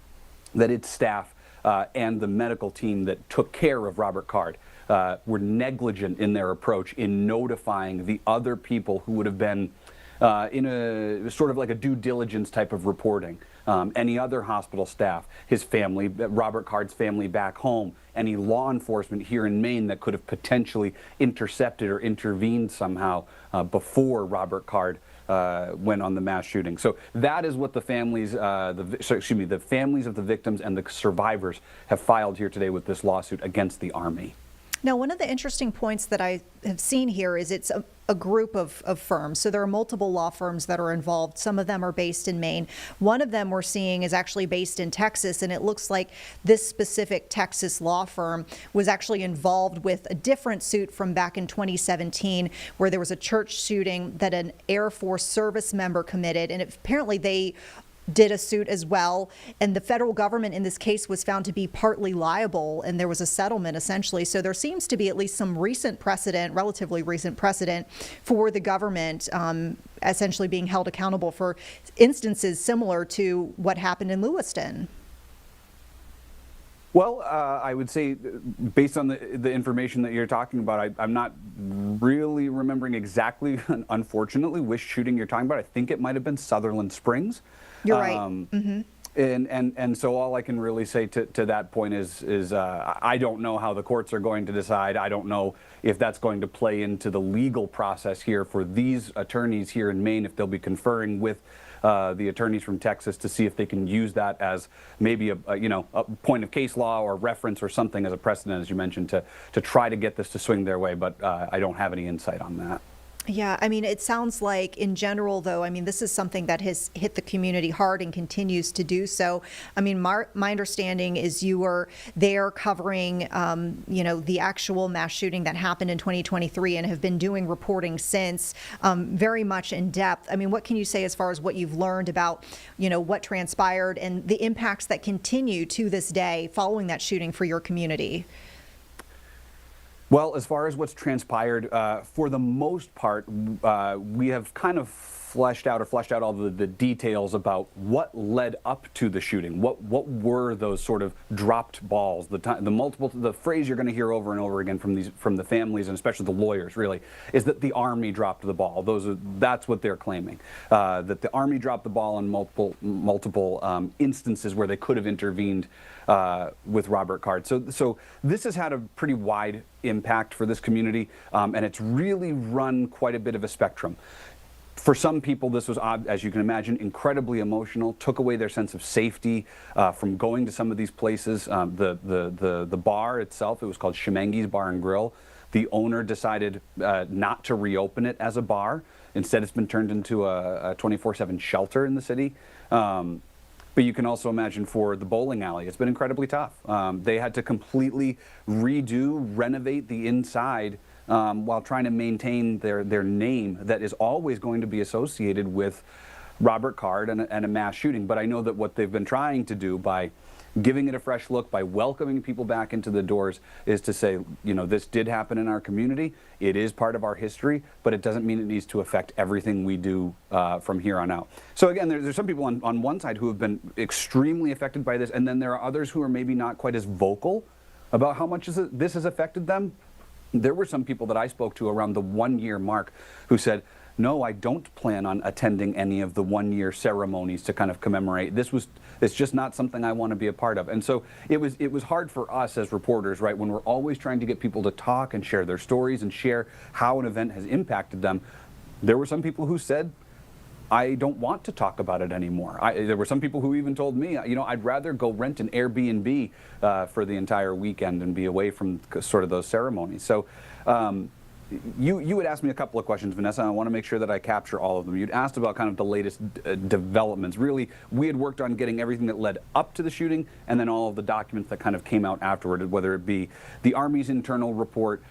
that its staff and the medical team that took care of Robert Card were negligent in their approach in notifying the other people who would have been in a sort of like a due diligence type of reporting. Any other hospital staff, his family, Robert Card's family back home, any law enforcement here in Maine that could have potentially intercepted or intervened somehow before Robert Card went on the mass shooting. So that is what the families, the families of the victims and the survivors have filed here today with this lawsuit against the Army. Now, one of the interesting points that I have seen here is it's a group of firms. So there are multiple law firms that are involved. Some of them are based in Maine. One of them we're seeing is actually based in Texas, and it looks like this specific Texas law firm was actually involved with a different suit from back in 2017, where there was a church shooting that an Air Force service member committed, and apparently they did a suit as well, and the federal government in this case was found to be partly liable, and there was a settlement essentially. So there seems to be at least some recent precedent, relatively recent precedent, for the government essentially being held accountable for instances similar to what happened in Lewiston. Well, I would say, based on the information that you're talking about, I'm not really remembering exactly, unfortunately, which shooting you're talking about. I think it might have been Sutherland Springs. You're right. Mm-hmm. And so all I can really say to that point is I don't know how the courts are going to decide. I don't know if that's going to play into the legal process here for these attorneys here in Maine, if they'll be conferring with the attorneys from Texas to see if they can use that as maybe a point of case law or reference or something as a precedent, as you mentioned, to try to get this to swing their way. But I don't have any insight on that. Yeah, I mean, it sounds like in general, though, I mean, this is something that has hit the community hard and continues to do so. I mean, my understanding is you were there covering, the actual mass shooting that happened in 2023 and have been doing reporting since, very much in depth. I mean, what can you say as far as what you've learned about, what transpired and the impacts that continue to this day following that shooting for your community? Well, as far as what's transpired, for the most part, we have kind of fleshed out all the details about what led up to the shooting. What were those sort of dropped balls? The phrase you're going to hear over and over again from the families and especially the lawyers, really, is that the Army dropped the ball. That's what they're claiming. That the Army dropped the ball in multiple instances where they could have intervened with Robert Card. So this has had a pretty wide impact for this community, and it's really run quite a bit of a spectrum. For some people, this was, as you can imagine, incredibly emotional, took away their sense of safety from going to some of these places. The bar itself, it was called Shemengi's Bar and Grill. The owner decided not to reopen it as a bar. Instead, it's been turned into a 24/7 shelter in the city. But you can also imagine for the bowling alley, it's been incredibly tough. They had to completely renovate the inside while trying to maintain their name that is always going to be associated with Robert Card and a mass shooting. But I know that what they've been trying to do by giving it a fresh look, by welcoming people back into the doors, is to say, this did happen in our community. It is part of our history, but it doesn't mean it needs to affect everything we do from here on out. So again, there's some people on one side who have been extremely affected by this, and then there are others who are maybe not quite as vocal about how much this has affected them. There were some people that I spoke to around the 1-year mark who said, no, I don't plan on attending any of the 1-year ceremonies to kind of commemorate. It's just not something I want to be a part of. And so it was hard for us as reporters, right, when we're always trying to get people to talk and share their stories and share how an event has impacted them. There were some people who said, I don't want to talk about it anymore. There were some people who even told me, I'd rather go rent an Airbnb for the entire weekend and be away from sort of those ceremonies. So you had asked me a couple of questions, Vanessa, and I want to make sure that I capture all of them. You'd asked about kind of the latest developments. Really, we had worked on getting everything that led up to the shooting and then all of the documents that kind of came out afterward, whether it be the Army's internal report,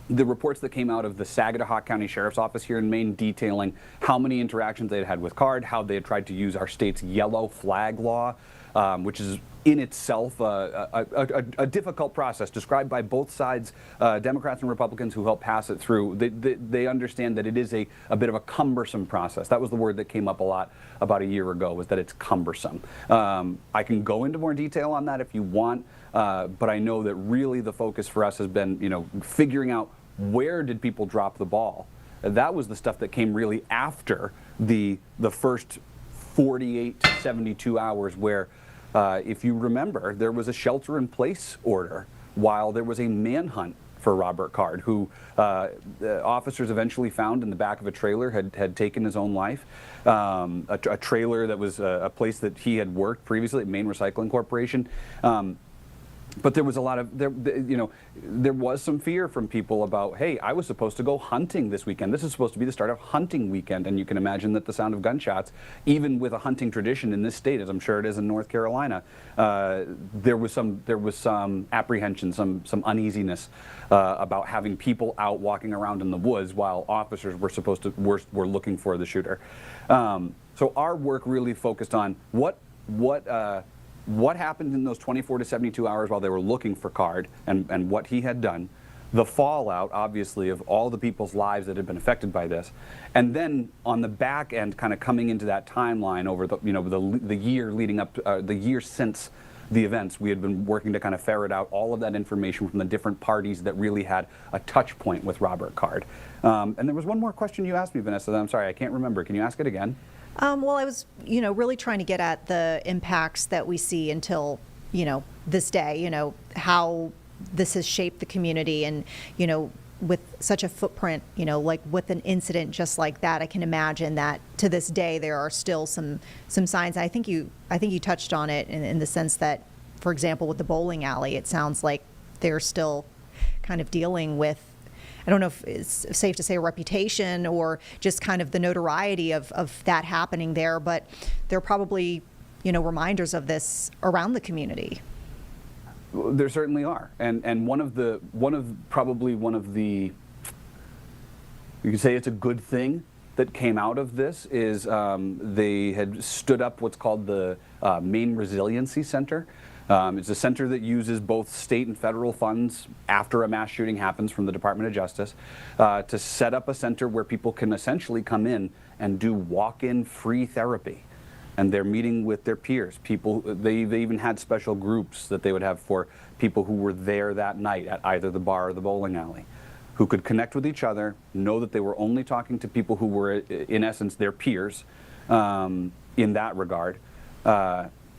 the reports that came out of the Saginaw County Sheriff's Office here in Maine detailing how many interactions they had with Card, how they had tried to use our state's yellow flag law which is in itself a difficult process described by both sides, Democrats and Republicans who helped pass it through. They understand that it is a bit of a cumbersome process. That was the word that came up a lot about a year ago, was that it's cumbersome. I can go into more detail on that if you want, but I know that really the focus for us has been, figuring out where did people drop the ball. That was the stuff that came really after the first 48 to 72 hours where, if you remember, there was a shelter-in-place order while there was a manhunt for Robert Card, who officers eventually found in the back of a trailer had taken his own life. A trailer that was a place that he had worked previously at Maine Recycling Corporation. But there was a lot of, there was some fear from people about, hey, I was supposed to go hunting this weekend. This is supposed to be the start of hunting weekend. And you can imagine that the sound of gunshots, even with a hunting tradition in this state, as I'm sure it is in North Carolina, there was some apprehension, some uneasiness about having people out walking around in the woods while officers were looking for the shooter. So our work really focused on what happened in those 24 to 72 hours while they were looking for Card and what he had done, the fallout, obviously, of all the people's lives that had been affected by this, and then on the back end, kind of coming into that timeline over the year leading up, the year since the events, we had been working to kind of ferret out all of that information from the different parties that really had a touch point with Robert Card. And there was one more question you asked me, Vanessa, that I'm sorry, I can't remember. Can you ask it again? Well, I was, really trying to get at the impacts that we see until, this day, how this has shaped the community and, with such a footprint, like with an incident just like that, I can imagine that to this day there are still some signs. I think you touched on it in the sense that, for example, with the bowling alley, it sounds like they're still kind of dealing with, I don't know if it's safe to say a reputation or just kind of the notoriety of that happening there, but there are probably, reminders of this around the community. There certainly are, and probably one of the, you could say it's a good thing that came out of this is they had stood up what's called the Maine Resiliency Center. It's a center that uses both state and federal funds after a mass shooting happens from the Department of Justice to set up a center where people can essentially come in and do walk-in free therapy. And they're meeting with their peers. They even had special groups that they would have for people who were there that night at either the bar or the bowling alley, who could connect with each other, know that they were only talking to people who were, in essence, their peers in that regard.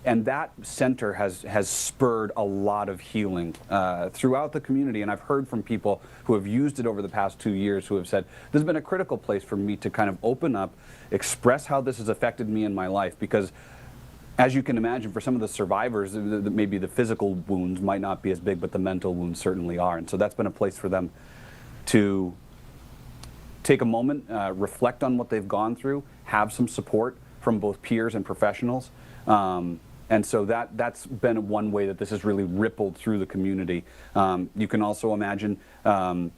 And that center has spurred a lot of healing throughout the community. And I've heard from people who have used it over the past 2 years who have said, this has been a critical place for me to kind of open up, express how this has affected me in my life. Because as you can imagine, for some of the survivors, maybe the physical wounds might not be as big, but the mental wounds certainly are. And so that's been a place for them to take a moment, reflect on what they've gone through, have some support from both peers and professionals. And so that's been one way that this has really rippled through the community. You can also imagine, so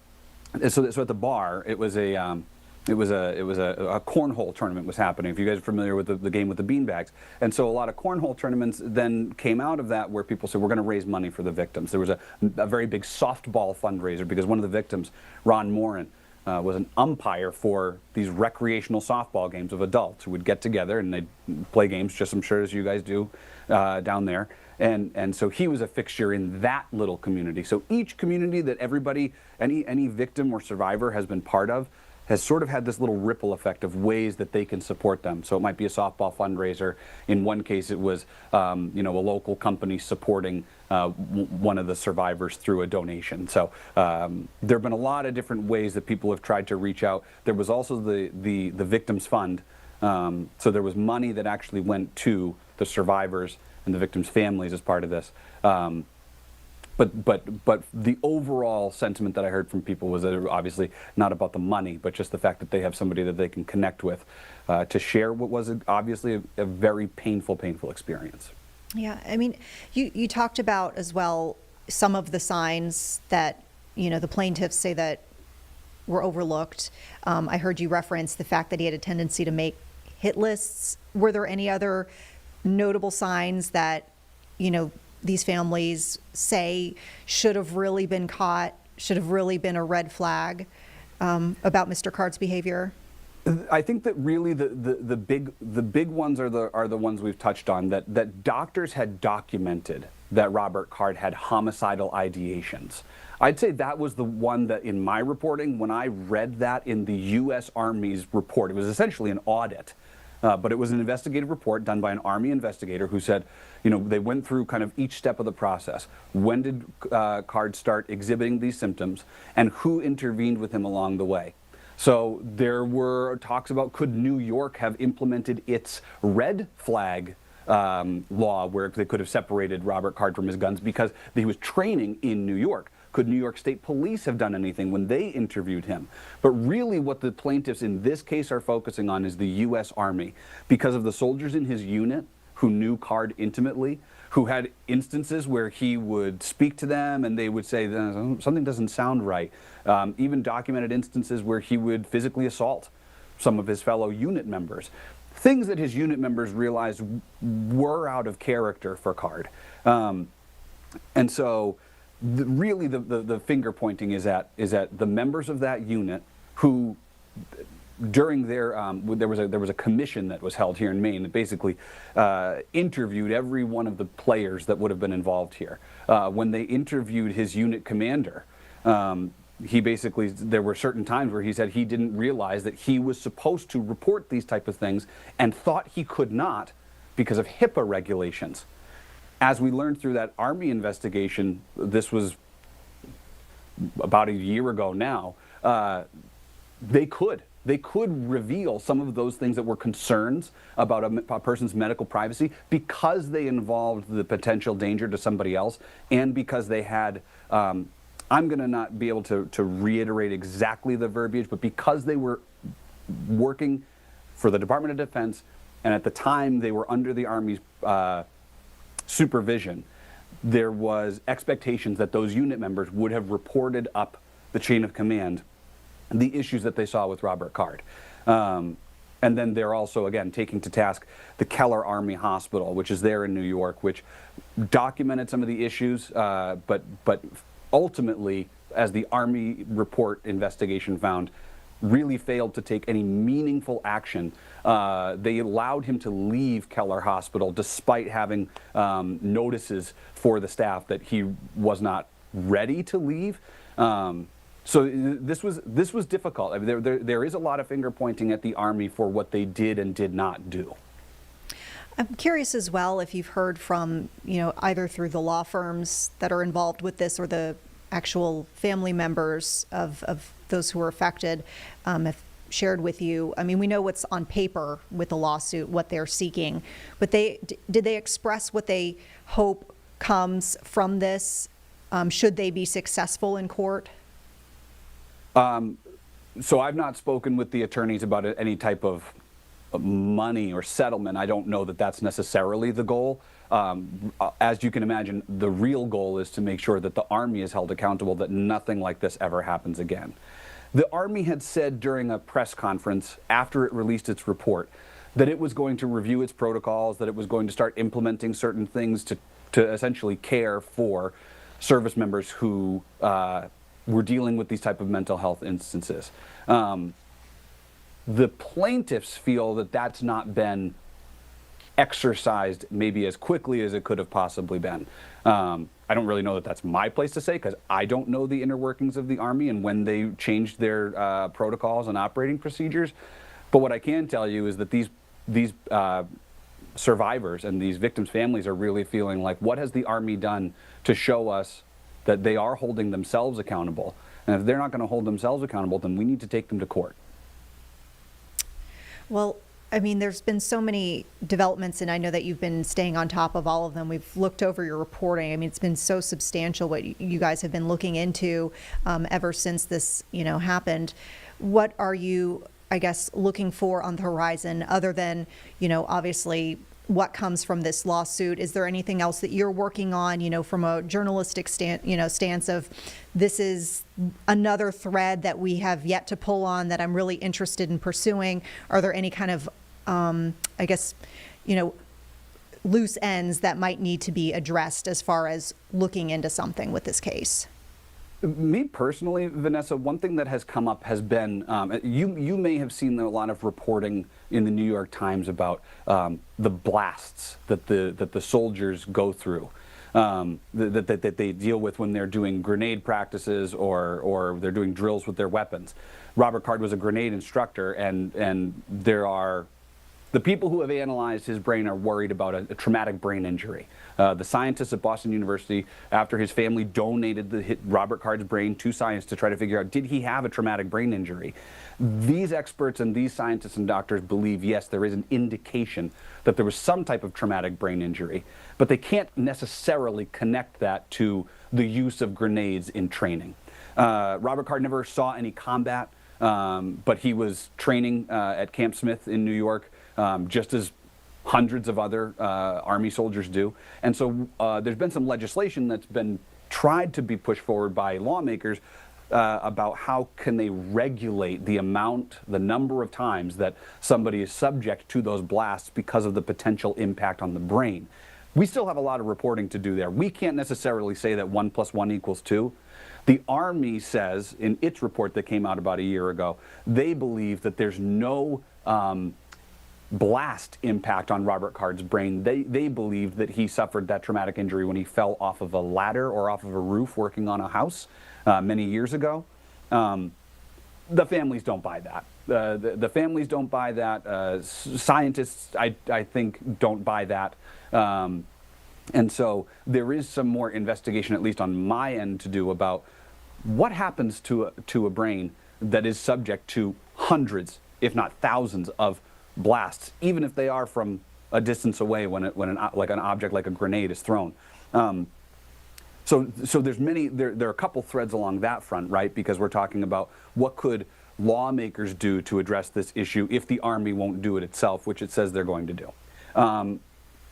at the bar, it was a cornhole tournament was happening. If you guys are familiar with the game with the beanbags, and so a lot of cornhole tournaments then came out of that where people said we're going to raise money for the victims. There was a very big softball fundraiser because one of the victims, Ron Morin, was an umpire for these recreational softball games of adults who would get together and they'd play games, just I'm sure as you guys do down there. And so he was a fixture in that little community. So each community that everybody, any victim or survivor has been part of, has sort of had this little ripple effect of ways that they can support them. So it might be a softball fundraiser. In one case, it was a local company supporting one of the survivors through a donation. So there have been a lot of different ways that people have tried to reach out. There was also the Victims Fund. So there was money that actually went to the survivors and the victims' families as part of this. But the overall sentiment that I heard from people was that it was obviously not about the money, but just the fact that they have somebody that they can connect with to share what was obviously a very painful experience. Yeah, I mean, you talked about as well some of the signs that, the plaintiffs say that were overlooked. I heard you reference the fact that he had a tendency to make hit lists. Were there any other notable signs that, these families say should have really been caught, should have really been a red flag about Mr. Card's behavior? I think that really the big ones are the ones we've touched on, that doctors had documented that Robert Card had homicidal ideations. I'd say that was the one that in my reporting, when I read that in the U.S. Army's report, it was essentially an audit, but it was an investigative report done by an Army investigator who said, they went through kind of each step of the process. When did Card start exhibiting these symptoms, and who intervened with him along the way? So there were talks about, could New York have implemented its red flag law where they could have separated Robert Card from his guns because he was training in New York? Could New York State Police have done anything when they interviewed him? But really what the plaintiffs in this case are focusing on is the U.S. Army, because of the soldiers in his unit who knew Card intimately, who had instances where he would speak to them and they would say, something doesn't sound right. Even documented instances where he would physically assault some of his fellow unit members. Things that his unit members realized were out of character for Card. And so really the finger pointing is at the members of that unit who, during their, there was a commission that was held here in Maine that basically interviewed every one of the players that would have been involved here. When they interviewed his unit commander, he basically, there were certain times where he said he didn't realize that he was supposed to report these type of things and thought he could not because of HIPAA regulations. As we learned through that Army investigation, this was about a year ago now, they could reveal some of those things that were concerns about a person's medical privacy because they involved the potential danger to somebody else and because they had, I'm going to not be able to reiterate exactly the verbiage, but because they were working for the Department of Defense and at the time they were under the Army's supervision, there was expectations that those unit members would have reported up the chain of command the issues that they saw with Robert Card. And then they're also, again, taking to task the Keller Army Hospital, which is there in New York, which documented some of the issues, but ultimately, as the Army report investigation found, really failed to take any meaningful action. They allowed him to leave Keller Hospital despite having notices for the staff that he was not ready to leave. So this was difficult. I mean, there is a lot of finger pointing at the Army for what they did and did not do. I'm curious as well if you've heard from, either through the law firms that are involved with this or the actual family members of those who were affected, have shared with you. I mean, we know what's on paper with the lawsuit, what they're seeking, but did they express what they hope comes from this, should they be successful in court? So I've not spoken with the attorneys about any type of money or settlement. I don't know that that's necessarily the goal. As you can imagine, the real goal is to make sure that the Army is held accountable, that nothing like this ever happens again. The Army had said during a press conference after it released its report that it was going to review its protocols, that it was going to start implementing certain things to essentially care for service members who were dealing with these type of mental health instances. The plaintiffs feel that that's not been exercised maybe as quickly as it could have possibly been. I don't really know that that's my place to say because I don't know the inner workings of the Army and when they changed their protocols and operating procedures. But what I can tell you is that these survivors and these victims' families are really feeling like, what has the Army done to show us that they are holding themselves accountable? And if they're not going to hold themselves accountable, then we need to take them to court. Well, I mean, there's been so many developments, and I know that you've been staying on top of all of them. We've looked over your reporting. I mean, it's been so substantial what you guys have been looking into ever since this, happened. What are you, I guess, looking for on the horizon other than, obviously what comes from this lawsuit? Is there anything else that you're working on, from a journalistic stance of this is another thread that we have yet to pull on that I'm really interested in pursuing? Are there any kind of, I guess, loose ends that might need to be addressed as far as looking into something with this case? Me personally, Vanessa, one thing that has come up has been, you may have seen a lot of reporting in the New York Times about the blasts that the soldiers go through, that they deal with when they're doing grenade practices or they're doing drills with their weapons. Robert Card was a grenade instructor, and the people who have analyzed his brain are worried about a traumatic brain injury. The scientists at Boston University, after his family donated Robert Card's brain to science to try to figure out, did he have a traumatic brain injury? These experts and these scientists and doctors believe, yes, there is an indication that there was some type of traumatic brain injury, but they can't necessarily connect that to the use of grenades in training. Robert Card never saw any combat, but he was training at Camp Smith in New York, just as hundreds of other Army soldiers do. And so there's been some legislation that's been tried to be pushed forward by lawmakers about how can they regulate the number of times that somebody is subject to those blasts because of the potential impact on the brain. We still have a lot of reporting to do there. We can't necessarily say that 1 + 1 = 2. The Army says in its report that came out about a year ago, they believe that there's no blast impact on Robert Card's brain. They believed that he suffered that traumatic injury when he fell off of a ladder or off of a roof working on a house many years ago. The families don't buy that. The families don't buy that. Scientists, I think, don't buy that. And so there is some more investigation, at least on my end, to do about what happens to a brain that is subject to hundreds, if not thousands, of blasts, even if they are from a distance away when an object like a grenade is thrown. So there are a couple threads along that front, right? Because we're talking about what could lawmakers do to address this issue if the Army won't do it itself, which it says they're going to do.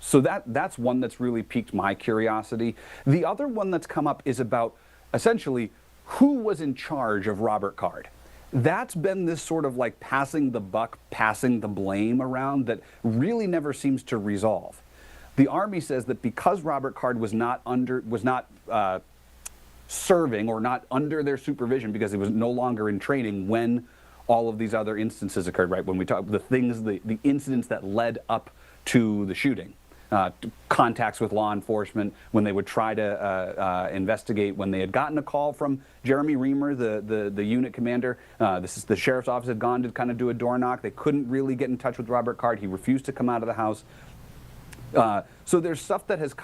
So that's one that's really piqued my curiosity. The other one that's come up is about essentially who was in charge of Robert Card. That's been this sort of like passing the buck, passing the blame around that really never seems to resolve. The Army says that because Robert Card was not serving or not under their supervision because he was no longer in training when all of these other instances occurred, right? When we talk the incidents that led up to the shooting. Contacts with law enforcement, when they would try to investigate, when they had gotten a call from Jeremy Reamer, the unit commander. The sheriff's office had gone to kind of do a door knock. They couldn't really get in touch with Robert Card. He refused to come out of the house. So there's stuff that has come